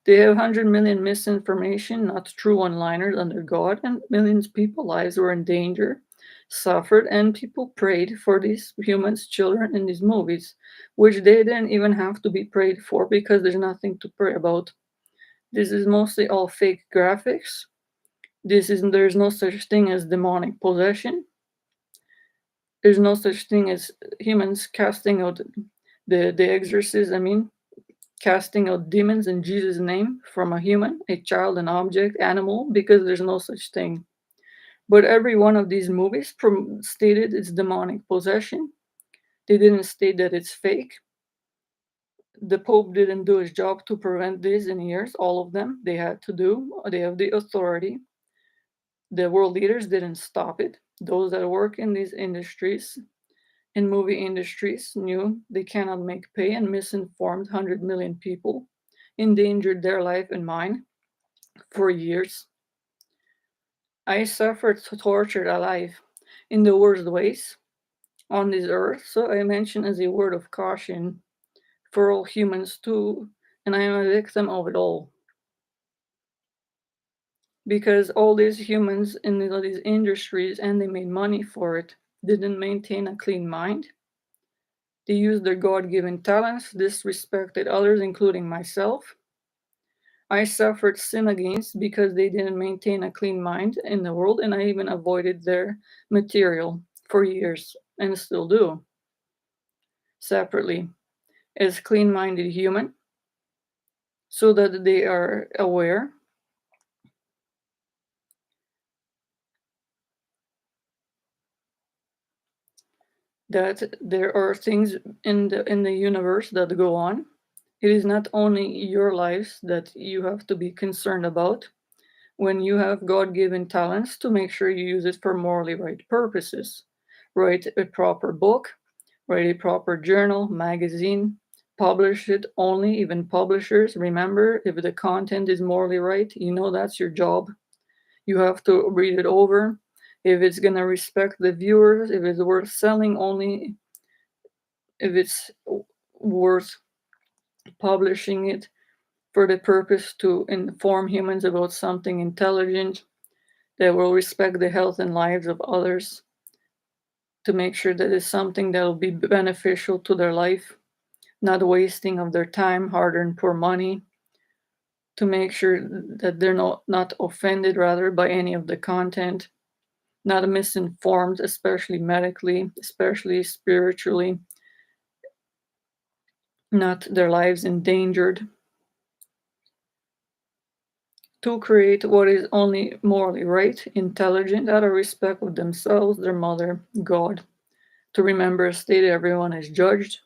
They have 100 million misinformation, not true one-liners under God, and millions of people's lives were in danger, suffered, and people prayed for these humans, children in these movies, which they didn't even have to be prayed for because there's nothing to pray about. This is mostly all fake graphics. There's no such thing as demonic possession. There's no such thing as humans casting out the exorcist, I mean, casting out demons in Jesus' name from a human, a child, an object, animal, because there's no such thing. But every one of these movies stated it's demonic possession. They didn't state that it's fake. The Pope didn't do his job to prevent this in years, all of them. They had to do, they have the authority. The world leaders didn't stop it. Those that work in these industries, in movie industries, knew they cannot make pay and misinformed 100 million people, endangered their life and mine for years. I suffered tortured alive in the worst ways on this earth, so I mention as a word of caution for all humans too, and I am a victim of it all. Because all these humans in these industries, and they made money for it, didn't maintain a clean mind. They used their God given talents, disrespected others, including myself. I suffered sin against because they didn't maintain a clean mind in the world, and I even avoided their material for years and still do. Separately, as clean minded human, so that they are aware that there are things in the universe that go on. It is not only your lives that you have to be concerned about when you have God-given talents, to make sure you use it for morally right purposes. Write a proper book, write a proper journal, magazine, publish it only, even publishers. Remember, if the content is morally right, that's your job. You have to read it over. If it's going to respect the viewers, if it's worth selling only, if it's worth publishing it for the purpose to inform humans about something intelligent, that will respect the health and lives of others, to make sure that it's something that will be beneficial to their life, not wasting of their time, hard-earned poor money, to make sure that they're not offended rather by any of the content, not misinformed, especially medically, especially spiritually, not their lives endangered, to create what is only morally right, intelligent, out of respect of themselves, their mother, God, to remember, state everyone is judged,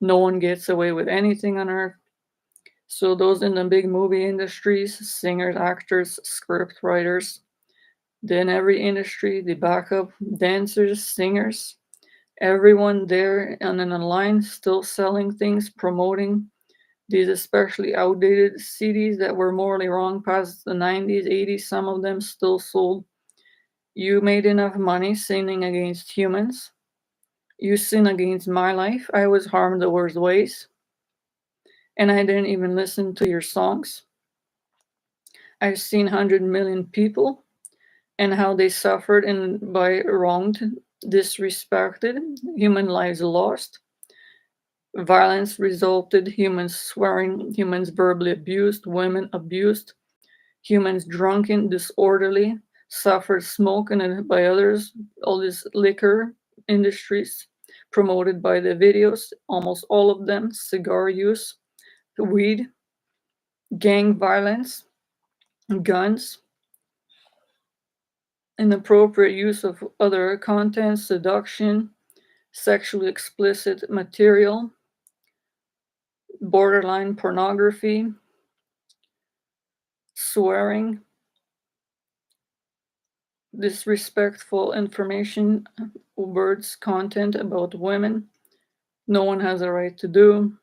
no one gets away with anything on earth. So those in the big movie industries, singers, actors, script writers, then every industry, the backup dancers, singers, everyone there and in a line still selling things, promoting these especially outdated CDs that were morally wrong past the 90s, 80s, some of them still sold. You made enough money sinning against humans. You sin against my life. I was harmed the worst ways. And I didn't even listen to your songs. I've seen 100 million people and how they suffered and by wronged, disrespected, human lives lost, violence resulted, humans swearing, humans verbally abused, women abused, humans drunken, disorderly, suffered smoking by others, all these liquor industries promoted by the videos, almost all of them, cigar use, weed, gang violence, guns, inappropriate use of other content, seduction, sexually explicit material, borderline pornography, swearing, disrespectful information, words, content about women, no one has a right to do,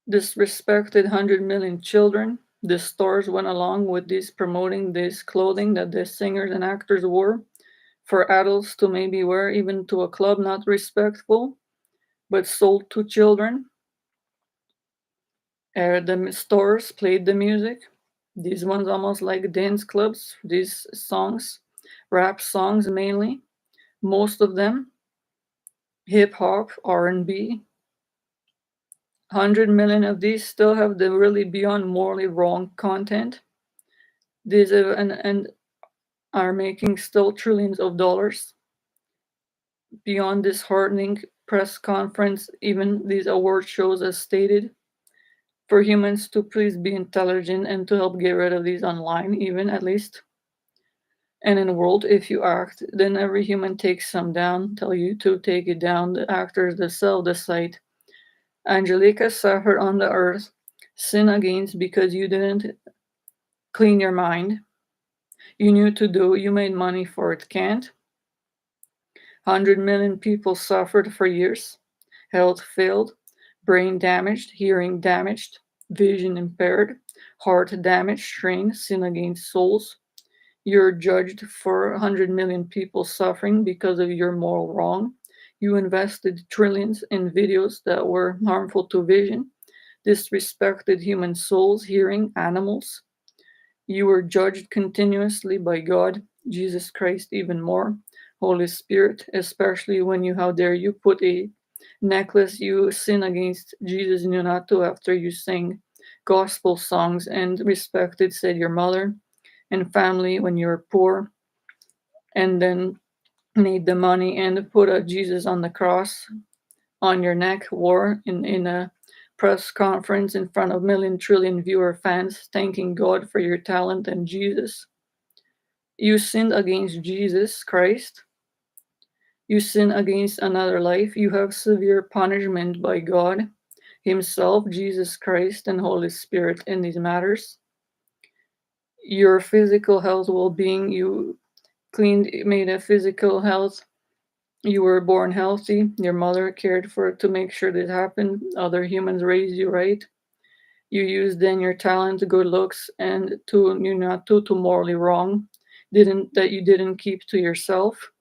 disrespected 100 million children. The stores went along with this promoting this clothing that the singers and actors wore for adults to maybe wear even to a club, not respectful, but sold to children. The stores played the music. These ones almost like dance clubs, these songs, rap songs mainly, most of them hip hop, R&B. 100 million of these still have the really beyond morally wrong content. These and are making still trillions of dollars. Beyond this heartening press conference, even these award shows as stated, for humans to please be intelligent and to help get rid of these online, even at least. And in the world, if you act, then every human takes some down, tell you to take it down. The actors themselves decide. Angelica suffered on the earth, sin against because you didn't clean your mind. You knew to do, you made money for it, can't. 100 million people suffered for years. Health failed, brain damaged, hearing damaged, vision impaired, heart damaged, strain, sin against souls. You're judged for 100 million people suffering because of your moral wrong. You invested trillions in videos that were harmful to vision, disrespected human souls, hearing, animals. You were judged continuously by God, Jesus Christ, even more, Holy Spirit, especially when you, how dare you put a necklace, you sin against Jesus knew not to after you sing gospel songs and respected, said your mother and family when you were poor, and then made the money and put a Jesus on the cross on your neck, wore in a press conference in front of million trillion viewer fans, thanking God for your talent and Jesus. You sinned against Jesus Christ. You sin against another life. You have severe punishment by God Himself, Jesus Christ, and Holy Spirit in these matters. Your physical health, well-being, you cleaned, made a physical health. You were born healthy. Your mother cared for it to make sure this happened. Other humans raised you right. You used then your talent, good looks, and to you not to morally wrong, didn't that you didn't keep to yourself.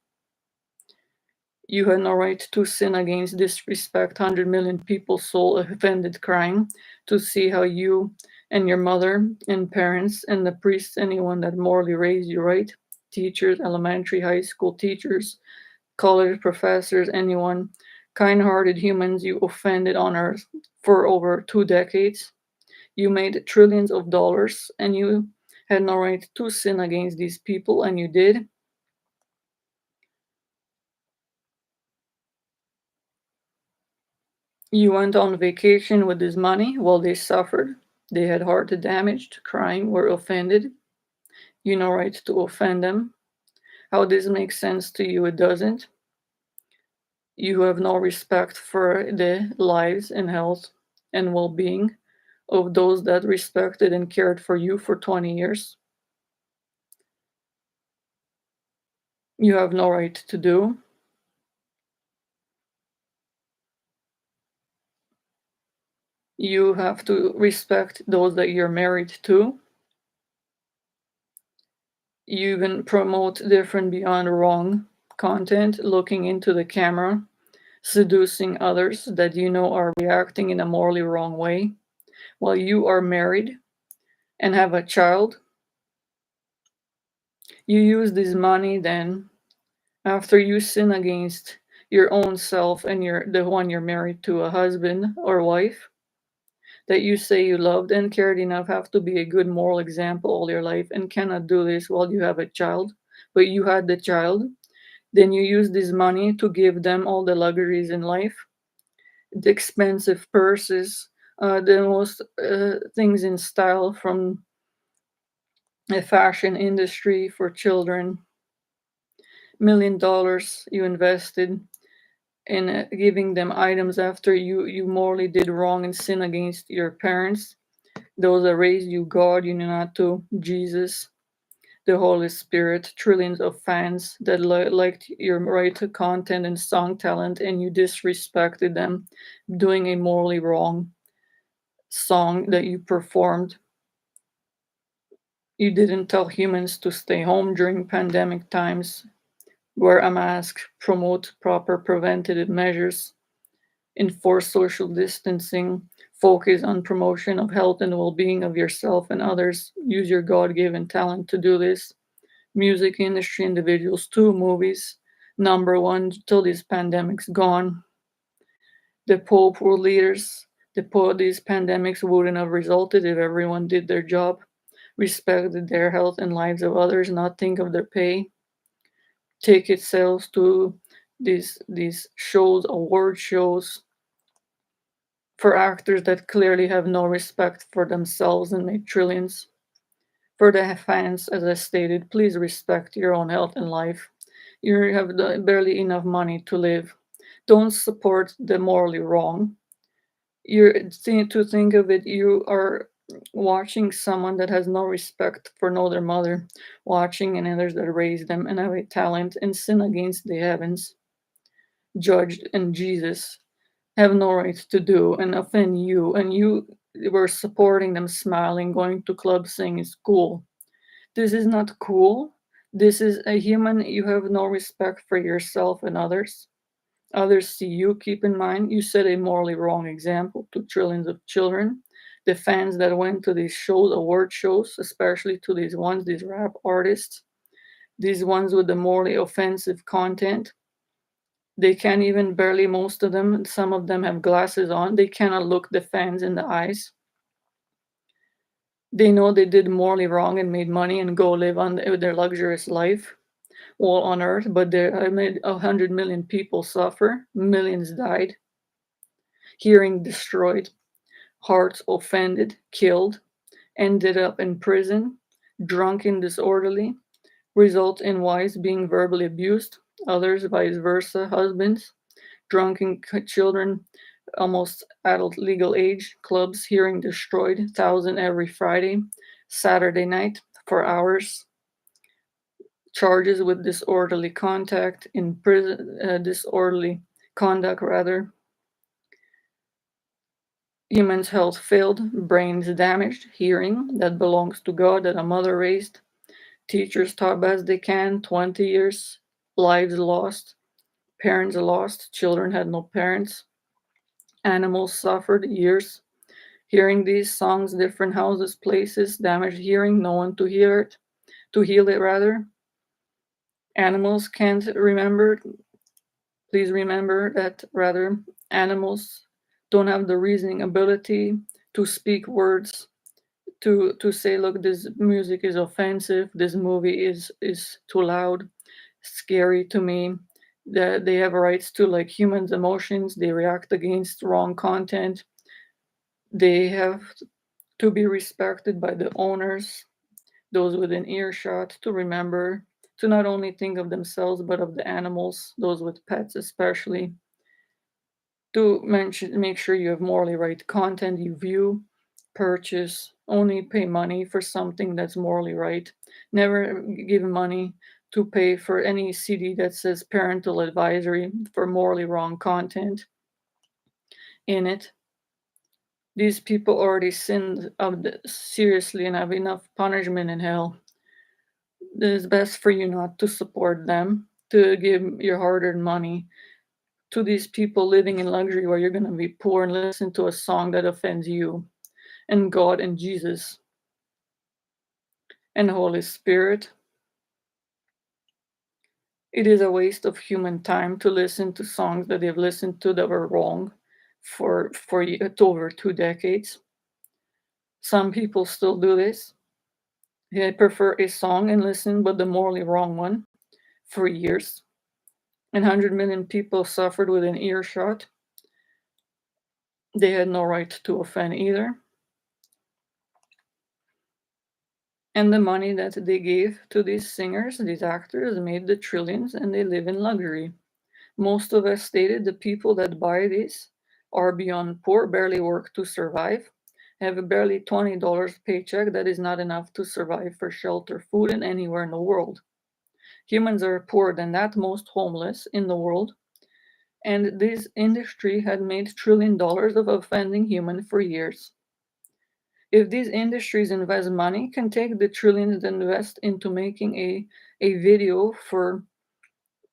You had no right to sin against, disrespect 100 million people, soul offended, crying to see how you and your mother and parents and the priests, anyone that morally raised you right, teachers, elementary, high school teachers, college professors, anyone, kind hearted humans you offended on earth for over 2 decades. You made trillions of dollars and you had no right to sin against these people, and you did. You went on vacation with this money while they suffered. They had heart damaged, crying, were offended. You no right to offend them. How this makes sense to you, it doesn't. You have no respect for the lives and health and well being of those that respected and cared for you for 20 years. You have no right to do. You have to respect those that you're married to. You even promote different beyond wrong content, looking into the camera, seducing others that you know are reacting in a morally wrong way while you are married and have a child. You use this money then after you sin against your own self and the one you're married to, a husband or wife that you say you loved and cared enough, have to be a good moral example all your life and cannot do this while you have a child, but you had the child. Then you use this money to give them all the luxuries in life, the expensive purses, the most things in style from the fashion industry for children. $1 million you invested in giving them items after you morally did wrong and sin against your parents, those that raised you, God, you know not to, Jesus, the Holy Spirit, trillions of fans that liked your right content and song talent, and you disrespected them, doing a morally wrong song that you performed. You didn't tell humans to stay home during pandemic times, wear a mask, promote proper preventative measures, enforce social distancing, focus on promotion of health and well-being of yourself and others, use your God-given talent to do this. Music industry individuals too, movies, number one till this pandemic's gone. The Pope world leaders, these pandemics wouldn't have resulted if everyone did their job, respected their health and lives of others, not think of their pay, ticket sales to these shows, award shows, for actors that clearly have no respect for themselves and make trillions. For the fans, as I stated, please respect your own health and life. You have barely enough money to live. Don't support the morally wrong. To think of it, you are watching someone that has no respect for no their mother, watching and others that raised them and have a talent and sin against the heavens, judged and Jesus have no right to do and offend you, and you were supporting them, smiling, going to clubs, saying it's cool. This is not cool. This is a human. You have no respect for yourself and others. Others see you. Keep in mind, you set a morally wrong example to trillions of children. The fans that went to these shows, award shows, especially to these ones, these rap artists, these ones with the morally offensive content, they can't even barely, most of them, some of them have glasses on. They cannot look the fans in the eyes. They know they did morally wrong and made money and go live on their luxurious life while on earth, but I made 100 million people suffer, millions died, hearing destroyed, hearts offended, killed, ended up in prison, drunk and disorderly, result in wives being verbally abused, others vice versa, husbands, drunken children, almost adult legal age, clubs hearing destroyed, 1,000 every Friday, Saturday night for hours, charges with disorderly contact in prison, disorderly conduct rather, humans' health failed, brains damaged, hearing that belongs to God that a mother raised, teachers taught best they can, 20 years, lives lost, Parents lost, children had no parents, animals suffered years. Hearing these songs, different houses, places, damaged hearing, no one to hear it, to heal it rather. Animals can't remember. Please remember that rather animals don't have the reasoning ability to speak words, to say, look, this music is offensive, this movie is too loud, scary to me. That they have rights to like humans' emotions, they react against wrong content. They have to be respected by the owners, those within earshot, to remember to not only think of themselves but of the animals, those with pets especially, to make sure you have morally right content you view, purchase, only pay money for something that's morally right. Never give money to pay for any CD that says parental advisory for morally wrong content in it. These people already sinned seriously and have enough punishment in hell. It is best for you not to support them, to give your hard earned money to these people living in luxury where you're going to be poor and listen to a song that offends you and God and Jesus and Holy Spirit. It is a waste of human time to listen to songs that they've listened to that were wrong for over 2 decades. Some people still do this. They prefer a song and listen but the morally wrong one for years. And 100 million people suffered within earshot. They had no right to offend either. And the money that they gave to these singers, these actors, made the trillions and they live in luxury. Most of us stated the people that buy these are beyond poor, barely work to survive, have a barely $20 paycheck that is not enough to survive for shelter, food, and anywhere in the world. Humans are poorer than that, most homeless in the world. And this industry had made $1 trillion of offending humans for years. If these industries invest money, can take the trillions and invest into making a video for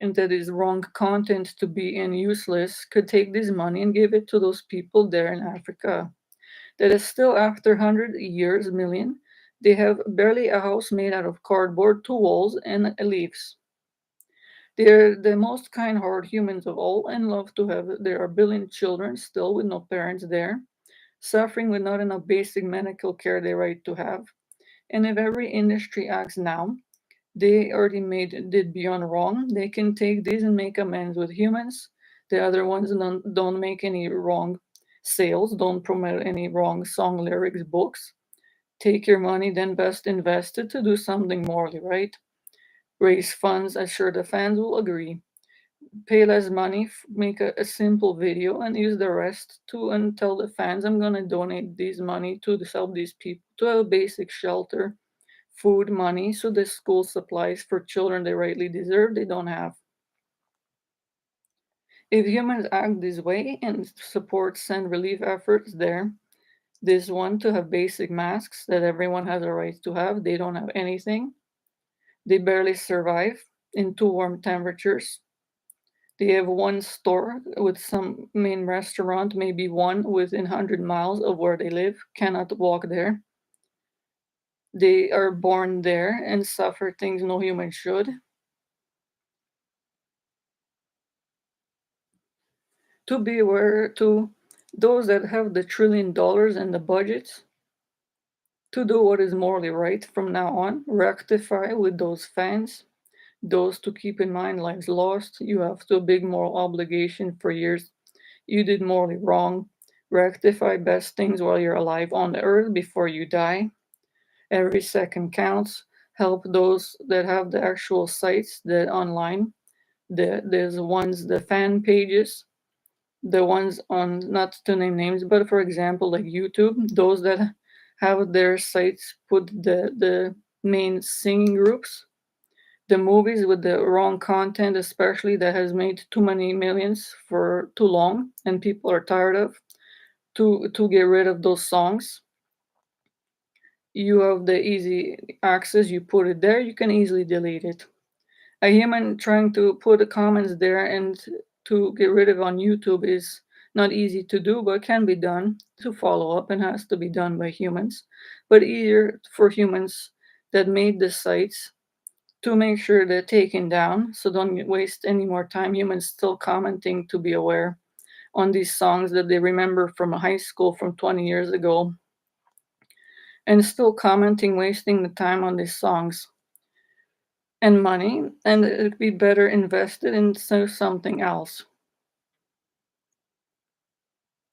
and that is wrong content to be and useless, could take this money and give it to those people there in Africa. That is still after 100 years, million, they have barely a house made out of cardboard, two walls, and leaves. They're the most kind-hearted humans of all and love to have. There are billion children still with no parents there, suffering with not enough basic medical care they right to have. And if every industry acts now, they already did beyond wrong. They can take these and make amends with humans. The other ones don't make any wrong sales, don't promote any wrong song lyrics, books. Take your money, then best invest it to do something morally right. Raise funds, I'm sure the fans will agree. Pay less money, make a simple video, and use the rest to and tell the fans I'm gonna donate this money to help these people to have a basic shelter, food, money, so the school supplies for children they rightly deserve, they don't have. If humans act this way and support send relief efforts there, this one to have basic masks that everyone has a right to have, they don't have anything. They barely survive in too warm temperatures. They have one store with some main restaurant, maybe one within 100 miles of where they live, cannot walk there. They are born there and suffer things no human should. To be aware to those that have the $1 trillion and the budgets to do what is morally right from now on, rectify with those fans, those to keep in mind lives lost. You have to a big moral obligation for years. You did morally wrong. Rectify best things while you're alive on the earth before you die. Every second counts. Help those that have the actual sites that online. There's ones, the fan pages, the ones on, not to name names, but for example like YouTube, those that have their sites put the main singing groups, the movies with the wrong content especially that has made too many millions for too long and people are tired of, to get rid of those songs. You have the easy access, you put it there, you can easily delete it. A human trying to put the comments there and to get rid of on YouTube is not easy to do, but can be done to follow up and has to be done by humans. But easier for humans that made the sites to make sure they're taken down. So don't waste any more time. Humans still commenting to be aware on these songs that they remember from high school from 20 years ago and still commenting, wasting the time on these songs and money, and it'd be better invested into something else.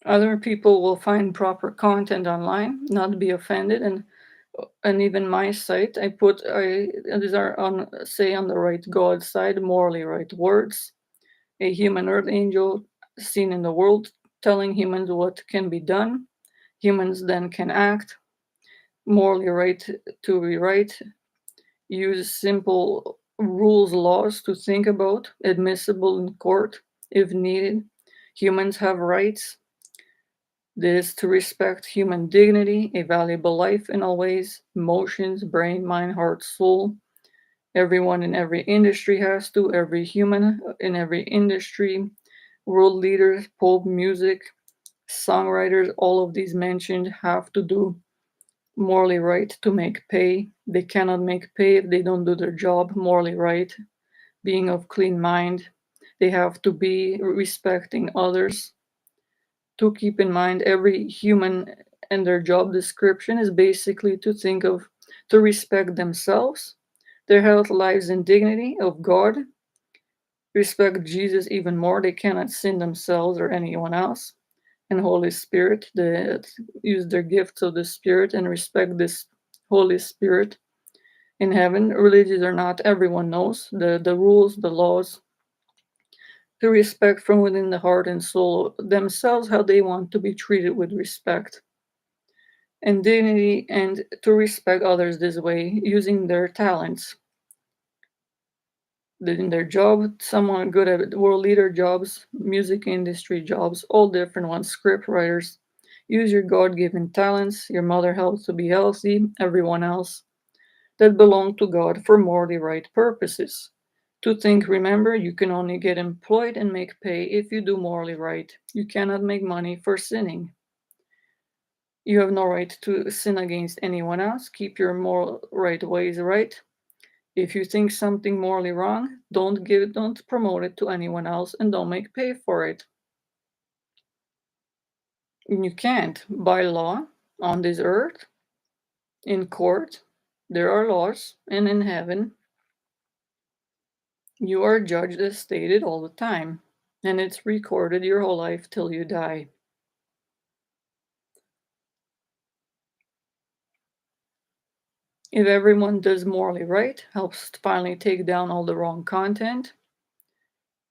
Other people will find proper content online, not be offended, and even my site, these are on say on the right God side, morally right words, a human earth angel seen in the world, telling humans what can be done. Humans then can act morally right to be right, use simple rules, laws to think about, admissible in court if needed. Humans have rights. This to respect human dignity, a valuable life in all ways, emotions, brain, mind, heart, soul. Everyone in every industry has to, every human in every industry, world leaders, pop music, songwriters, all of these mentioned have to do morally right to make pay. They cannot make pay if they don't do their job morally right, being of clean mind. They have to be respecting others. To keep in mind, every human and their job description is basically to think of to respect themselves, their health, lives, and dignity of God, respect Jesus even more. They cannot sin themselves or anyone else. And Holy Spirit, they use their gifts of the Spirit and respect this Holy Spirit in heaven. Religious or not, everyone knows the rules, the laws, to respect from within the heart and soul themselves how they want to be treated with respect and dignity, and to respect others this way using their talents in their job. Someone good at world leader jobs, music industry jobs, all different ones, script writers. Use your God-given talents. Your mother helps to be healthy, everyone else that belong to God for morally right purposes. To think, remember, you can only get employed and make pay if you do morally right. You cannot make money for sinning. You have no right to sin against anyone else. Keep your moral right ways right. If you think something morally wrong, don't promote it to anyone else and don't make pay for it. And you can't by law on this earth, in court, there are laws, and in heaven, you are judged as stated all the time, and it's recorded your whole life till you die. If everyone does morally right, helps finally take down all the wrong content,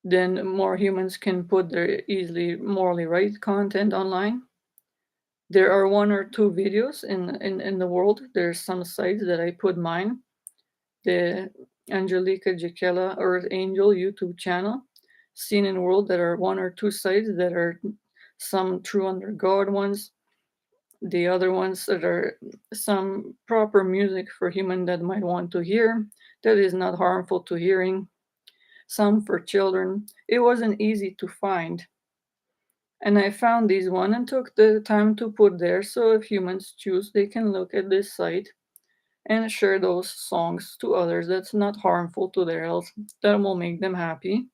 then more humans can put their easily morally right content online. There are one or two videos in the world. There's some sites that I put mine. The Angelica Jakela Earth Angel YouTube channel, seen in world that are one or two sites that are some true under God ones, the other ones that are some proper music for human that might want to hear that is not harmful to hearing, some for children. It wasn't easy to find, and I found these one and took the time to put there, so if humans choose they can look at this site and share those songs to others that's not harmful to their health, that will make them happy.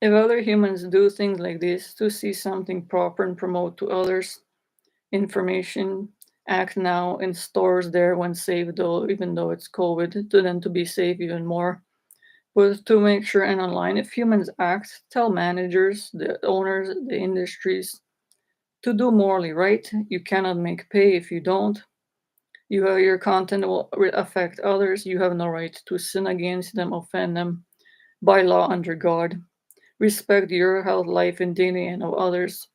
If other humans do things like this to see something proper and promote to others information, act now in stores there when safe, though even though it's COVID, to then to be safe even more. But to make sure and online, if humans act, tell managers, the owners, the industries to do morally right. You cannot make pay if you don't. You have your content will affect others. You have no right to sin against them, offend them by law under God. Respect your health, life, and dignity and of others.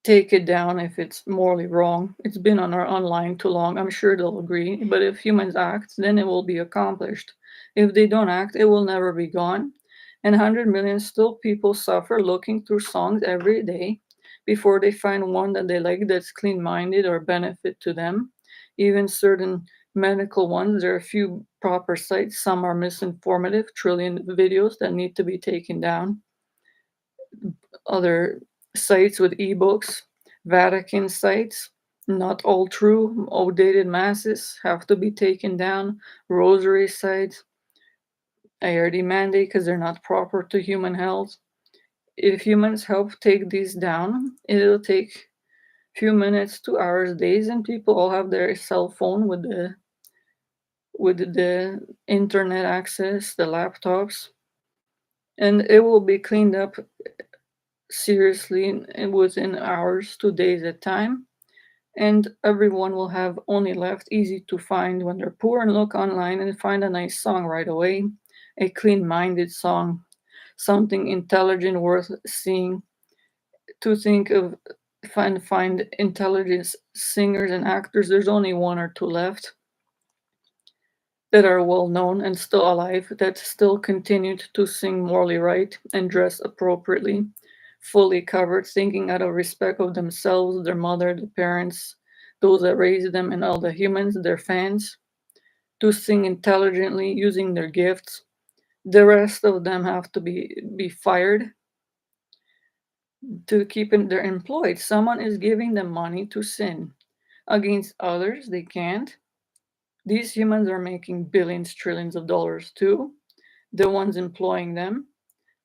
Take it down if it's morally wrong. It's been on our online too long. I'm sure they'll agree. But if humans act, then it will be accomplished. If they don't act, it will never be gone. And 100 million still people suffer looking through songs every day before they find one that they like that's clean minded or benefit to them. Even certain medical ones, there are a few proper sites. Some are misinformative, trillion videos that need to be taken down. Other sites with ebooks, Vatican sites, not all true, outdated masses have to be taken down. Rosary sites, I already mandate because they're not proper to human health. If humans help take these down, it'll take few minutes to hours, days, and people all have their cell phone with the internet access, the laptops, and it will be cleaned up seriously within hours to days at time. And everyone will have only left easy to find when they're poor and look online and find a nice song right away, a clean-minded song, something intelligent worth seeing. To think of find intelligent singers and actors, there's only one or two left that are well known and still alive that still continued to sing morally right and dress appropriately, fully covered, thinking out of respect of themselves, their mother, the parents, those that raised them, and all the humans, their fans, to sing intelligently using their gifts. The rest of them have to be fired to keep their employed. Someone is giving them money to sin. Against others, they can't. These humans are making billions, trillions of dollars too. The ones employing them.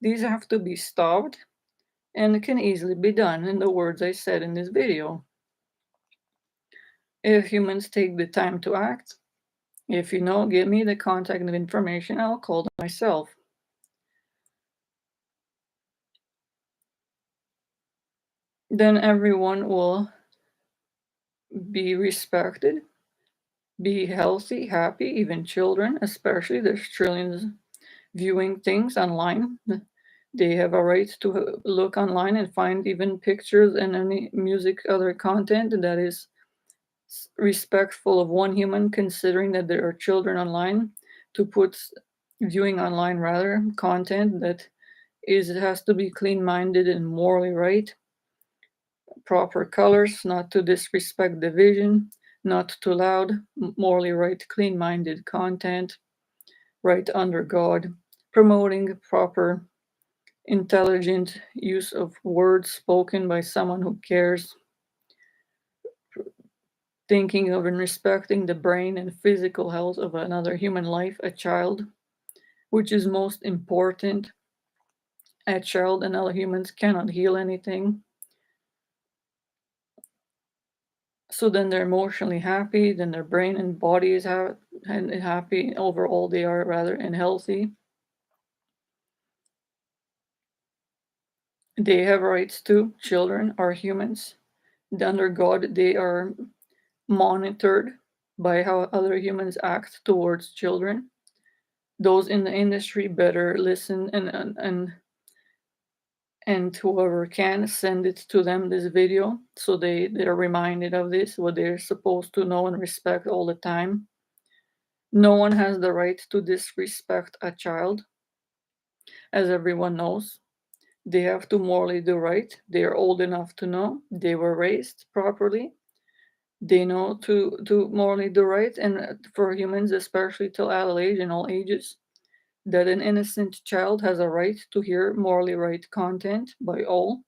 These have to be stopped and it can easily be done in the words I said in this video. If humans take the time to act, if you know, give me the contact information, I'll call them myself. Then everyone will be respected, be healthy, happy, even children, especially there's trillions viewing things online. They have a right to look online and find even pictures and any music, other content that is respectful of one human, considering that there are children online, to put viewing online rather content that is it has to be clean-minded and morally right, proper colors, not to disrespect the vision, not too loud, morally right, clean-minded content, right under God, promoting proper intelligent use of words spoken by someone who cares, thinking of and respecting the brain and physical health of another human life, a child, which is most important. A child and other humans cannot heal anything. So then they're emotionally happy, then their brain and body is happy. Overall, they are rather and healthy. They have rights too. Children are humans. Under God, they are monitored by how other humans act towards children. Those in the industry better listen and whoever can send it to them this video so they're reminded of this, what they're supposed to know and respect all the time. No one has the right to disrespect a child, as everyone knows. They have to morally do right. They are old enough to know. They were raised properly. They know to morally do right. And for humans, especially till adult age and all ages, that an innocent child has a right to hear morally right content by all,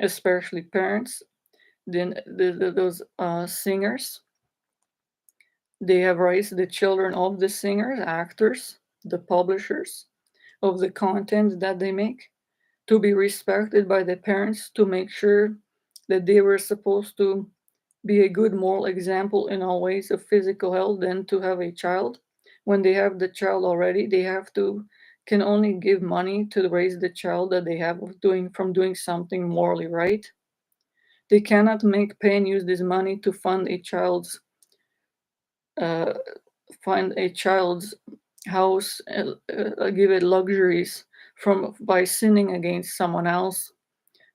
especially parents. Then those singers, they have rights. The children of the singers, actors, the publishers of the content that they make, to be respected by the parents, to make sure that they were supposed to be a good moral example in all ways of physical health. Then to have a child, when they have the child already, they have to can only give money to raise the child that they have of doing something morally right. They cannot pay and use this money to uh, fund a child's house, give it luxuries from by sinning against someone else,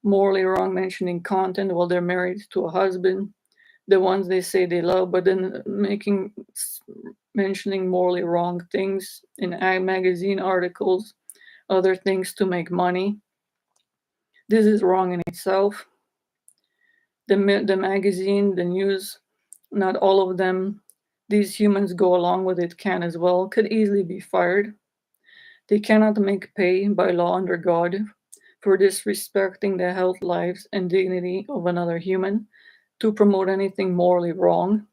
morally wrong, mentioning content while they're married to a husband, the ones they say they love, but then mentioning morally wrong things in magazine articles, other things to make money. This is wrong in itself. The magazine, the news, not all of them these humans go along with it can as well, could easily be fired. They cannot make pay by law under God for disrespecting the health, lives, and dignity of another human to promote anything morally wrong.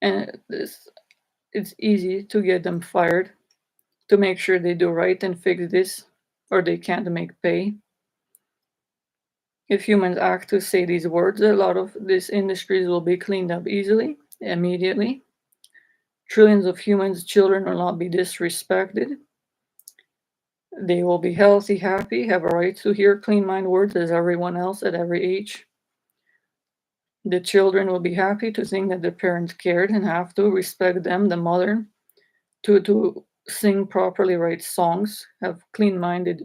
And it's easy to get them fired to make sure they do right and fix this, or they can't make pay. If humans act to say these words, a lot of these industries will be cleaned up easily, immediately. Trillions of humans' children will not be disrespected. They will be healthy, happy, have a right to hear clean mind words as everyone else at every age. The children will be happy to think that their parents cared and have to respect them, the mother, to sing properly, write songs, have clean minded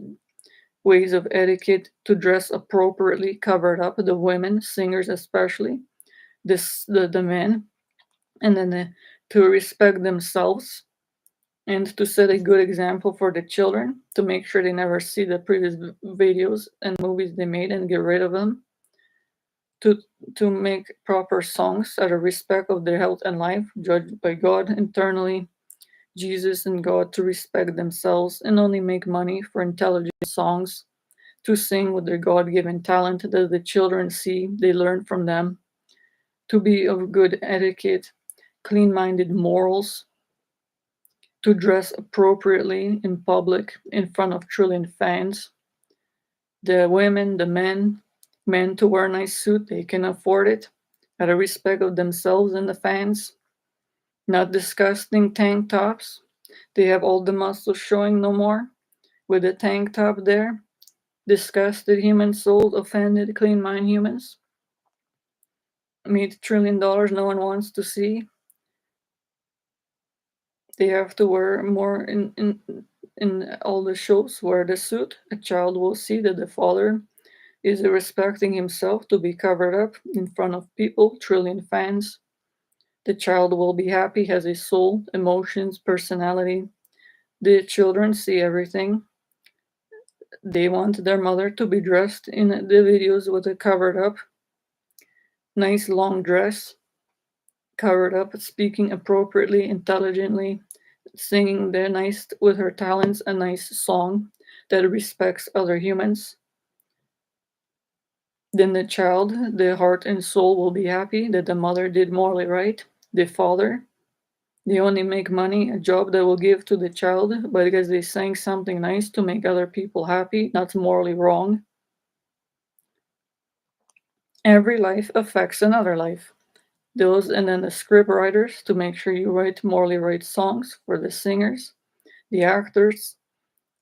ways of etiquette, to dress appropriately, covered up, the women, singers especially, the men, and then to respect themselves and to set a good example for the children, to make sure they never see the previous videos and movies they made and get rid of them, to to make proper songs out of respect of their health and life, judged by God internally, Jesus and God, to respect themselves and only make money for intelligent songs, to sing with their God-given talent that the children see, they learn from them, to be of good etiquette, clean-minded morals, to dress appropriately in public in front of trillion fans. The women, the men to wear a nice suit, they can afford it, out of respect of themselves and the fans. Not disgusting tank tops. They have all the muscles showing no more. With the tank top there, disgusted human souls, offended clean mind humans. Meet $1 trillion no one wants to see. They have to wear more in all the shows, wear the suit. A child will see that the father is respecting himself to be covered up in front of people, trillion fans. The child will be happy, has a soul, emotions, personality. The children see everything. They want their mother to be dressed in the videos with a covered up, nice long dress, covered up, speaking appropriately, intelligently, singing the nice with her talents a nice song that respects other humans. Then the child, the heart and soul will be happy that the mother did morally right. The father, they only make money, a job that will give to the child, but because they sang something nice to make other people happy, that's morally wrong. Every life affects another life. Those and then the script writers to make sure you write morally right songs for the singers. The actors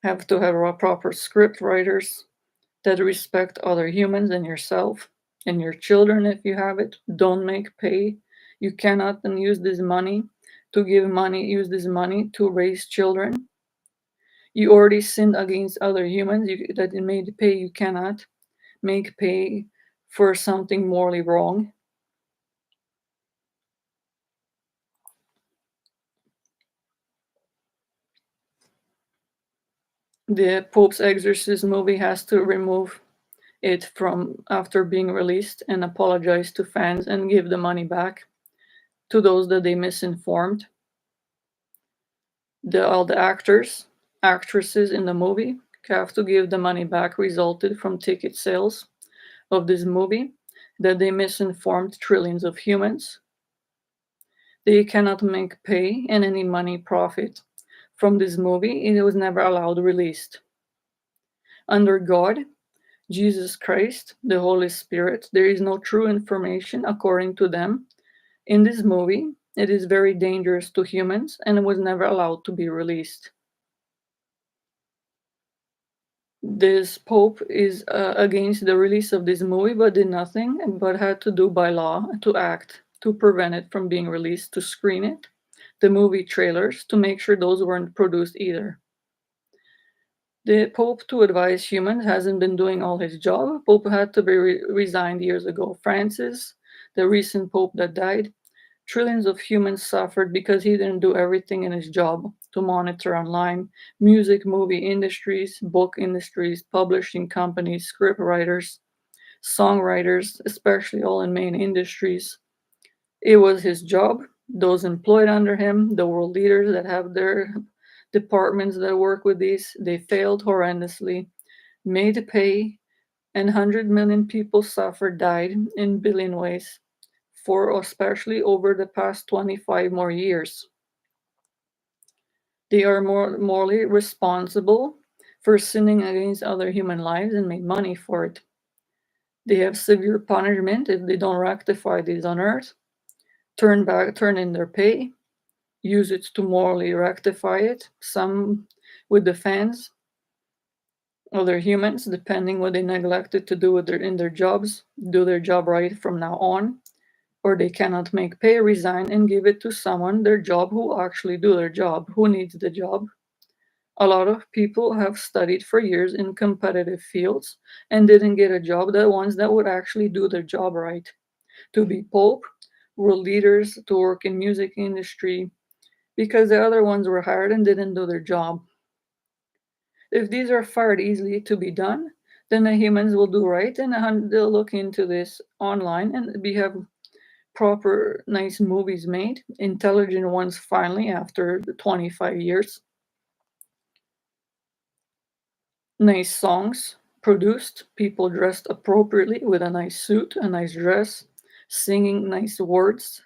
have to have a proper script writers that respect other humans and yourself and your children if you have it. Don't make pay. You cannot then use this money to give money, use this money to raise children. You already sinned against other humans that it made pay. You cannot make pay for something morally wrong. The Pope's Exorcist movie has to remove it from after being released and apologize to fans and give the money back to those that they misinformed. All the actors, actresses in the movie have to give the money back resulted from ticket sales of this movie that they misinformed trillions of humans. They cannot make pay and any money profit from this movie. It was never allowed released. Under God, Jesus Christ, the Holy Spirit, there is no true information according to them. In this movie, it is very dangerous to humans and it was never allowed to be released. This Pope is against the release of this movie, but did nothing, but had to do by law to act to prevent it from being released, to screen it, the movie trailers, to make sure those weren't produced either. The Pope, to advise humans, hasn't been doing all his job. Pope had to be resigned years ago. Francis, the recent Pope that died, trillions of humans suffered because he didn't do everything in his job to monitor online music, movie industries, book industries, publishing companies, script writers, songwriters, especially all in main industries. It was his job. Those employed under him, the world leaders that have their departments that work with these, they failed horrendously, made pay, and 100 million people suffered, died in billion ways, for especially over the past 25 more years. They are morally responsible for sinning against other human lives and made money for it. They have severe punishment if they don't rectify this on earth, turn in their pay, use it to morally rectify it, some with the fans, other humans, depending what they neglected to do in their jobs, do their job right from now on, or they cannot make pay, resign, and give it to someone their job who actually do their job, who needs the job. A lot of people have studied for years in competitive fields and didn't get a job, the ones that would actually do their job right. To be pope, world leaders, to work in music industry, because the other ones were hired and didn't do their job. If these are fired easily to be done, then the humans will do right and they'll look into this online and we have proper, nice movies made, intelligent ones finally after the 25 years. Nice songs produced, people dressed appropriately with a nice suit, a nice dress, singing nice words,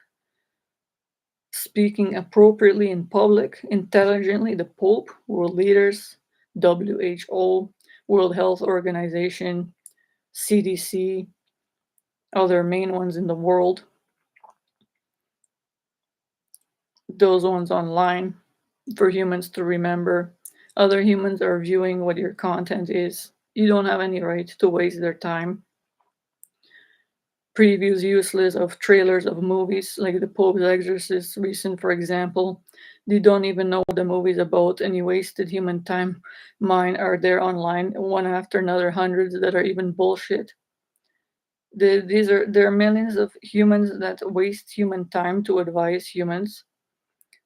speaking appropriately in public, intelligently, the Pope, world leaders, WHO, World Health Organization, CDC, other main ones in the world, those ones online for humans to remember. Other humans are viewing what your content is. You don't have any right to waste their time. Previews useless of trailers of movies like the Pope's Exorcist recent, for example. They don't even know what the movie's about, and you wasted human time. Mine are there online, one after another, hundreds that are even bullshit. There are millions of humans that waste human time to advise humans,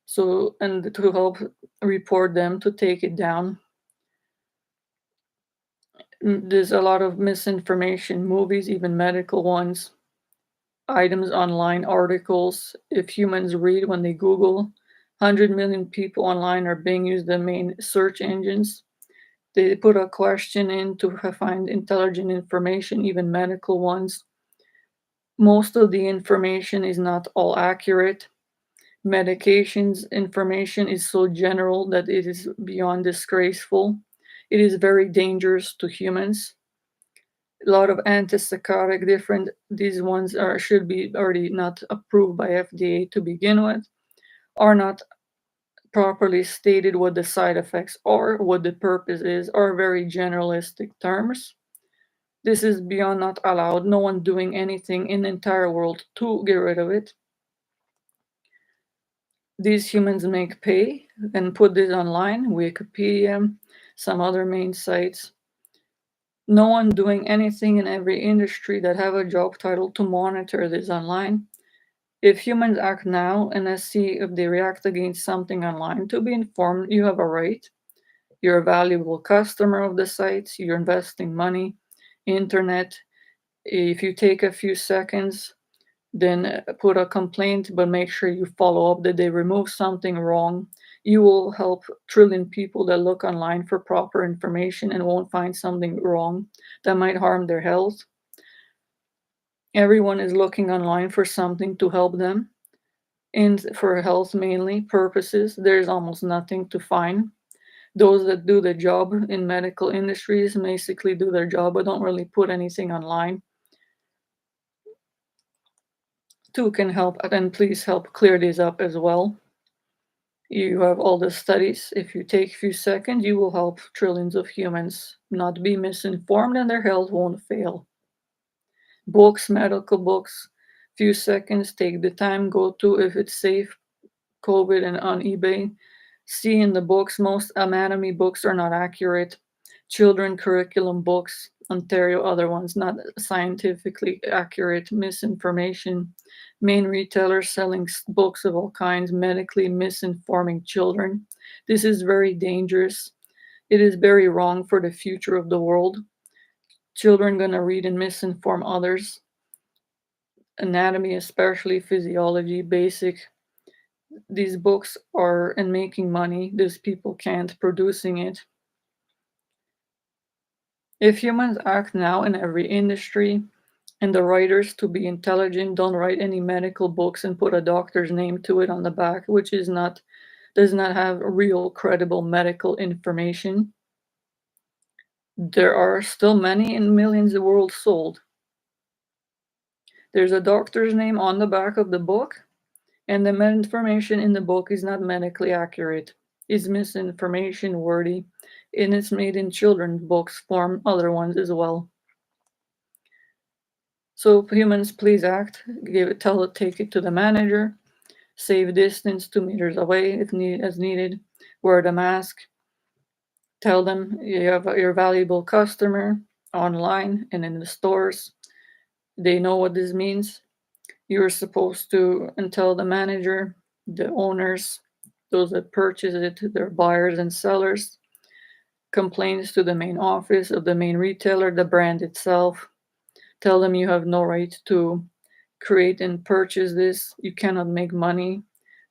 so and to help report them to take it down. There's a lot of misinformation, movies, even medical ones, items online, articles. If humans read when they Google, 100 million people online are being used the main search engines. They put a question in to find intelligent information, even medical ones. Most of the information is not all accurate. Medications information is so general that it is beyond disgraceful. It is very dangerous to humans. A lot of antipsychotic different, these ones are should be already not approved by FDA to begin with, are not properly stated what the side effects are, what the purpose is, are very generalistic terms. This is beyond not allowed, no one doing anything in the entire world to get rid of it. These humans make pay and put this online, Wikipedia, some other main sites. No one doing anything in every industry that have a job title to monitor this online. If humans act now and let's see if they react against something online, to be informed, you have a right. You're a valuable customer of the sites, you're investing money, internet. If you take a few seconds, then put a complaint, but make sure you follow up that they remove something wrong. You will help trillion people that look online for proper information and won't find something wrong that might harm their health. Everyone is looking online for something to help them, and for health mainly purposes. There's almost nothing to find. Those that do the job in medical industries basically do their job but don't really put anything online. Too can help, and please help clear this up as well. You have all the studies. If you take a few seconds, you will help trillions of humans not be misinformed and their health won't fail. Books, medical books, few seconds, take the time, go to if it's safe, COVID and on eBay. See in the books, most anatomy books are not accurate. Children curriculum books, Ontario, other ones not scientifically accurate, misinformation. Main retailers selling books of all kinds, medically misinforming children. This is very dangerous. It is very wrong for the future of the world. Children gonna read and misinform others. anatomy, especially physiology, basic. These books are and making money. These people can't producing it. If humans act now in every industry, and the writers, to be intelligent, don't write any medical books and put a doctor's name to it on the back, which is not does not have real credible medical information. There are still many and millions of world sold. There's a doctor's name on the back of the book, and the information in the book is not medically accurate. It's misinformation worthy, and it's made in children's books form other ones as well. So humans, please act. Take it to the manager. Save distance 2 meters away if as needed. Wear the mask. Tell them you have your valuable customer online and in the stores. They know what this means. You're supposed to and tell the manager, the owners, those that purchase it, their buyers and sellers, complaints to the main office of the main retailer, the brand itself. Tell them you have no right to create and purchase this. You cannot make money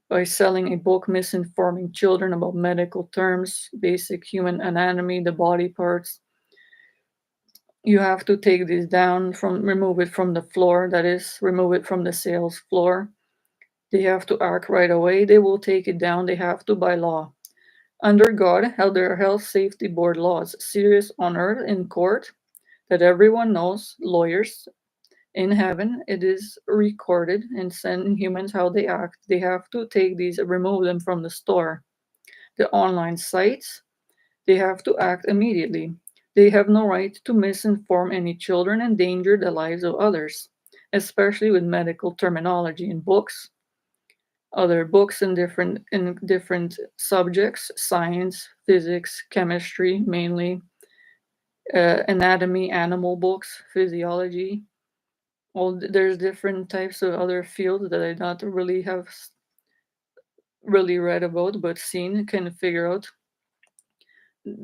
by selling a book misinforming children about medical terms, basic human anatomy, the body parts. You have to take this down remove it from the floor, that is, remove it from the sales floor. They have to act right away. They will take it down. They have to by law. Under God, held their health safety board laws, serious on earth in court, that everyone knows, lawyers in heaven, it is recorded and send humans how they act. They have to take these, remove them from the store. The online sites, they have to act immediately. They have no right to misinform any children and endanger the lives of others, especially with medical terminology in books, other books in different subjects, science, physics, chemistry, mainly anatomy, animal books, physiology. Well, there's different types of other fields that I not really have really read about, but seen, can figure out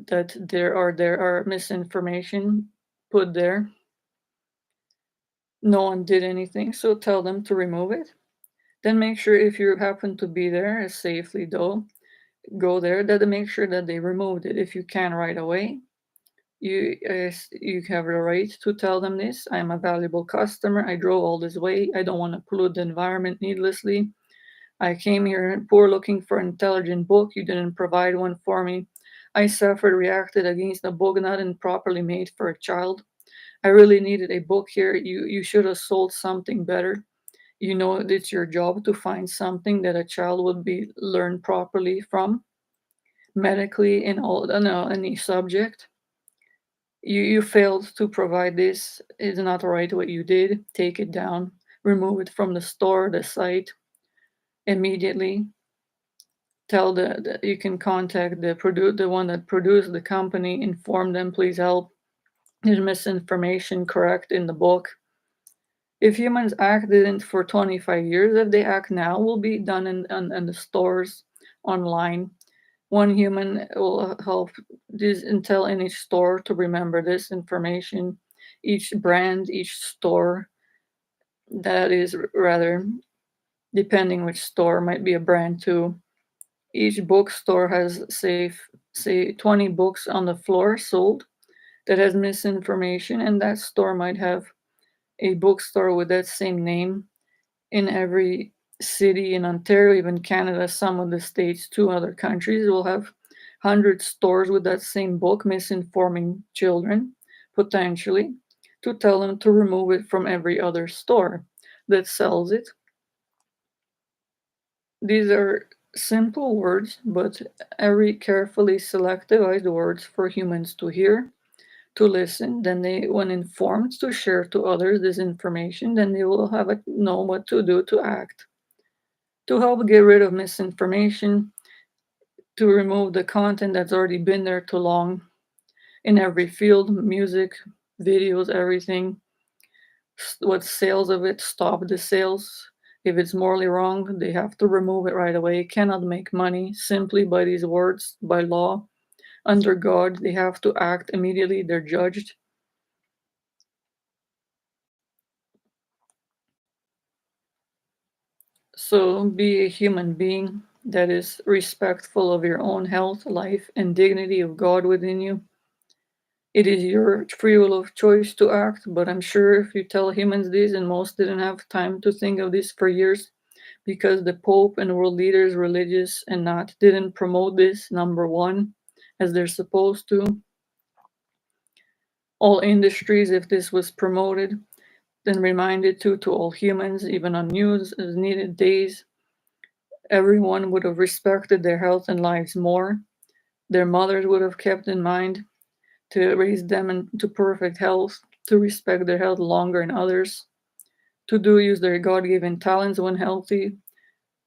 that there are misinformation put there. No one did anything, so tell them to remove it. Then make sure if you happen to be there safely, though, go there. That make sure that they removed it. If you can right away, you have the right to tell them this. I'm a valuable customer. I drove all this way. I don't want to pollute the environment needlessly. I came here poor looking for an intelligent book. You didn't provide one for me. I suffered, reacted against a book not improperly made for a child. I really needed a book here. You should have sold something better. You know it's your job to find something that a child would be learned properly from, medically in all no, any subject. You failed to provide this. It's not right what you did. Take it down. Remove it from the store, the site immediately. Tell you can contact the one that produced the company. Inform them, please help. There's misinformation correct in the book. If humans act didn't for 25 years, if they act now, will be done in the stores online. One human will help this and tell any store to remember this information. Each brand, each store, that is rather, depending which store, might be a brand too. Each bookstore has, say 20 books on the floor sold that has misinformation, and that store might have a bookstore with that same name in every city in Ontario, even Canada, some of the states, two other countries will have 100 stores with that same book misinforming children, potentially, to tell them to remove it from every other store that sells it. These are simple words, but every carefully selected words for humans to hear, to listen. Then they, when informed, to share to others this information. Then they will know what to do to act. To help get rid of misinformation, to remove the content that's already been there too long in every field, music, videos, everything. What sales of it, stop the sales. If it's morally wrong, they have to remove it right away. Cannot make money simply by these words, by law. Under God, they have to act immediately. They're judged. So be a human being that is respectful of your own health, life, and dignity of God within you. It is your free will of choice to act, but I'm sure if you tell humans this, and most didn't have time to think of this for years, because the Pope and world leaders, religious and not, didn't promote this, number one, as they're supposed to. All industries, if this was promoted, then reminded to all humans, even on news as needed days, everyone would have respected their health and lives more. Their mothers would have kept in mind to raise them into perfect health, to respect their health longer than others, to do use their God-given talents when healthy,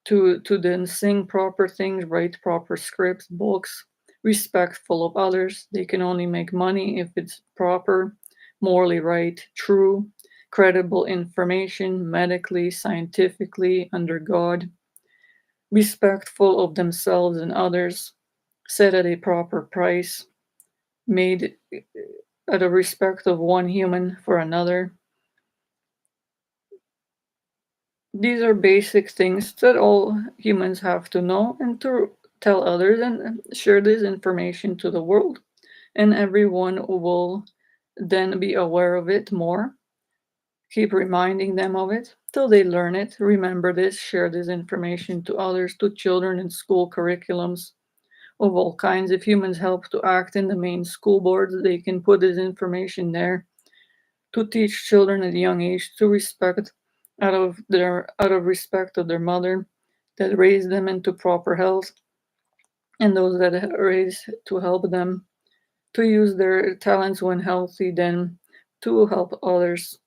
to then sing proper things, write proper scripts, books, respectful of others. They can only make money if it's proper, morally right, true, credible information, medically, scientifically, under God, respectful of themselves and others, set at a proper price, made out of respect of one human for another. These are basic things that all humans have to know and to tell others and share this information to the world. And everyone will then be aware of it more. Keep reminding them of it till they learn it. Remember this, share this information to others, to children in school curriculums of all kinds. If humans help to act in the main school boards, they can put this information there to teach children at a young age to respect out of respect of their mother that raised them into proper health, and those that raise to help them to use their talents when healthy, then to help others.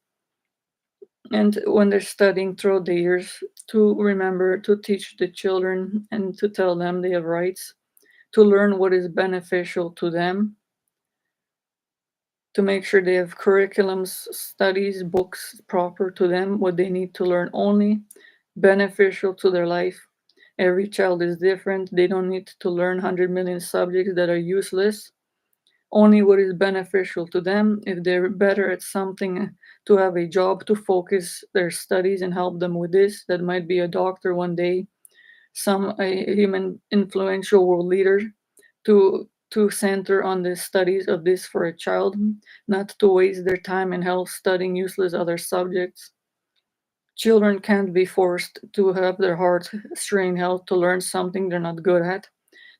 And when they're studying throughout the years, to remember to teach the children and to tell them they have rights, to learn what is beneficial to them, to make sure they have curriculums, studies, books proper to them, what they need to learn only beneficial to their life. Every child is different. They don't need to learn 100 million subjects that are useless. Only what is beneficial to them. If they're better at something, to have a job, to focus their studies and help them with this. That might be a doctor one day, a human influential world leader, to center on the studies of this for a child, not to waste their time and health studying useless other subjects. Children can't be forced to have their heart strain health to learn something they're not good at.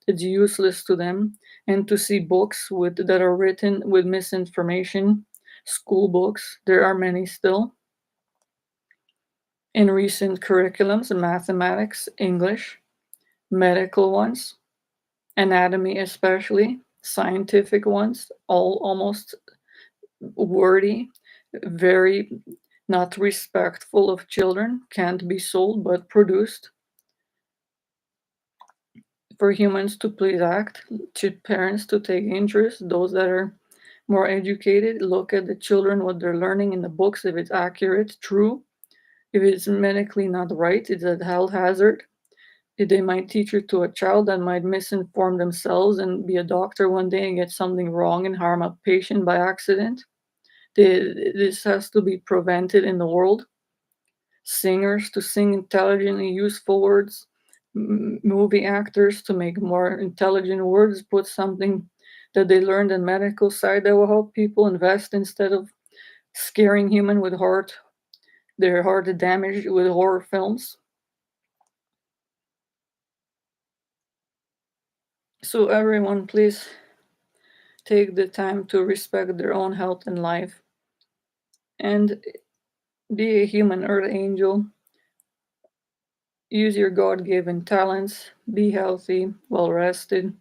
It's useless to them. And to see books that are written with misinformation, school books, there are many still. In recent curriculums, mathematics, English, medical ones, anatomy especially, scientific ones, all almost wordy, very not respectful of children, can't be sold but produced for humans to please act, to parents to take interest, those that are more educated, look at the children, what they're learning in the books, if it's accurate, true, if it's medically not right, it's a health hazard. If they might teach it to a child that might misinform themselves and be a doctor one day and get something wrong and harm a patient by accident. This has to be prevented in the world. Singers to sing intelligently useful words, movie actors to make more intelligent words, put something that they learned in medical side that will help people invest instead of scaring human with their heart damaged with horror films. So everyone, please take the time to respect their own health and life and be a human earth angel. Use your God given talents. Be healthy, well rested.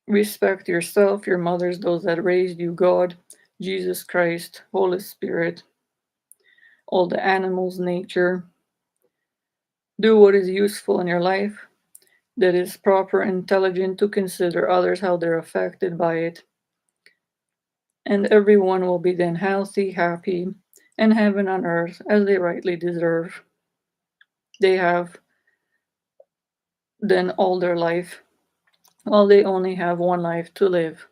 Respect yourself, your mothers, those that raised you, God, Jesus Christ, Holy Spirit, all the animals, nature. Do what is useful in your life, that is proper, intelligent to consider others, how they're affected by it. And everyone will be then healthy, happy, and heaven on earth as they rightly deserve. They have then all their life, while they only have one life to live.